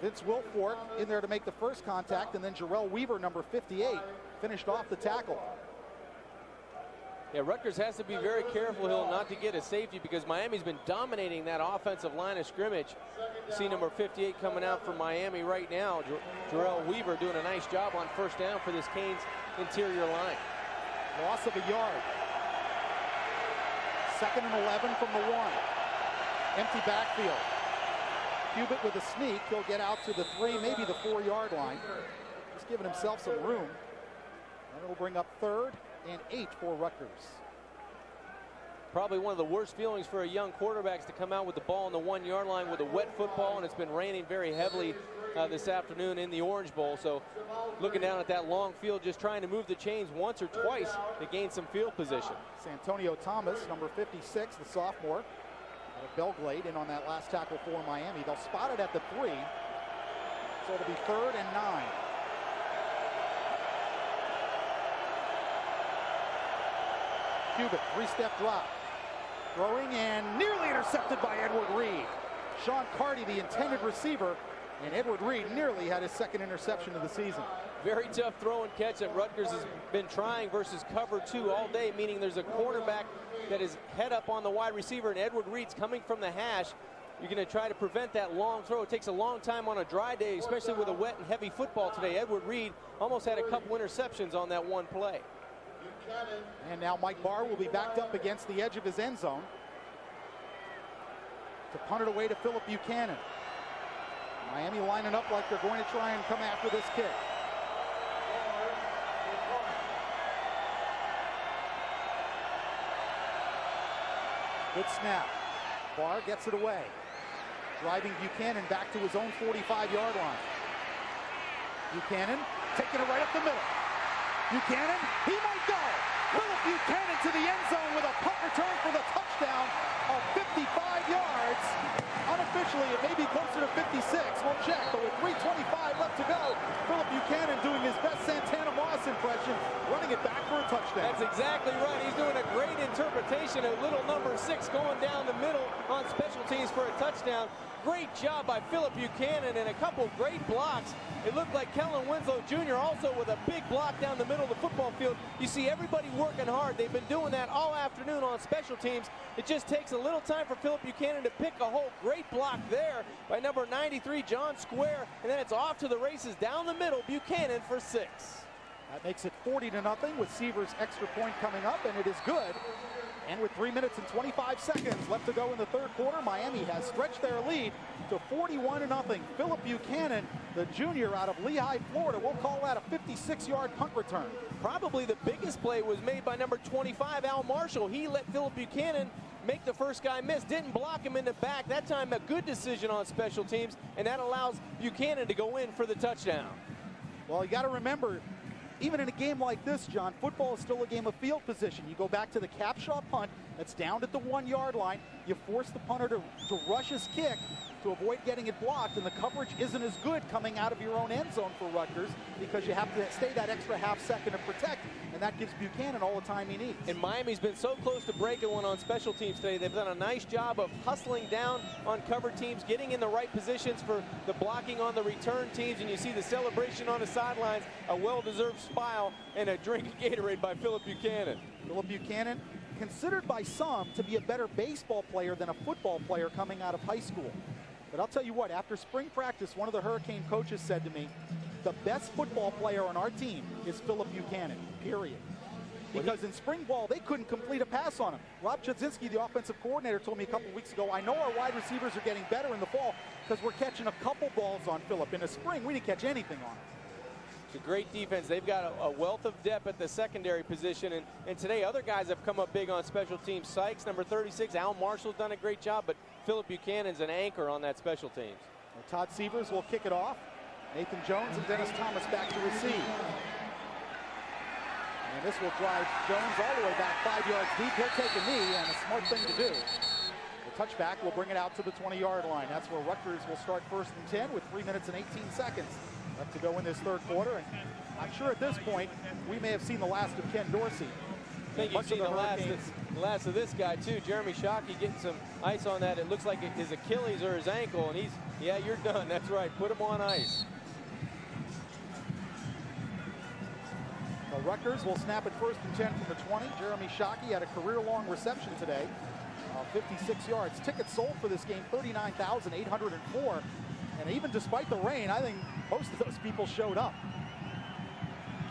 Vince Wilfork in there to make the first contact, and then Jarrell Weaver, number 58, finished off the tackle. Yeah, Rutgers has to be very careful, Hill, not to get a safety, because Miami's been dominating that offensive line of scrimmage. You see number 58 coming out for Miami right now. Jarrell Weaver doing a nice job on first down for this Canes interior line. Loss of a yard. 2nd and 11 from the 1. Empty backfield. Cubitt with a sneak. He'll get out to the 3, maybe the 4-yard line. Just giving himself some room. And it'll bring up 3rd and 8 for Rutgers. Probably one of the worst feelings for a young quarterback is to come out with the ball on the 1-yard line with a wet football, and it's been raining very heavily this afternoon in the Orange Bowl. So looking down at that long field, just trying to move the chains once or twice to gain some field position. Santonio Thomas, number 56, the sophomore, out of Belglade, in on that last tackle for Miami. They'll spot it at the 3, so it'll be 3rd and 9. Cubitt, 3-step drop. Throwing and nearly intercepted by Edward Reed. Sean Carty, the intended receiver, and Edward Reed nearly had his 2nd interception of the season. Very tough throw and catch that Rutgers has been trying versus cover 2 all day, meaning there's a cornerback that is head up on the wide receiver, and Edward Reed's coming from the hash. You're going to try to prevent that long throw. It takes a long time on a dry day, especially with a wet and heavy football today. Edward Reed almost had a couple interceptions on that one play. And now Mike Barr will be backed up against the edge of his end zone to punt it away to Phillip Buchanan. Miami lining up like they're going to try and come after this kick. Good snap. Barr gets it away. Driving Buchanan back to his own 45-yard line. Buchanan taking it right up the middle. Buchanan, he might go. Philip Buchanan to the end zone with a punt return for the touchdown of 55 yards. Unofficially, it may be closer to 56. We'll check, but with 3:25 left to go, Philip Buchanan doing his best Santana Moss impression, running it back for a touchdown. That's exactly right. He's doing a great interpretation of little number 6 going down the middle on special teams for a touchdown. Great job by Philip Buchanan and a couple great blocks. It looked like Kellen Winslow Jr. also with a big block down the middle of the football field. You see everybody working hard. They've been doing that all afternoon on special teams. It just takes a little time for Philip Buchanan to pick a hole. Great block there by number 93, John Square. And then it's off to the races down the middle. Buchanan for 6. That makes it 40-0 with Seaver's extra point coming up, and it is good. And with 3 minutes and 25 seconds left to go in the third quarter, Miami has stretched their lead to 41-0. Philip Buchanan, the junior out of Lehigh, Florida, we'll call that a 56-yard punt return. Probably the biggest play was made by number 25, Al Marshall. He let Philip Buchanan make the first guy miss, didn't block him in the back. That time a good decision on special teams, and that allows Buchanan to go in for the touchdown. Well, you got to remember, even in a game like this, John, football is still a game of field position. You go back to the Capshaw punt that's down at the 1-yard line. You force the punter to rush his kick to avoid getting it blocked, and the coverage isn't as good coming out of your own end zone for Rutgers because you have to stay that extra half second to protect, and that gives Buchanan all the time he needs. And Miami's been so close to breaking one on special teams today. They've done a nice job of hustling down on cover teams, getting in the right positions for the blocking on the return teams, and you see the celebration on the sidelines, a well-deserved smile and a drink of Gatorade by Philip Buchanan. Philip Buchanan, considered by some to be a better baseball player than a football player coming out of high school. But I'll tell you what, after spring practice, one of the Hurricane coaches said to me, the best football player on our team is Philip Buchanan, period. Because in spring ball, they couldn't complete a pass on him. Rob Chudzinski, the offensive coordinator, told me a couple weeks ago, I know our wide receivers are getting better in the fall because we're catching a couple balls on Philip. In the spring, we didn't catch anything on him. It's a great defense. They've got a wealth of depth at the secondary position, and today other guys have come up big on special teams. Sykes, number 36, Al Marshall's done a great job, but Philip Buchanan's an anchor on that special teams. Well, Todd Sievers will kick it off. Nathan Jones and Dennis Thomas back to receive. And this will drive Jones all the way back 5 yards deep. He'll take a knee, and a smart thing to do. The touchback will bring it out to the 20-yard line. That's where Rutgers will start 1st and 10 with 3 minutes and 18 seconds left to go in this third quarter. And I'm sure at this point, we may have seen the last of Ken Dorsey. I think you've seen the last of this guy, too. Jeremy Shockey getting some ice on that. It looks like his Achilles or his ankle, and yeah, you're done. That's right. Put him on ice. So Rutgers will snap it 1st and 10 from the 20. Jeremy Shockey had a career-long reception today, 56 yards. Tickets sold for this game, 39,804. And even despite the rain, I think most of those people showed up.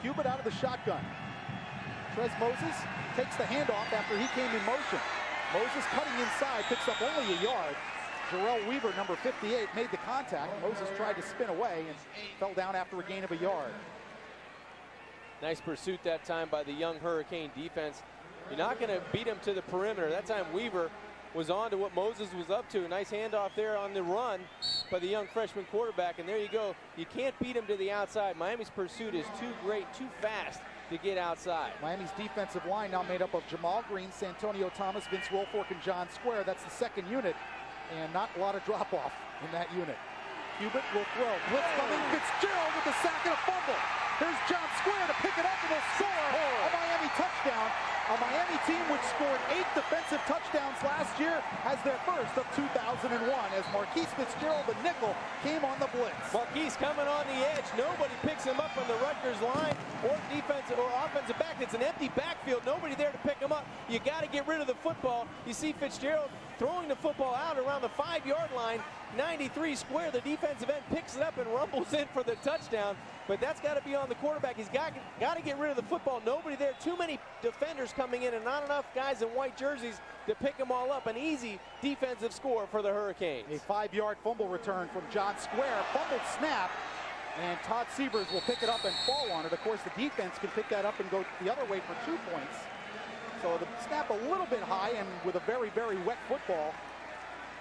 Cubitt out of the shotgun. Trez Moses takes the handoff after he came in motion. Moses cutting inside, picks up only a yard. Jarrell Weaver, number 58, made the contact. Moses tried to spin away and fell down after a gain of a yard. Nice pursuit that time by the young Hurricane defense. You're not going to beat him to the perimeter. That time Weaver was on to what Moses was up to. Nice handoff there on the run by the young freshman quarterback, and there you go. You can't beat him to the outside. Miami's pursuit is too great, too fast to get outside. Miami's defensive line now made up of Jamal Green, Santonio Thomas, Vince Wilfork, and John Square. That's the second unit, and not a lot of drop-off in that unit. Cubitt will throw. Blitz coming. Fitzgerald with the sack and a fumble. Here's John Square to pick it up, and they'll score a Miami touchdown. A Miami team which scored 8 defensive touchdowns last year has their first of 2001 as Marquise Fitzgerald, the nickel, came on the blitz. Marquise coming on the edge. Nobody picks him up on the Rutgers line or defensive or offensive back. It's an empty backfield. Nobody there to pick him up. You got to get rid of the football. You see Fitzgerald throwing the football out around the 5-yard line, 93 square. The defensive end picks it up and rumbles in for the touchdown. But that's got to be on the quarterback. He's got to get rid of the football. Nobody there. Too many defenders coming in and not enough guys in white jerseys to pick them all up. An easy defensive score for the Hurricanes. A 5-yard fumble return from John Square. Fumbled snap. And Todd Sievers will pick it up and fall on it. Of course, the defense can pick that up and go the other way for 2 points. So the snap a little bit high, and with a very, very wet football,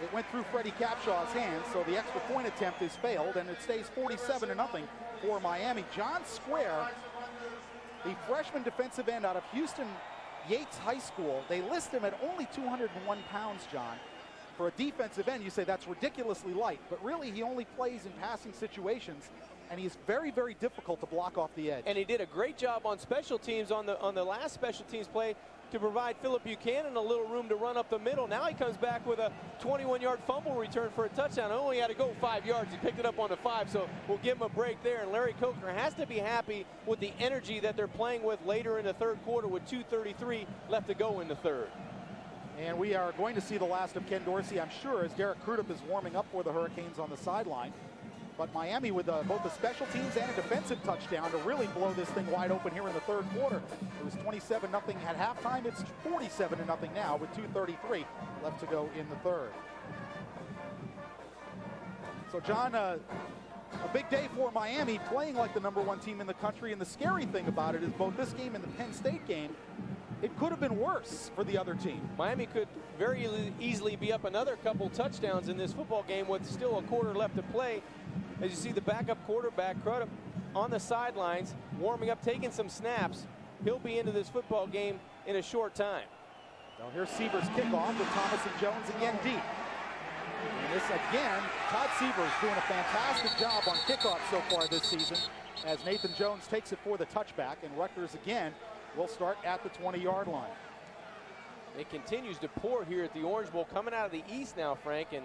it went through Freddie Capshaw's hands. So the extra point attempt is failed, and it stays 47-0 for Miami. John Square, the freshman defensive end out of Houston Yates High School. They list him at only 201 pounds, John. For a defensive end, you say that's ridiculously light, but really he only plays in passing situations, and he's very, very difficult to block off the edge. And he did a great job on special teams on the last special teams play to provide Phillip Buchanan a little room to run up the middle. Now he comes back with a 21-yard fumble return for a touchdown. Only had to go 5 yards. He picked it up on the 5, so we'll give him a break there. And Larry Coker has to be happy with the energy that they're playing with later in the third quarter with 2:33 left to go in the third. And we are going to see the last of Ken Dorsey, I'm sure, as Derek Crudup is warming up for the Hurricanes on the sideline. But Miami with both the special teams and a defensive touchdown to really blow this thing wide open here in the third quarter. It was 27-0 at halftime. It's 47-0 now with 2:33 left to go in the third. So, John, a big day for Miami, playing like the #1 team in the country. And the scary thing about it is both this game and the Penn State game, it could have been worse for the other team. Miami could very easily be up another couple touchdowns in this football game with still a quarter left to play. As you see the backup quarterback, Crudup, on the sidelines, warming up, taking some snaps. He'll be into this football game in a short time. Now here's Sievers' kickoff with Thomas and Jones again deep. And this again, Todd Sievers doing a fantastic job on kickoff so far this season as Nathan Jones takes it for the touchback, and Rutgers again will start at the 20-yard line. It continues to pour here at the Orange Bowl, coming out of the east now, Frank, and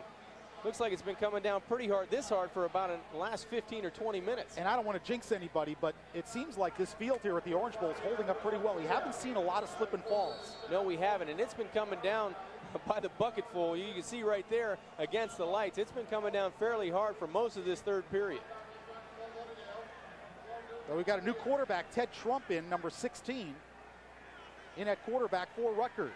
looks like it's been coming down pretty hard, this hard, for about the last 15 or 20 minutes. And I don't want to jinx anybody, but it seems like this field here at the Orange Bowl is holding up pretty well. We haven't seen a lot of slip and falls. No, we haven't, and it's been coming down by the bucketful. You can see right there against the lights. It's been coming down fairly hard for most of this third period. So we've got a new quarterback, Ted Trump, in number 16, in at quarterback for Rutgers.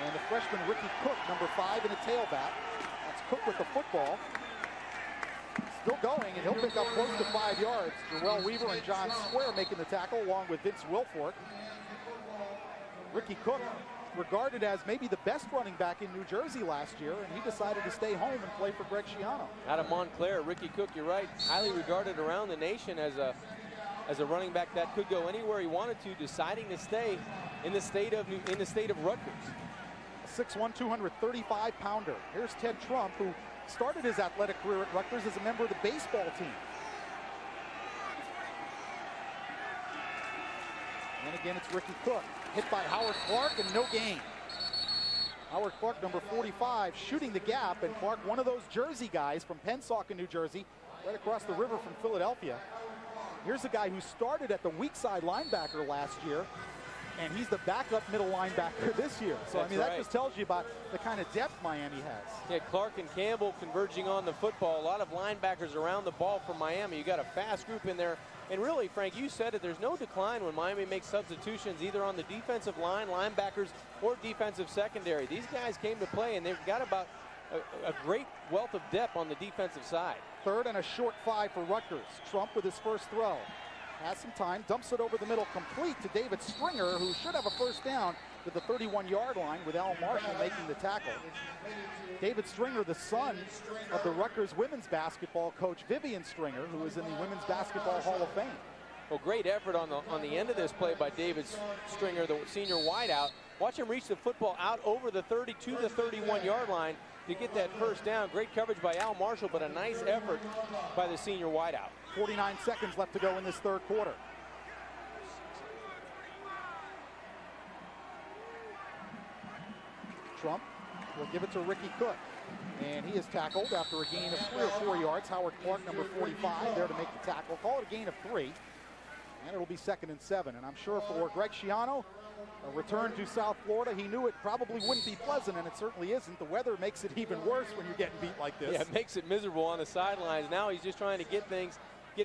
And the freshman Ricky Cook, number 5, in a tailback. That's Cook with the football. Still going, and he'll pick up close to 5 yards. Jarrell Weaver and John Square making the tackle, along with Vince Wilfork. Ricky Cook, regarded as maybe the best running back in New Jersey last year, and he decided to stay home and play for Greg Schiano. Out of Montclair, Ricky Cook, you're right, highly regarded around the nation as a running back that could go anywhere he wanted to, deciding to stay in the state of Rutgers. 6'1", 235-pounder. Here's Ted Trump, who started his athletic career at Rutgers as a member of the baseball team. And again, it's Ricky Cook, hit by Howard Clark, and no gain. Howard Clark, number 45, shooting the gap, and Clark, one of those Jersey guys from Penn St, New Jersey, right across the river from Philadelphia. Here's a guy who started at the weak side linebacker last year, and he's the backup middle linebacker this year. So, That's I mean, right. that just tells you about the kind of depth Miami has. Yeah, Clark and Campbell converging on the football. A lot of linebackers around the ball for Miami. You got a fast group in there. And really, Frank, you said it, there's no decline when Miami makes substitutions either on the defensive line, linebackers, or defensive secondary. These guys came to play, and they've got about a great wealth of depth on the defensive side. Third and a short 5 for Rutgers. Trump with his first throw. Has some time, dumps it over the middle, complete to David Stringer, who should have a first down to the 31-yard line with Al Marshall making the tackle. David Stringer, the son of the Rutgers women's basketball coach Vivian Stringer, who is in the Women's Basketball Hall of Fame. Well, great effort on the end of this play by David Stringer, the senior wideout. Watch him reach the football out over the 30 to the 31-yard line to get that first down. Great coverage by Al Marshall, but a nice effort by the senior wideout. 49 seconds left to go in this third quarter. Trump will give it to Ricky Cook. And he is tackled after a gain of 3 or 4 yards. Howard Clark, number 45, there to make the tackle. Call it a gain of 3. And it'll be 2nd and 7. And I'm sure for Greg Schiano, a return to South Florida, he knew it probably wouldn't be pleasant, and it certainly isn't. The weather makes it even worse when you're getting beat like this. Yeah, it makes it miserable on the sidelines. Now he's just trying to get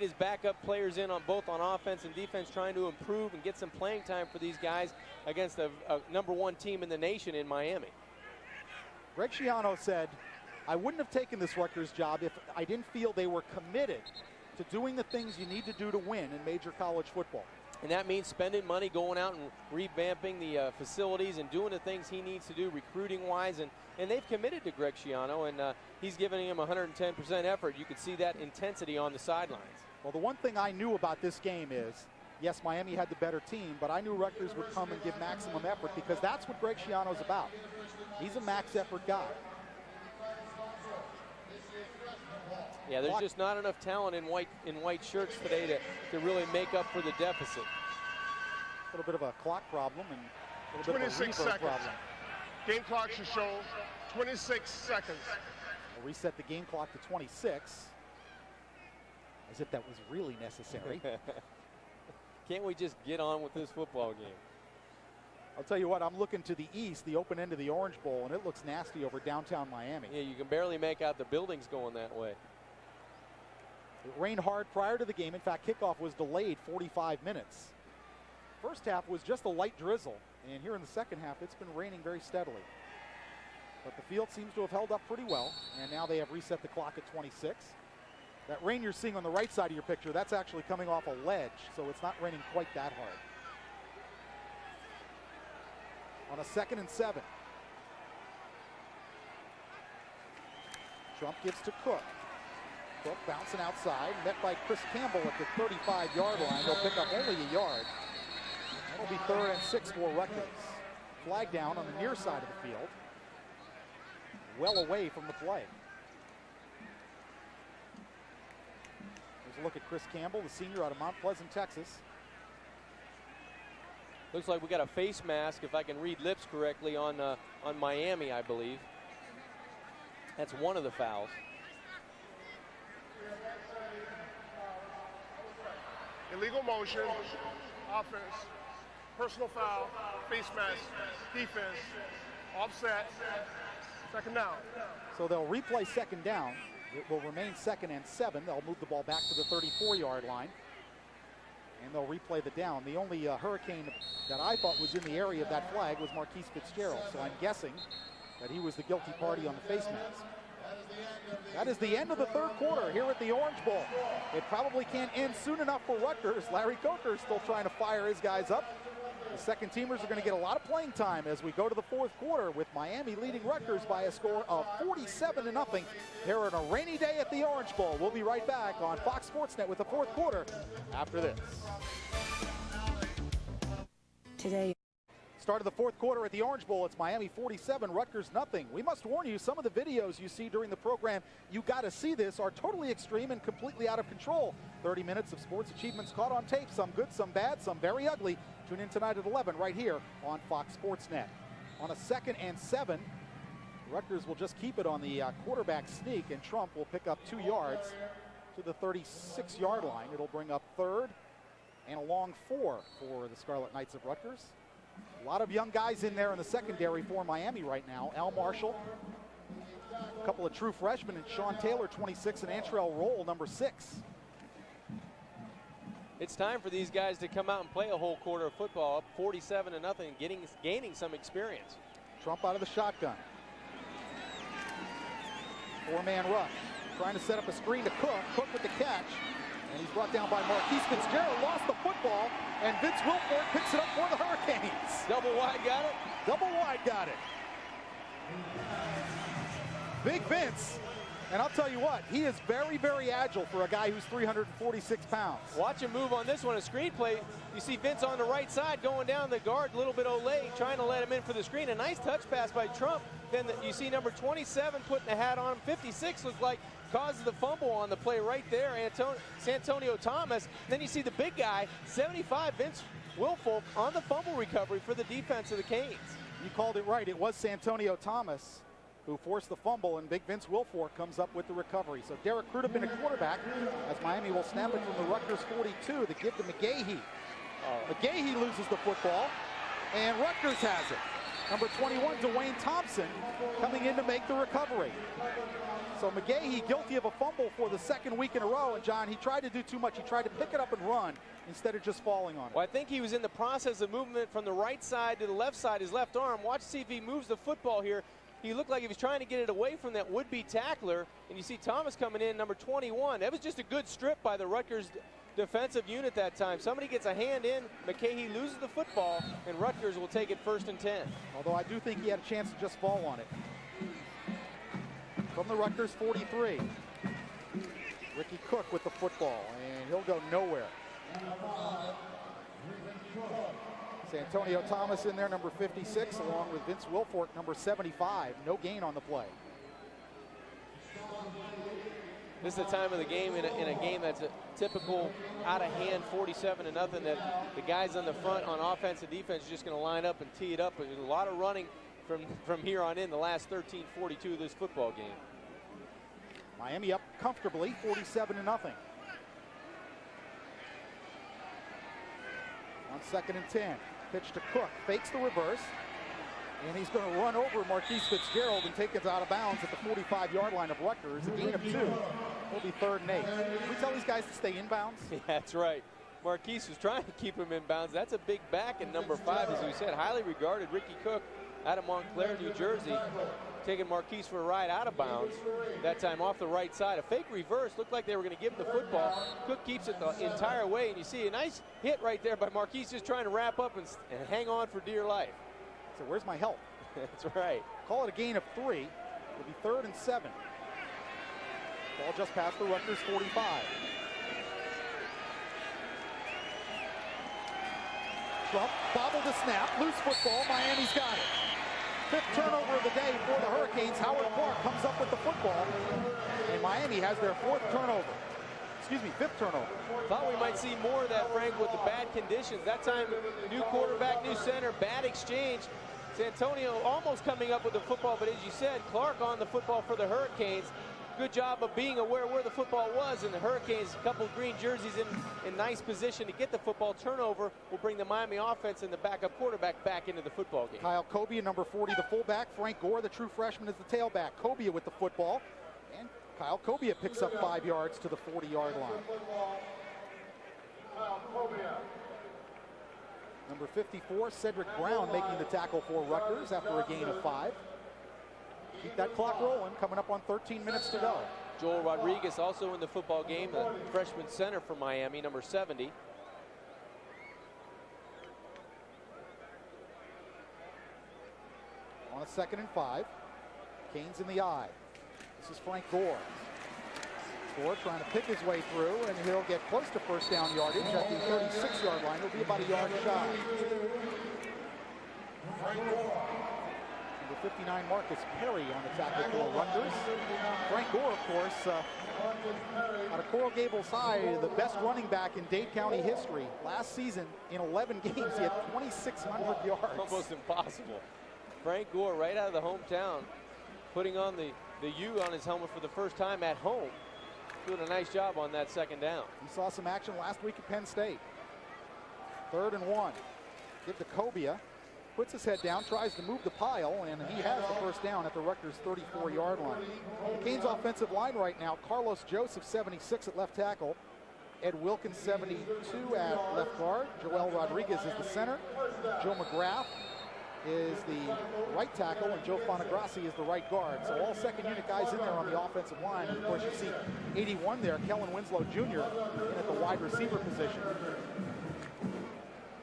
his backup players in on both on offense and defense, trying to improve and get some playing time for these guys against a #1 team in the nation in Miami. Greg Schiano said, I wouldn't have taken this Rutgers job if I didn't feel they were committed to doing the things you need to do to win in major college football. And that means spending money, going out and revamping the facilities and doing the things he needs to do recruiting-wise. And they've committed to Greg Schiano, and he's giving him 110% effort. You can see that intensity on the sidelines. Well, the one thing I knew about this game is, yes, Miami had the better team, but I knew Rutgers would come and give maximum effort because that's what Greg Schiano's about. He's a max effort guy. Yeah, there's just not enough talent in white shirts today to really make up for the deficit. A little bit of a clock problem and a little bit of a 26 reverb seconds. problem. Game clock should show 26 seconds. We'll reset the game clock to 26. As if that was really necessary. Can't we just get on with this football game? I'll tell you what, I'm looking to the east, the open end of the Orange Bowl, and it looks nasty over downtown Miami. Yeah, you can barely make out the buildings going that way. It rained hard prior to the game. In fact, kickoff was delayed 45 minutes. First half was just a light drizzle, and here in the second half, it's been raining very steadily. But the field seems to have held up pretty well, and now they have reset the clock at 26. That rain you're seeing on the right side of your picture, that's actually coming off a ledge, so it's not raining quite that hard. On a 2nd and 7. Trump gives to Cook. Cook bouncing outside, met by Chris Campbell at the 35-yard line. They'll pick up only a yard. That'll be 3rd and 6 for Rutgers. Flag down on the near side of the field. Well away from the play. There's a look at Chris Campbell, the senior out of Mount Pleasant, Texas. Looks like we got a face mask, if I can read lips correctly, on Miami, I believe. That's one of the fouls. Illegal motion, offense, personal foul, face mask, defense, offset, 2nd down. So they'll replay 2nd down. It will remain 2nd and 7. They'll move the ball back to the 34-yard line. And they'll replay the down. The only Hurricane that I thought was in the area of that flag was Marquise Fitzgerald. So I'm guessing that he was the guilty party on the face mask. That is the end of the 3rd quarter here at the Orange Bowl. It probably can't end soon enough for Rutgers. Larry Coker is still trying to fire his guys up. The second teamers are going to get a lot of playing time as we go to the 4th quarter with Miami leading Rutgers by a score of 47-0 here on a rainy day at the Orange Bowl. We'll be right back on Fox Sports Net with the 4th quarter after this. Today. Start of the 4th quarter at the Orange Bowl. It's Miami 47, Rutgers nothing. We must warn you, some of the videos you see during the program, you got to see this, are totally extreme and completely out of control. 30 minutes of sports achievements caught on tape, some good, some bad, some very ugly. Tune in tonight at 11 right here on Fox Sports Net. On a 2nd and 7, Rutgers will just keep it on the quarterback sneak, and Trump will pick up 2 yards to the 36-yard line. It'll bring up 3rd and a long 4 for the Scarlet Knights of Rutgers. A lot of young guys in there in the secondary for Miami right now. Al Marshall, a couple of true freshmen, and Sean Taylor, 26, and Antrell Roll, number 6. It's time for these guys to come out and play a whole quarter of football, up 47-0, gaining some experience. Trump out of the shotgun. 4-man rush. Trying to set up a screen to Cook. Cook with the catch. And he's brought down by Marquise Fitzgerald. Lost the football. And Vince Wilfork picks it up for the Hurricanes. Double wide got it? Double wide got it. Big Vince. And I'll tell you what, he is very, very agile for a guy who's 346 pounds. Watch him move on this one, a screen play. You see Vince on the right side going down the guard, a little bit Olay, trying to let him in for the screen. A nice touch pass by Trump. Then you see number 27 putting the hat on. 56 looks like causes the fumble on the play right there, Santonio Thomas. Then you see the big guy, 75, Vince Wilfork, on the fumble recovery for the defense of the Canes. You called it right. It was Santonio Thomas. who forced the fumble, and Big Vince Wilfork comes up with the recovery. So Derek Crudup in a quarterback, as Miami will snap it from the Rutgers 42 to give to McGahee. McGahee loses the football, and Rutgers has it. Number 21, Dwayne Thompson, coming in to make the recovery. So McGahee guilty of a fumble for the second week in a row, and John, he tried to do too much. He tried to pick it up and run instead of just falling on it. Well, I think he was in the process of movement from the right side to the left side, his left arm. Watch to see if he moves the football here. He looked like he was trying to get it away from that would-be tackler, and you see Thomas coming in, number 21. That was just a good strip by the Rutgers defensive unit that time. Somebody gets a hand in, McGahee loses the football, and Rutgers will take it 1st and 10. Although I do think he had a chance to just fall on it. From the Rutgers 43, Ricky Cook with the football, and he'll go nowhere. Santonio Thomas in there, number 56, along with Vince Wilfork, number 75. No gain on the play. This is the time of the game in a game that's a typical out-of-hand 47-0 that the guys on the front on offense and defense are just going to line up and tee it up. There's a lot of running from here on in the last 13-42 of this football game. Miami up comfortably, 47-0. On 2nd and 10, pitch to Cook, fakes the reverse, and he's going to run over Marquise Fitzgerald and take it out of bounds at the 45-yard line of Rutgers. A gain of 2. It'll be 3rd and 8. Can we tell these guys to stay inbounds? Yeah, that's right. Marquise was trying to keep him inbounds. That's a big back in number 5, as we said. Highly regarded Ricky Cook out of Montclair, New Jersey, taking Marquise for a ride out of bounds. That time off the right side. A fake reverse. Looked like they were going to give him the football. Cook keeps it the entire way, and you see a nice hit right there by Marquise, just trying to wrap up and hang on for dear life. So where's my help? That's right. Call it a gain of 3. It'll be 3rd and 7. Ball just past the Rutgers 45. Trump bobbled the snap, loose football, Miami's got it. 5th turnover of the day for the Hurricanes. Howard Clark comes up with the football, and Miami has their 4th turnover. Excuse me, 5th turnover. Thought we might see more of that, Frank, with the bad conditions. That time, new quarterback, new center, bad exchange. Santonio almost coming up with the football, but as you said, Clark on the football for the Hurricanes. Good job of being aware where the football was, and the Hurricanes, a couple of green jerseys in nice position to get the football. Turnover will bring the Miami offense and the backup quarterback back into the football game. Kyle Kobia, number 40, the fullback. Frank Gore, the true freshman, is the tailback. Kobia with the football, and Kyle Kobia picks up 5 yards to the 40-yard line. Number 54, Cedric Brown, making the tackle for Rutgers after a gain of 5. Keep that clock rolling, coming up on 13 minutes to go. Joel Rodriguez also in the football game, the freshman center for Miami, number 70. On a 2nd and 5. Canes in the eye. This is Frank Gore. Gore trying to pick his way through, and he'll get close to 1st down yardage at the 36-yard line. He'll be about a yard shy. Number 59, Marcus Perry on the tackle for Rutgers. Frank Gore, of course, out of Coral Gables High, the best running back in Dade County history. Last season, in 11 games, he had 2,600 yards. Almost impossible. Frank Gore right out of the hometown, putting on the U on his helmet for the first time at home. Doing a nice job on that 2nd down. We saw some action last week at Penn State. 3rd and 1. Give to Kobia. Puts his head down, tries to move the pile, and he has the 1st down at the Rutgers 34-yard line. The Canes offensive line right now, Carlos Joseph, 76 at left tackle. Ed Wilkins, 72 at left guard. Joel Rodriguez is the center. Joe McGrath is the right tackle, and Joe Fonagrassi is the right guard. So all 2nd unit guys in there on the offensive line. And of course, you see 81 there, Kellen Winslow Jr. in at the wide receiver position.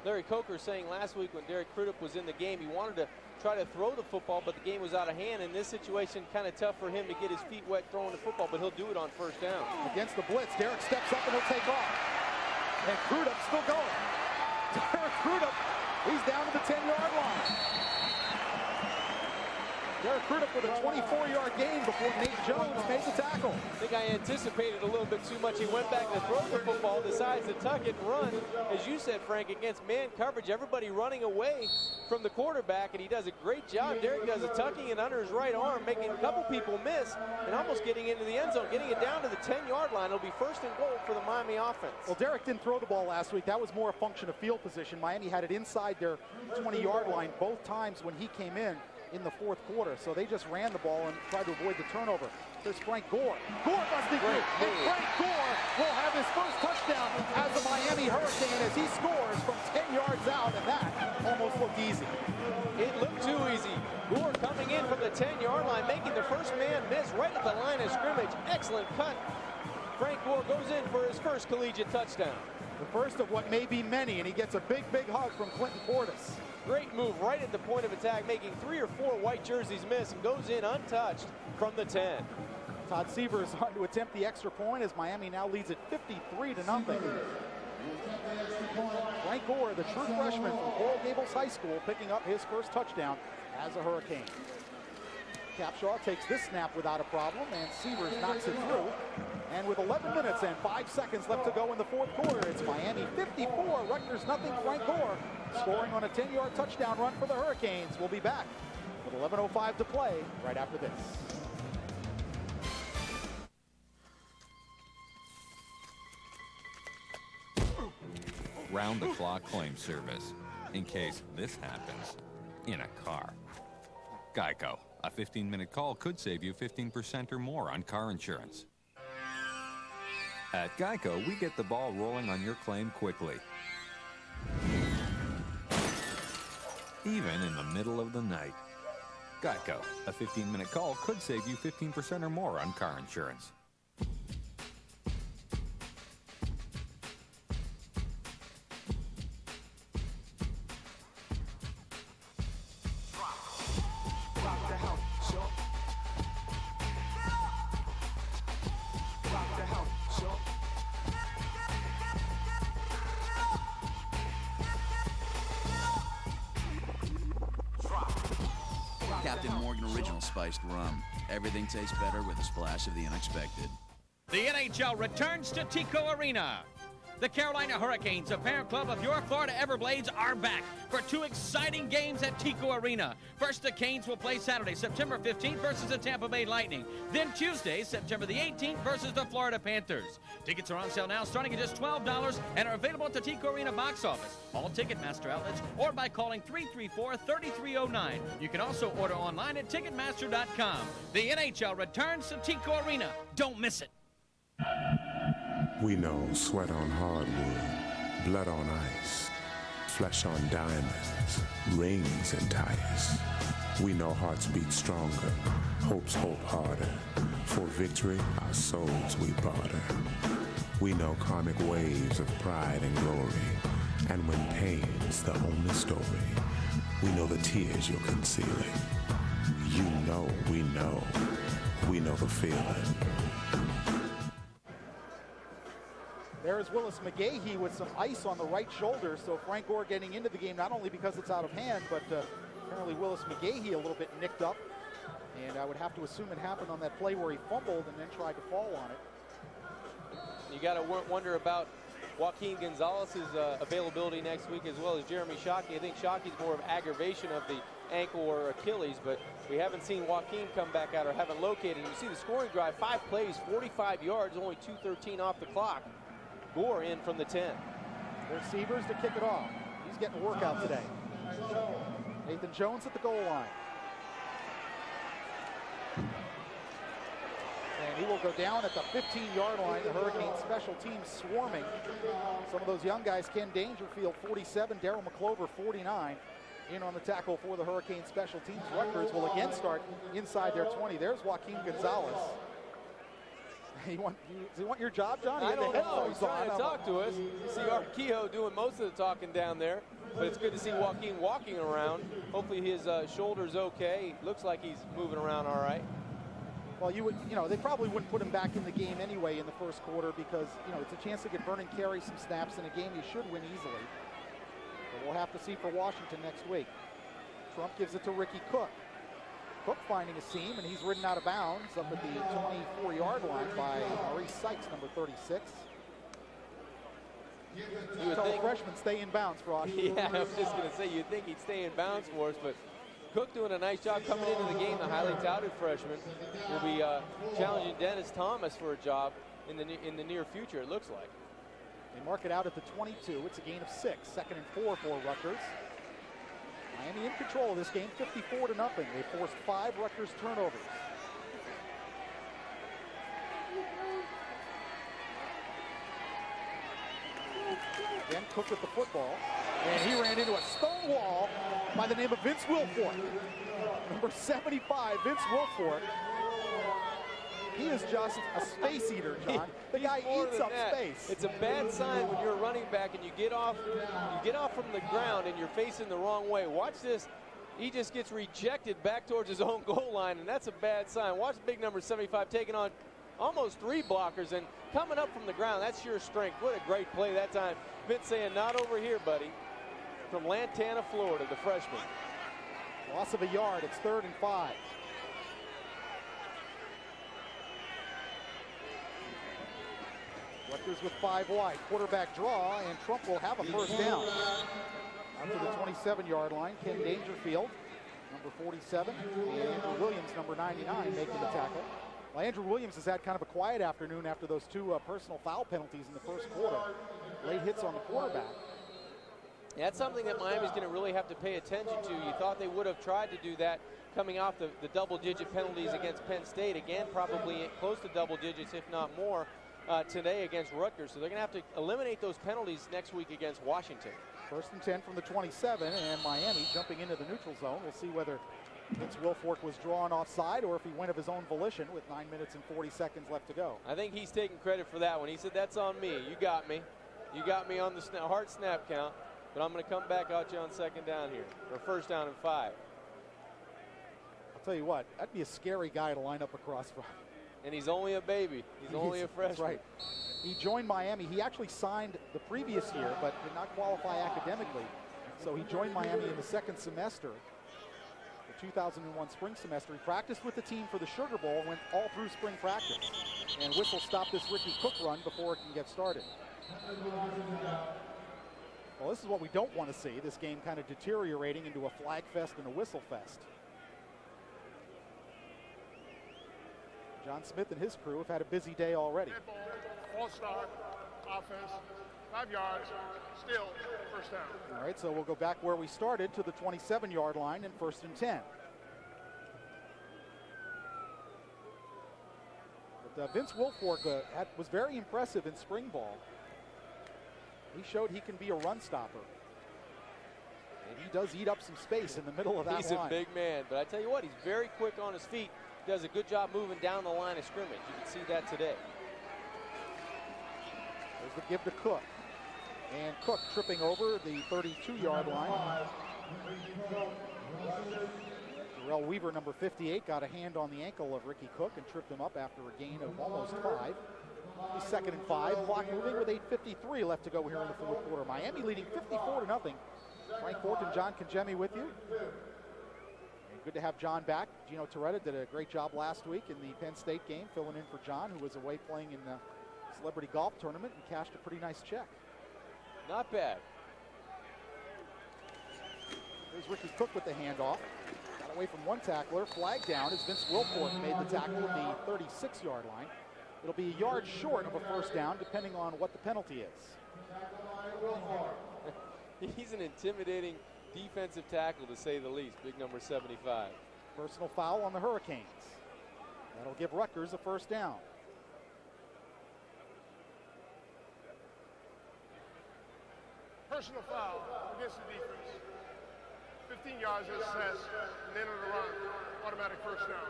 Larry Coker saying last week when Derek Crudup was in the game, he wanted to try to throw the football, but the game was out of hand. In this situation, kind of tough for him to get his feet wet throwing the football, but he'll do it on 1st down. Against the blitz, Derek steps up and he'll take off. And Crudup's still going. Derek Crudup, he's down to the 10-yard line. Derek Crudup with a 24-yard gain before Nate Jones made the tackle. I think I anticipated a little bit too much. He went back to throw the football, decides to tuck it and run. As you said, Frank, against man coverage, everybody running away from the quarterback, and he does a great job. Derek does a tucking it under his right arm, making a couple people miss, and almost getting into the end zone, getting it down to the 10-yard line. It'll be 1st and goal for the Miami offense. Well, Derek didn't throw the ball last week. That was more a function of field position. Miami had it inside their 20-yard line both times when he came in the 4th quarter. So they just ran the ball and tried to avoid the turnover. There's Frank Gore. Gore must be great. And Frank Gore will have his first touchdown as a Miami Hurricane as he scores from 10 yards out, and that almost looked easy. It looked too easy. Gore coming in from the 10-yard line, making the first man miss right at the line of scrimmage. Excellent cut. Frank Gore goes in for his first collegiate touchdown. The first of what may be many, and he gets a big, big hug from Clinton Portis. Great move right at the point of attack, making 3 or 4 white jerseys miss and goes in untouched from the 10. Todd Seaver is on to attempt the extra point as Miami now leads it 53-0. Frank Gore, the true freshman from Coral Gables High School, picking up his first touchdown as a Hurricane. Capshaw takes this snap without a problem, and Seavers knocks it through. And with 11 minutes and 5 seconds left to go in the 4th quarter, it's Miami 54, Rutgers nothing. Frank Gore scoring on a 10-yard touchdown run for the Hurricanes. We'll be back with 11:05 to play right after this. Round-the-clock claim service in case this happens in a car. Geico. A 15-minute call could save you 15% or more on car insurance. At Geico, we get the ball rolling on your claim quickly. Even in the middle of the night. Geico. A 15-minute call could save you 15% or more on car insurance. Captain Morgan Original Spiced Rum. Everything tastes better with a splash of the unexpected. The NHL returns to Tico Arena. The Carolina Hurricanes, a parent club of your Florida Everblades, are back for 2 exciting games at Tico Arena. First, the Canes will play Saturday, September 15th versus the Tampa Bay Lightning. Then Tuesday, September the 18th versus the Florida Panthers. Tickets are on sale now, starting at just $12 and are available at the Tico Arena box office, all Ticketmaster outlets, or by calling 334-3309. You can also order online at Ticketmaster.com. The NHL returns to Tico Arena. Don't miss it. We know sweat on hardwood, blood on ice, flesh on diamonds, rings and tires. We know hearts beat stronger, hopes hope harder. For victory, our souls we barter. We know karmic waves of pride and glory, and when pain's the only story, we know the tears you're concealing. You know we know the feeling. There's Willis McGahee with some ice on the right shoulder, so Frank Gore getting into the game not only because it's out of hand, but apparently Willis McGahee a little bit nicked up. And I would have to assume it happened on that play where he fumbled and then tried to fall on it. You got to wonder about Joaquin Gonzalez's availability next week, as well as Jeremy Shockey. I think Shockey's more of aggravation of the ankle or Achilles, but we haven't seen Joaquin come back out or haven't located. You see the scoring drive, 5 plays, 45 yards, only 2:13 off the clock. Gore in from the 10. There's Seavers to kick it off. He's getting a workout today. Nathan Jones at the goal line. And he will go down at the 15-yard line. The Hurricane special teams swarming. Some of those young guys, Ken Dangerfield, 47, Darryl McClover, 49. In on the tackle for the Hurricane special teams. Rutgers will again start inside their 20. There's Joaquin Gonzalez. Does he want your job, John? I don't know. He's trying to talk to us. You see Art Kehoe doing most of the talking down there. But it's good to see Joaquin walking around. Hopefully his shoulder's okay. Looks like he's moving around all right. Well, they probably wouldn't put him back in the game anyway in the first quarter because, it's a chance to get Vernon Carey some snaps in a game you should win easily. But we'll have to see for Washington next week. Trump gives it to Ricky Cook. Cook finding a seam, and he's ridden out of bounds up at the 24-yard line by Maurice Sykes, number 36. You would think freshman stay in bounds, Frost. Yeah, I was just going to say, you'd think he'd stay in bounds for us, but Cook doing a nice job coming into the game. The highly touted freshman will be challenging Dennis Thomas for a job in the near future, it looks like. They mark it out at the 22. It's a gain of 6. 2nd and 4 for Rutgers. Miami in control of this game, 54-0. They forced 5 Rutgers turnovers. Again, Cook with the football, and he ran into a stone wall by the name of Vince Wilfork. Number 75, Vince Wilfork. He is just a space eater, John. The guy eats up space. It's a bad sign when you're a running back and you get off from the ground and you're facing the wrong way. Watch this. He just gets rejected back towards his own goal line, and that's a bad sign. Watch big number 75 taking on almost 3 blockers and coming up from the ground. That's your strength. What a great play that time. Vince saying, not over here, buddy. From Lantana, Florida, the freshman. Loss of a yard. It's 3rd and 5. Rutgers with 5 wide. Quarterback draw, and Trump will have a first down. Out to the 27-yard line, Ken Dangerfield, number 47, and Andrew Williams, number 99, making the tackle. Well, Andrew Williams has had kind of a quiet afternoon after those 2 personal foul penalties in the first quarter. Late hits on the quarterback. Yeah, that's something that Miami's going to really have to pay attention to. You thought they would have tried to do that coming off the double-digit penalties against Penn State. Again, probably close to double digits, if not more, today against Rutgers. So they're going to have to eliminate those penalties next week against Washington. 1st and 10 from the 27, and Miami jumping into the neutral zone. We'll see whether Vince Wilfork was drawn offside or if he went of his own volition with 9 minutes and 40 seconds left to go. I think he's taking credit for that one. He said, that's on me. You got me. You got me on the hard snap count, but I'm going to come back at you on 2nd down here, or 1st down and 5. I'll tell you what, that'd be a scary guy to line up across from. And he's only a baby. He's only a freshman. That's right. He joined Miami. He actually signed the previous year, but did not qualify academically. So he joined Miami in the 2nd semester, the 2001 spring semester. He practiced with the team for the Sugar Bowl, went all through spring practice. And Whistle stopped this Ricky Cook run before it can get started. Well, this is what we don't want to see, this game kind of deteriorating into a flag fest and a whistle fest. John Smith and his crew have had a busy day already. False start, offense, 5 yards, still 1st down. All right, so we'll go back where we started to the 27-yard line and 1st and 10. But Vince Wilfork was very impressive in spring ball. He showed he can be a run stopper. And he does eat up some space in the middle of that line. He's a big man, but I tell you what, he's very quick on his feet. Does a good job moving down the line of scrimmage. You can see that today. There's the give to Cook. And Cook tripping over the 32-yard line. Darrell Weaver, number 58, got a hand on the ankle of Ricky Cook and tripped him up after a gain of almost 5. He's 2nd and 5. Clock moving with 8:53 left to go here in the 4th quarter. Miami leading 54-0. Frank Fortin, John Congemi with you. Good to have John back. Gino Toretta did a great job last week in the Penn State game, filling in for John, who was away playing in the Celebrity Golf Tournament and cashed a pretty nice check. Not bad. Here's Ricky Cook with the handoff. Got away from one tackler. Flag down as Vince Wilfork made the tackle at the 36-yard line. It'll be a yard short of a 1st down, depending on what the penalty is. He's an intimidating defensive tackle, to say the least, big number 75. Personal foul on the Hurricanes. That'll give Rutgers a 1st down. Personal foul against the defense. 15 yards is assessed, and then on the run, automatic 1st down.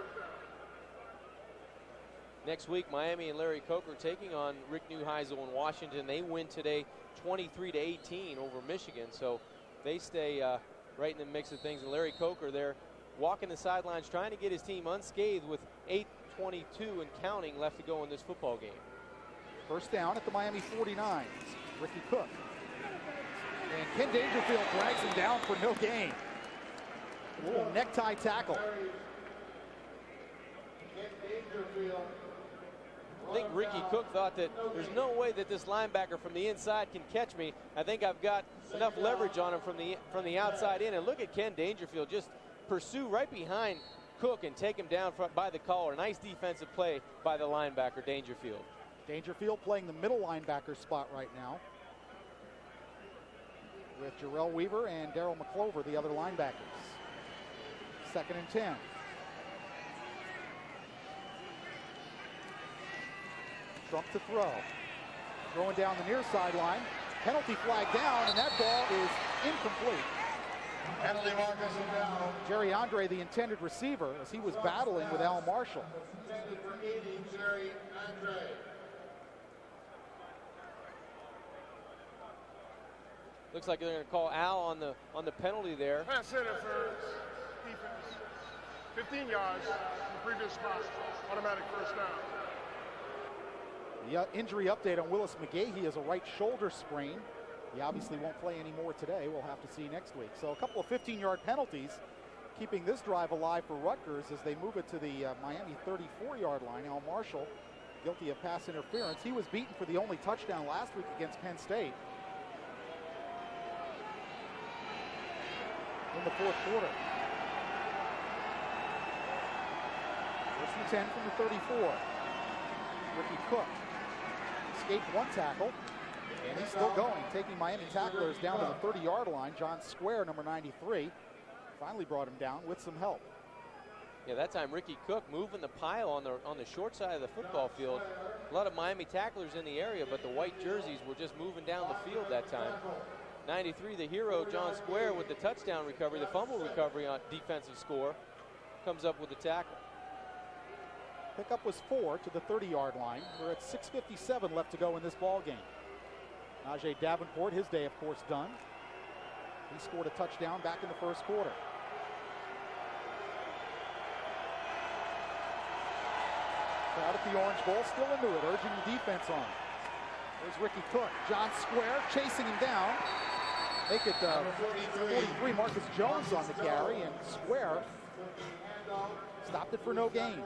Next week, Miami and Larry Coker taking on Rick Neuheisel in Washington. They win today 23-18 over Michigan, so they stay right in the mix of things. And Larry Coker there walking the sidelines trying to get his team unscathed with 8:22 and counting left to go in this football game. 1st down at the Miami 49. Ricky Cook. And Ken Dangerfield drags him down for no gain. A little necktie tackle. I think Ricky Cook thought that there's no way that this linebacker from the inside can catch me. I think I've got enough leverage on him from the outside in. And look at Ken Dangerfield just pursue right behind Cook and take him down by the collar. Nice defensive play by the linebacker, Dangerfield. Dangerfield playing the middle linebacker spot right now, with Jarrell Weaver and Daryl McClover, the other linebackers. 2nd and 10. Trump to throw. Throwing down the near sideline. Penalty flag down, and that ball is incomplete. Penalty Marcus down. Jerry Andre, the intended receiver, as he was battling with Al Marshall. Intended for 80, Jerry Andre. Looks like they're going to call Al on the penalty there. Pass interference, defense. 15 yards from the previous spot. Automatic first down. The injury update on Willis McGahee is a right shoulder sprain. He obviously won't play anymore today. We'll have to see next week. So a couple of 15-yard penalties keeping this drive alive for Rutgers as they move it to the Miami 34-yard line. Al Marshall, guilty of pass interference. He was beaten for the only touchdown last week against Penn State. In the 4th quarter. 1st and 10 from the 34. Ricky Cook escaped one tackle, and he's still going, taking Miami tacklers down to the 30-yard line. John Square, number 93, finally brought him down with some help. Yeah, that time Ricky Cook moving the pile on the short side of the football field. A lot of Miami tacklers in the area, but the white jerseys were just moving down the field that time. 93, the hero, John Square, with the touchdown recovery, the fumble recovery on defensive score, comes up with the tackle. Pickup was 4 to the 30-yard line. We're at 6:57 left to go in this ball game. Najee Davenport, his day, of course, done. He scored a touchdown back in the 1st quarter. Crowd at the Orange Bowl, still into it, urging the defense on. There's Ricky Cook. John Square chasing him down. Make it 43, Marcus Jones on the carry, and Square stopped it for no gain.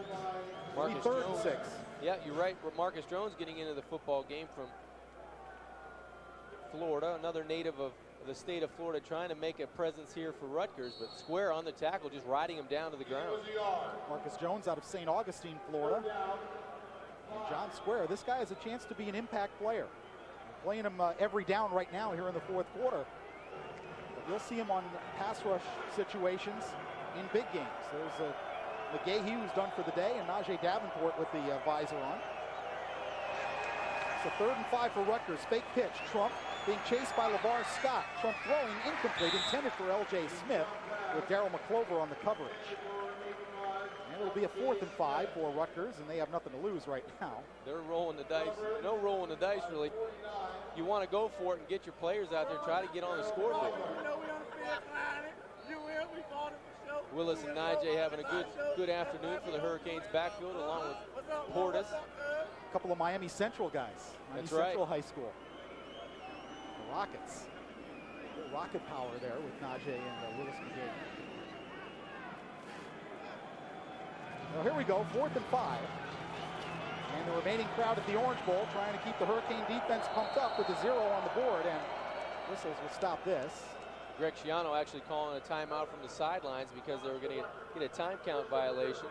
Marcus 3rd and 6. Yeah, you're right. Marcus Jones getting into the football game from Florida, another native of the state of Florida, trying to make a presence here for Rutgers, but Square on the tackle, just riding him down to the ground. Marcus Jones out of St. Augustine, Florida. And John Square, this guy has a chance to be an impact player. Playing him every down right now here in the 4th quarter. But you'll see him on pass rush situations in big games. There's McGahee, who's done for the day, and Najee Davenport with the visor on. So 3rd and 5 for Rutgers. Fake pitch. Trump being chased by LeVar Scott. Trump throwing incomplete, intended for L.J. Smith, with Daryl McClover on the coverage. And it'll be a 4th and 5 for Rutgers, and they have nothing to lose right now. They're rolling the dice. No rolling the dice, really. You want to go for it and get your players out there, try to get on the scoreboard. Willis and Najee having a good afternoon for the Hurricanes backfield, along with Portis. A couple of Miami Central guys. Miami Central High School. The Rockets. A little rocket power there with Najee and Willis McGahee. Well, here we go, 4th and 5. And the remaining crowd at the Orange Bowl trying to keep the Hurricane defense pumped up with a 0 on the board, and whistles will stop this. Greg Schiano actually calling a timeout from the sidelines because they were going to get a time count violation.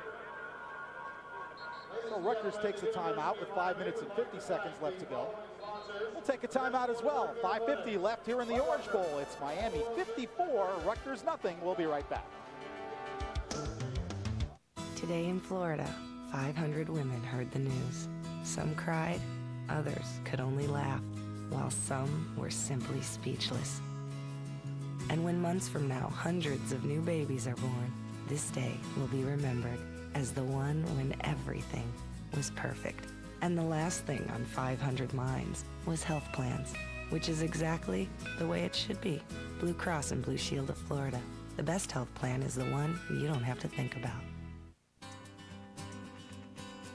So Rutgers takes a timeout with 5 minutes and 50 seconds left to go. We'll take a timeout as well. 5:50 left here in the Orange Bowl. It's Miami 54, Rutgers nothing. We'll be right back. Today in Florida, 500 women heard the news. Some cried, others could only laugh, while some were simply speechless. And when months from now, hundreds of new babies are born, this day will be remembered as the one when everything was perfect. And the last thing on 500 minds was health plans, which is exactly the way it should be. Blue Cross and Blue Shield of Florida. The best health plan is the one you don't have to think about.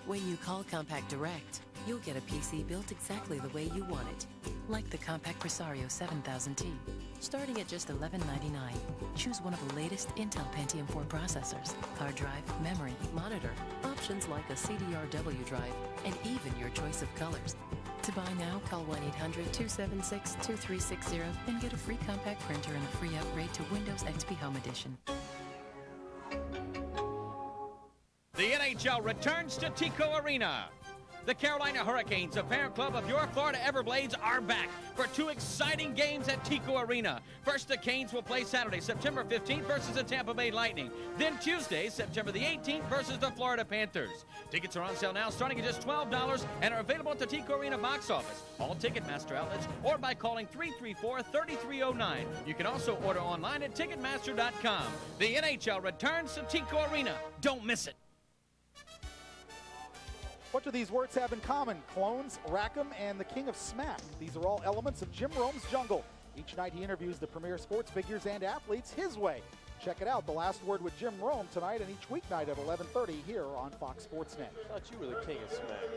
When you call Compact Direct, you'll get a PC built exactly the way you want it, like the Compact Presario 7000T. starting at just $11.99. Choose one of the latest Intel Pentium 4 processors, hard drive, memory, monitor, options like a CDRW drive, and even your choice of colors. To buy now, call 1-800-276-2360 and get a free compact printer and a free upgrade to Windows XP Home Edition. The NHL returns to Tico Arena. The Carolina Hurricanes, a parent club of your Florida Everblades, are back for 2 exciting games at Tico Arena. First, the Canes will play Saturday, September 15th versus the Tampa Bay Lightning. Then Tuesday, September the 18th versus the Florida Panthers. Tickets are on sale now, starting at just $12 and are available at the Tico Arena box office, all Ticketmaster outlets, or by calling 334-3309. You can also order online at Ticketmaster.com. The NHL returns to Tico Arena. Don't miss it. What do these words have in common? Clones, Rackham, and the King of Smack. These are all elements of Jim Rome's jungle. Each night he interviews the premier sports figures and athletes his way. Check it out, The Last Word with Jim Rome tonight and each weeknight at 11:30 here on Fox Sports Net. I thought you were the King of Smack.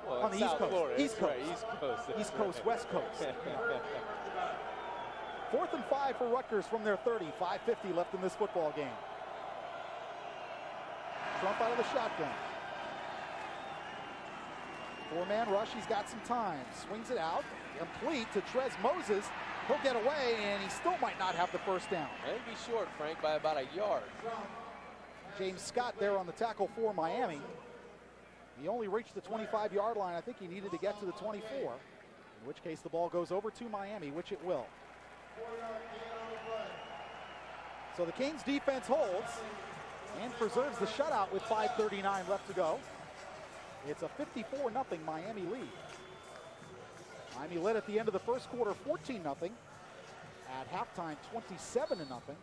Well, on the East Coast. Florida. East Coast. Right, East Coast. East Coast, right. West Coast. 4th and 5 for Rutgers from their 30. 5:50 left in this football game. Trump out of the shotgun. 4-man rush, he's got some time. Swings it out, complete to Trez Moses. He'll get away, and he still might not have the first down. Maybe short, Frank, by about a yard. James Scott there on the tackle for Miami. He only reached the 25-yard line. I think he needed to get to the 24, in which case the ball goes over to Miami, which it will. So the Canes defense holds and preserves the shutout with 5:39 left to go. It's a 54-0 Miami lead. Miami led at the end of the first quarter 14-0. At halftime 27-0.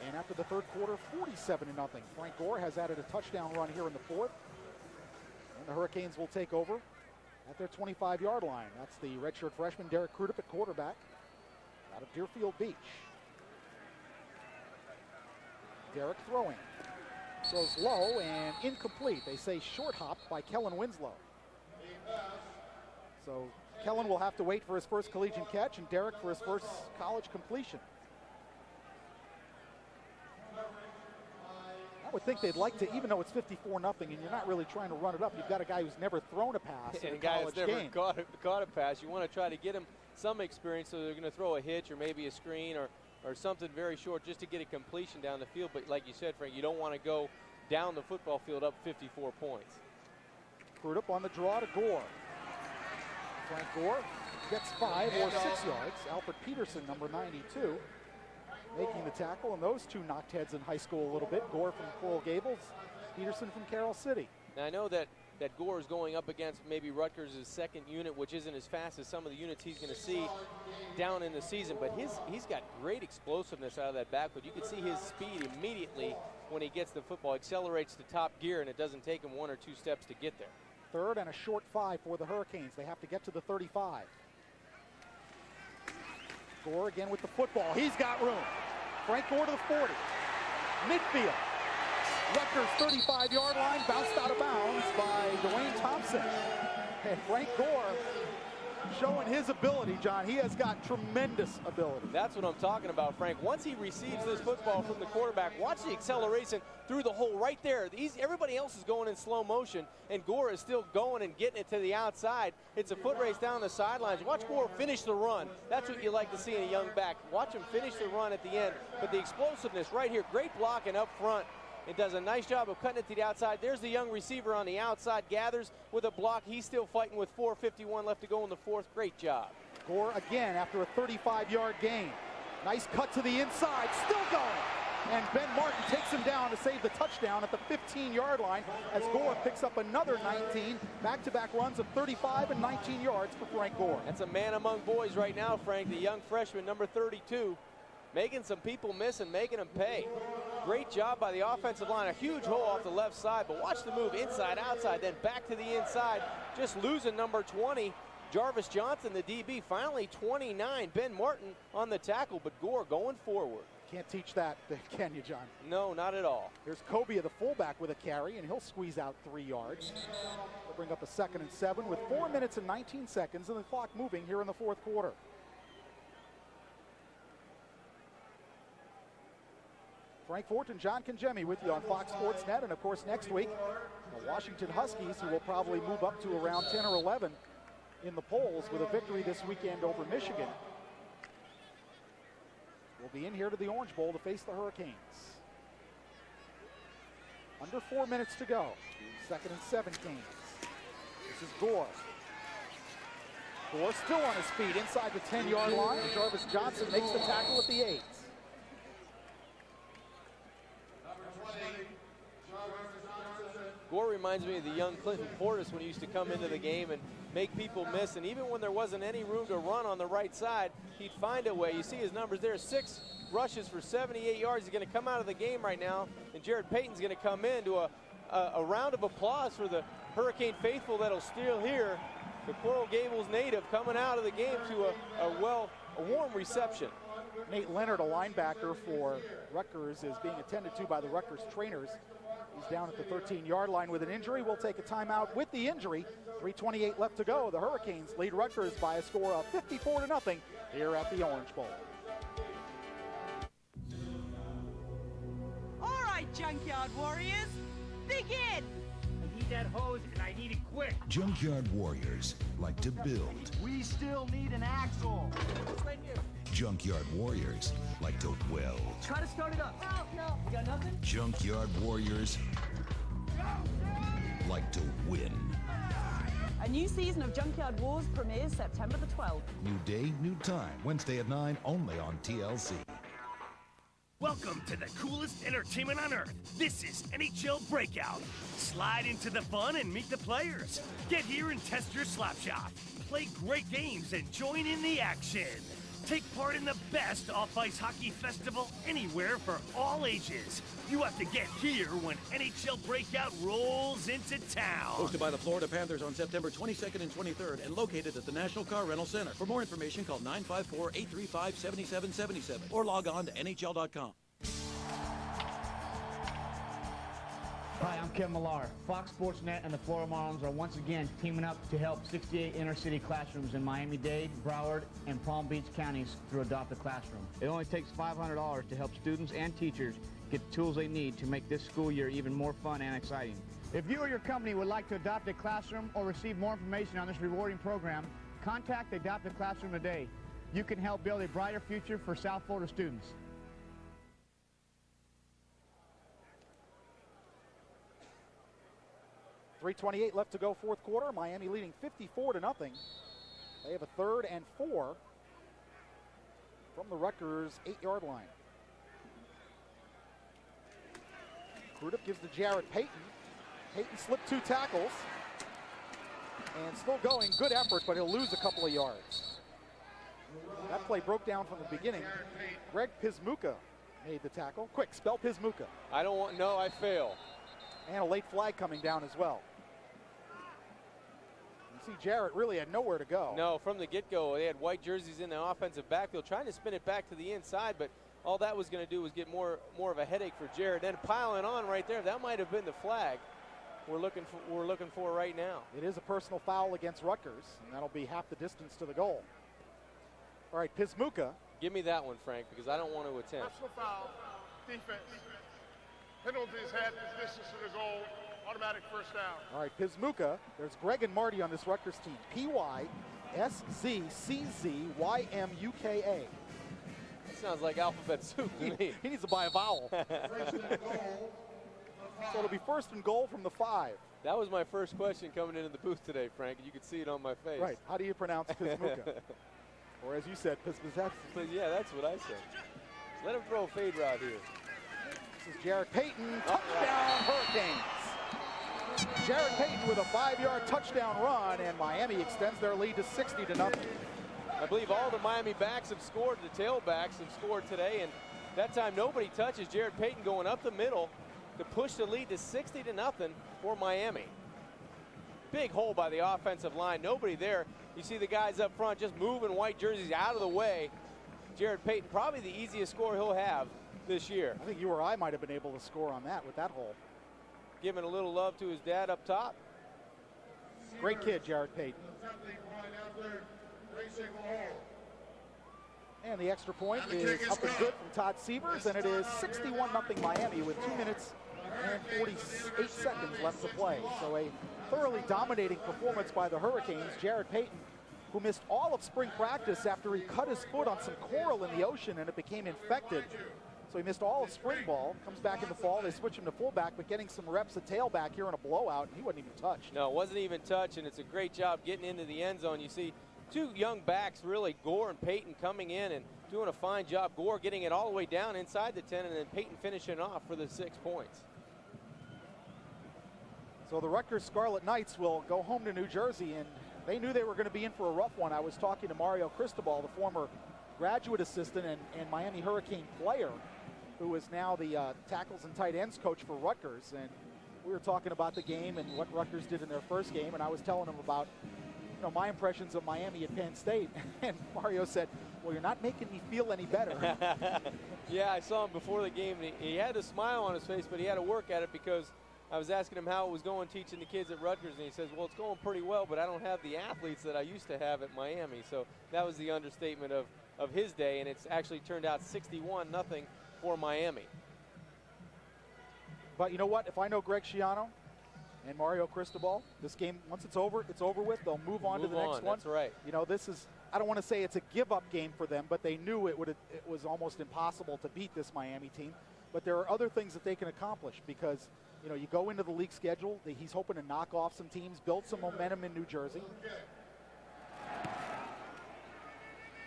And after the third quarter 47-0. Frank Gore has added a touchdown run here in the fourth. And the Hurricanes will take over at their 25-yard line. That's the redshirt freshman Derek Crudup at quarterback out of Deerfield Beach. Derek throwing. Throws low and incomplete. They say short hopped by Kellen Winslow. So Kellen will have to wait for his first collegiate catch and Derek for his first college completion. I would think they'd like to, even though it's 54-0 and you're not really trying to run it up, you've got a guy who's never thrown a pass in a guy college that's never game. caught a pass. You want to try to get him some experience, so they're going to throw a hitch or maybe a screen or something very short just to get a completion down the field. But like you said, Frank, you don't want to go down the football field up 54 points. Crudup on the draw to Gore. Frank Gore gets 5 or 6 yards. Alfred Peterson, number 92, making the tackle. And those two knocked heads in high school a little bit. Gore from Coral Gables, Peterson from Carroll City. Now I know that Gore is going up against maybe Rutgers' second unit, which isn't as fast as some of the units he's going to see down in the season, but he's got great explosiveness out of that backfield. You can see his speed immediately when he gets the football, accelerates to top gear, and it doesn't take him 1 or 2 steps to get there. 3rd and a short 5 for the Hurricanes. They have to get to the 35. Gore again with the football. He's got room. Frank Gore to the 40. Midfield. Rutgers 35-yard line, bounced out of bounds by Dwayne Thompson. And Frank Gore showing his ability, John. He has got tremendous ability. That's what I'm talking about, Frank. Once he receives this football from the quarterback, watch the acceleration through the hole right there. Everybody else is going in slow motion, and Gore is still going and getting it to the outside. It's a foot race down the sidelines. Watch Gore finish the run. That's what you like to see in a young back. Watch him finish the run at the end. But the explosiveness right here, great blocking up front. It does a nice job of cutting it to the outside. There's the young receiver on the outside, gathers with a block. He's still fighting with 4:51 left to go in the fourth. Great job. Gore again after a 35-yard gain. Nice cut to the inside, still going. And Ben Martin takes him down to save the touchdown at the 15-yard line as Gore picks up another 19. Back-to-back runs of 35 and 19 yards for Frank Gore. That's a man among boys right now, Frank, the young freshman, number 32. Making some people miss and making them pay. Great job by the offensive line. A huge hole off the left side, but watch the move inside, outside, then back to the inside. Just losing number 20, Jarvis Johnson, the DB. Finally 29, Ben Martin on the tackle, but Gore going forward. Can't teach that, can you, John? No, not at all. Here's Kobe, the fullback, with a carry, and he'll squeeze out 3 yards. They'll bring up a 2nd and 7 with 4 minutes and 19 seconds and the clock moving here in the fourth quarter. Frank Fort and John Congemi with you on Fox Sports Net. And, of course, next week, the Washington Huskies, who will probably move up to around 10 or 11 in the polls with a victory this weekend over Michigan, will be in here to the Orange Bowl to face the Hurricanes. Under 4 minutes to go. 2nd and 17. This is Gore. Gore still on his feet inside the 10-yard line. Jarvis Johnson makes the tackle at the 8. Gore reminds me of the young Clinton Portis when he used to come into the game and make people miss. And even when there wasn't any room to run on the right side, he'd find a way. You see his numbers there, 6 rushes for 78 yards. He's going to come out of the game right now, and Jared Payton's going to come in to a round of applause for the Hurricane faithful that'll still hear the Coral Gables native coming out of the game to a warm reception. Nate Leonard, a linebacker for Rutgers, is being attended to by the Rutgers trainers. He's down at the 13-yard line with an injury. We'll take a timeout with the injury. 3:28 left to go. The Hurricanes lead Rutgers by a score of 54-0 here at the Orange Bowl. All right, Junkyard Warriors, begin! I need that hose, and I need it quick. Junkyard Warriors like to build. We still need an axle. It's right here. Junkyard Warriors like to weld. Try to start it up. No. You got nothing? Junkyard Warriors like to win. A new season of Junkyard Wars premieres September the 12th. New day, new time. Wednesday at 9, only on TLC. Welcome to the coolest entertainment on earth. This is NHL Breakout. Slide into the fun and meet the players. Get here and test your slap shot. Play great games and join in the action. Take part in the best off-ice hockey festival anywhere for all ages. You have to get here when NHL Breakout rolls into town. Hosted by the Florida Panthers on September 22nd and 23rd and located at the National Car Rental Center. For more information, call 954-835-7777 or log on to NHL.com. Hi, I'm Kevin Millar. Fox Sports Net and the Florida Marlins are once again teaming up to help 68 inner-city classrooms in Miami-Dade, Broward, and Palm Beach counties through Adopt a Classroom. It only takes $500 to help students and teachers get the tools they need to make this school year even more fun and exciting. If you or your company would like to adopt a classroom or receive more information on this rewarding program, contact Adopt a Classroom today. You can help build a brighter future for South Florida students. .328 left to go, fourth quarter. Miami leading 54-0. They have a 3rd and 4 from the Rutgers 8-yard line. Crudup gives to Jared Payton. Payton slipped 2 tackles. And still going, good effort, but he'll lose a couple of yards. That play broke down from the beginning. Greg Pismuka made the tackle. Quick, spell Pismuka. I fail. And a late flag coming down as well. You see Jarrett really had nowhere to go. No, from the get-go, they had white jerseys in the offensive backfield, trying to spin it back to the inside, but all that was going to do was get more of a headache for Jarrett. Then piling on right there, that might have been the flag we're looking for right now. It is a personal foul against Rutgers, and that'll be half the distance to the goal. All right, Pismuka. Give me that one, Frank, because I don't want to attempt. Personal foul, defense. Penalties had this distance to the goal, automatic first down. All right, Pismuka. There's Greg and Marty on this Rutgers team. P-Y-S-Z-C-Z-Y-M-U-K-A. That sounds like alphabet soup to me. He needs to buy a vowel. So it'll be 1st and goal from the 5. That was my first question coming into the booth today, Frank. You could see it on my face. Right. How do you pronounce Pismuka? Or as you said, Pismuka. Yeah, that's what I said. Let him throw a fade route here. This is Jared Payton, touchdown Hurricanes. Jared Payton with a 5-yard touchdown run, and Miami extends their lead to 60-0. I believe all the Miami backs have scored, the tailbacks have scored today, and that time nobody touches. Jared Payton going up the middle to push the lead to 60-0 for Miami. Big hole by the offensive line, nobody there. You see the guys up front just moving white jerseys out of the way. Jared Payton, probably the easiest score he'll have this year. I think you or I might have been able to score on that with that hole. Giving a little love to his dad up top. Great kid, Jared Payton. And the extra point is up and good from Todd Sievers, and it is 61-0 Miami with 2 minutes and 48 seconds left to play. So a thoroughly dominating performance by the Hurricanes. Jared Payton, who missed all of spring practice after he cut his foot on some coral in the ocean and it became infected. So he missed all of spring ball, comes back in the fall. They switch him to fullback, but getting some reps at tailback here in a blowout, and he wasn't even touched. No, it wasn't even touched, and it's a great job getting into the end zone. You see two young backs, really, Gore and Payton, coming in and doing a fine job. Gore getting it all the way down inside the 10, and then Payton finishing off for the 6 points. So the Rutgers Scarlet Knights will go home to New Jersey, and they knew they were going to be in for a rough one. I was talking to Mario Cristobal, the former graduate assistant and Miami Hurricane player, who is now the tackles and tight ends coach for Rutgers. And we were talking about the game and what Rutgers did in their first game, and I was telling him about my impressions of Miami at Penn State. And Mario said, well, you're not making me feel any better. Yeah, I saw him before the game, and he had a smile on his face, but he had to work at it because I was asking him how it was going teaching the kids at Rutgers, and he says, well, it's going pretty well, but I don't have the athletes that I used to have at Miami. So that was the understatement of his day, and it's actually turned out 61-0 for Miami. But you know what? If I know Greg Schiano and Mario Cristobal, this game, once it's over with. They'll move on to the next one. That's right. This is, I don't want to say it's a give-up game for them, but they knew it was almost impossible to beat this Miami team. But there are other things that they can accomplish because, you go into the league schedule. He's hoping to knock off some teams, build some momentum in New Jersey.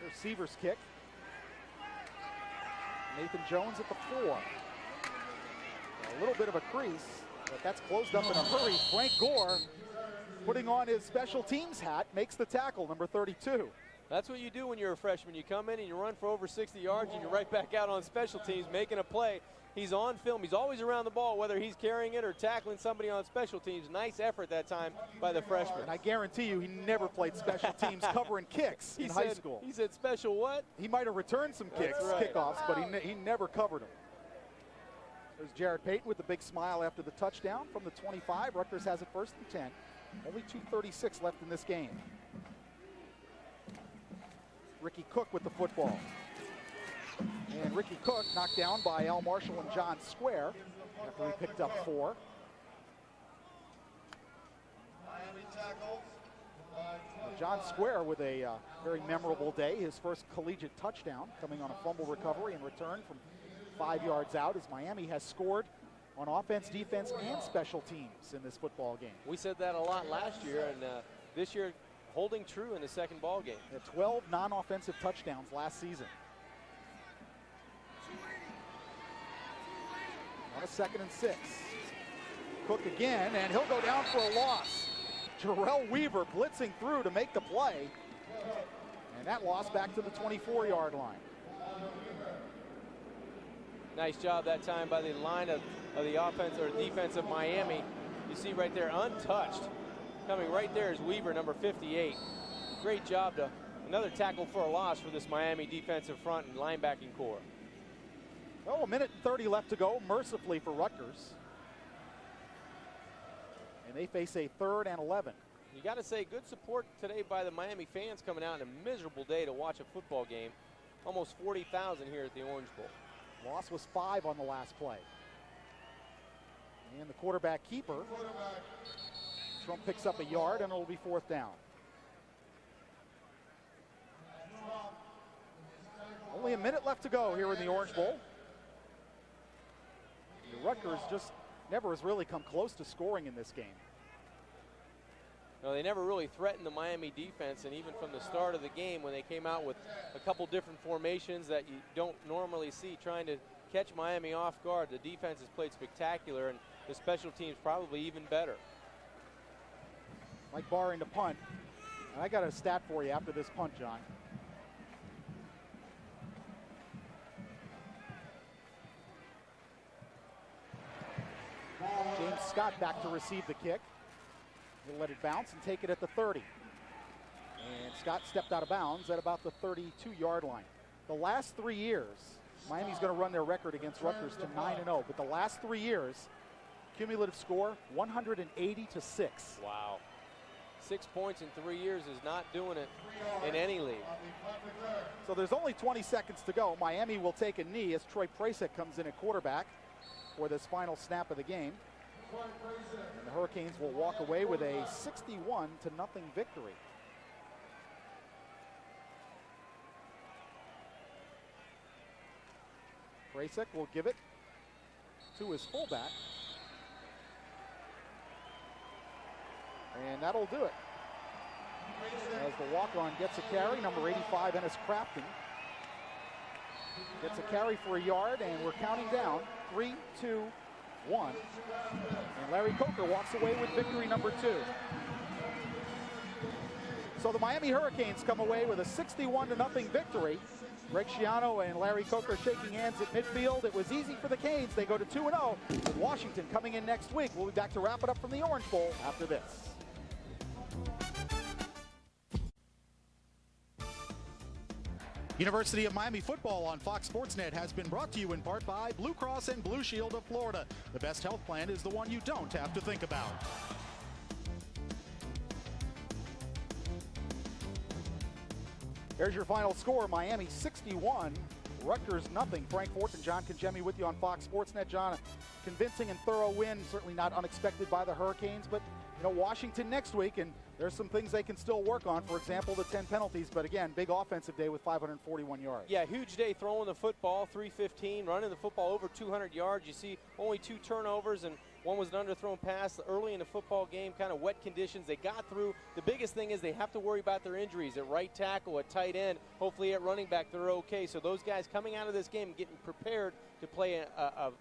There's Seaver's kick. Nathan Jones at the 4. A little bit of a crease, but that's closed up in a hurry. Frank Gore, putting on his special teams hat, makes the tackle, number 32. That's what you do when you're a freshman. You come in and you run for over 60 yards and you're right back out on special teams making a play. He's on film. He's always around the ball, whether he's carrying it or tackling somebody on special teams. Nice effort that time by the freshman. And I guarantee you he never played special teams covering kicks in high school. He said special what? He might have returned some kickoffs, but he never covered them. There's Jared Payton with a big smile after the touchdown from the 25. Rutgers has it 1st and 10. Only 2:36 left in this game. Ricky Cook with the football. And Ricky Cook knocked down by Al Marshall and John Square after he picked up 4. John Square with a very memorable day. His first collegiate touchdown coming on a fumble recovery and return from 5 yards out as Miami has scored on offense, defense, and special teams in this football game. We said that a lot last year, and this year holding true in the second ball game. 12 non-offensive touchdowns last season. On a 2nd and 6. Cook again, and he'll go down for a loss. Jarrell Weaver blitzing through to make the play. And that loss back to the 24-yard line. Nice job that time by the line of the offense or defense of Miami. You see right there, untouched. Coming right there is Weaver, number 58. Great job to another tackle for a loss for this Miami defensive front and linebacking core. Oh, 1:30 left to go, mercifully for Rutgers. And they face a 3rd and 11. You got to say, good support today by the Miami fans coming out on a miserable day to watch a football game. Almost 40,000 here at the Orange Bowl. Loss was 5 on the last play. And the quarterback keeper, Trump picks up a yard, and it'll be 4th down. Only a minute left to go here in the Orange Bowl. The Rutgers just never has really come close to scoring in this game. No, they never really threatened the Miami defense, and even from the start of the game when they came out with a couple different formations that you don't normally see trying to catch Miami off guard, the defense has played spectacular, and the special teams probably even better. Like barring the punt. And I got a stat for you after this punt, John. James Scott back to receive the kick. He'll let it bounce and take it at the 30. And Scott stepped out of bounds at about the 32-yard line. The last 3 years, Miami's going to run their record against Rutgers to 9-0. But the last 3 years, cumulative score 180-6. Wow. 6 points in 3 years is not doing it in any league. So there's only 20 seconds to go. Miami will take a knee as Troy Prasek comes in at quarterback for this final snap of the game. And the Hurricanes will walk away with a 61-0 victory. Prasek will give it to his fullback. And that'll do it. As the walk-on gets a carry, number 85, Ennis Crafton, gets a carry for a yard, and we're counting down. 3, 2, 1. And Larry Coker walks away with victory number 2. So the Miami Hurricanes come away with a 61-0 victory. Greg Schiano and Larry Coker shaking hands at midfield. It was easy for the Canes. They go to 2-0 with Washington coming in next week. We'll be back to wrap it up from the Orange Bowl after this. University of Miami football on Fox Sports Net has been brought to you in part by Blue Cross and Blue Shield of Florida. The best health plan is the one you don't have to think about. There's your final score. Miami 61, Rutgers nothing. Frank Fort and John Congemi with you on Fox Sports Net. John, a convincing and thorough win, certainly not unexpected by the Hurricanes, but you know, Washington next week, and there's some things they can still work on. For example, the 10 penalties, but again, big offensive day with 541 yards. Yeah, huge day throwing the football, 315, running the football over 200 yards. You see only 2 turnovers, and one was an underthrown pass early in the football game, kind of wet conditions. They got through. The biggest thing is they have to worry about their injuries at right tackle, at tight end. Hopefully at running back they're okay. So those guys coming out of this game getting prepared to play a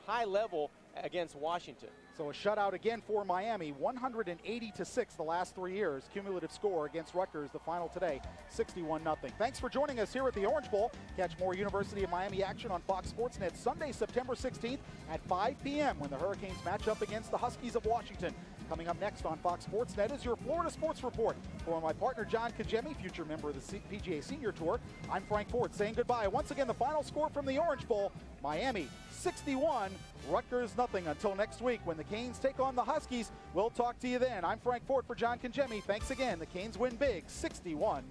high level against Washington. So a shutout again for Miami, 180-6 the last 3 years. Cumulative score against Rutgers, the final today, 61-0. Thanks for joining us here at the Orange Bowl. Catch more University of Miami action on Fox Sports Net Sunday, September 16th at 5 p.m. when the Hurricanes match up against the Huskies of Washington. Coming up next on Fox Sports Net is your Florida Sports Report. For my partner John Congemi, future member of the PGA Senior Tour, I'm Frank Ford saying goodbye. Once again, the final score from the Orange Bowl, Miami 61, Rutgers nothing. Until next week when the Canes take on the Huskies, we'll talk to you then. I'm Frank Ford for John Congemi. Thanks again. The Canes win big, 61-0.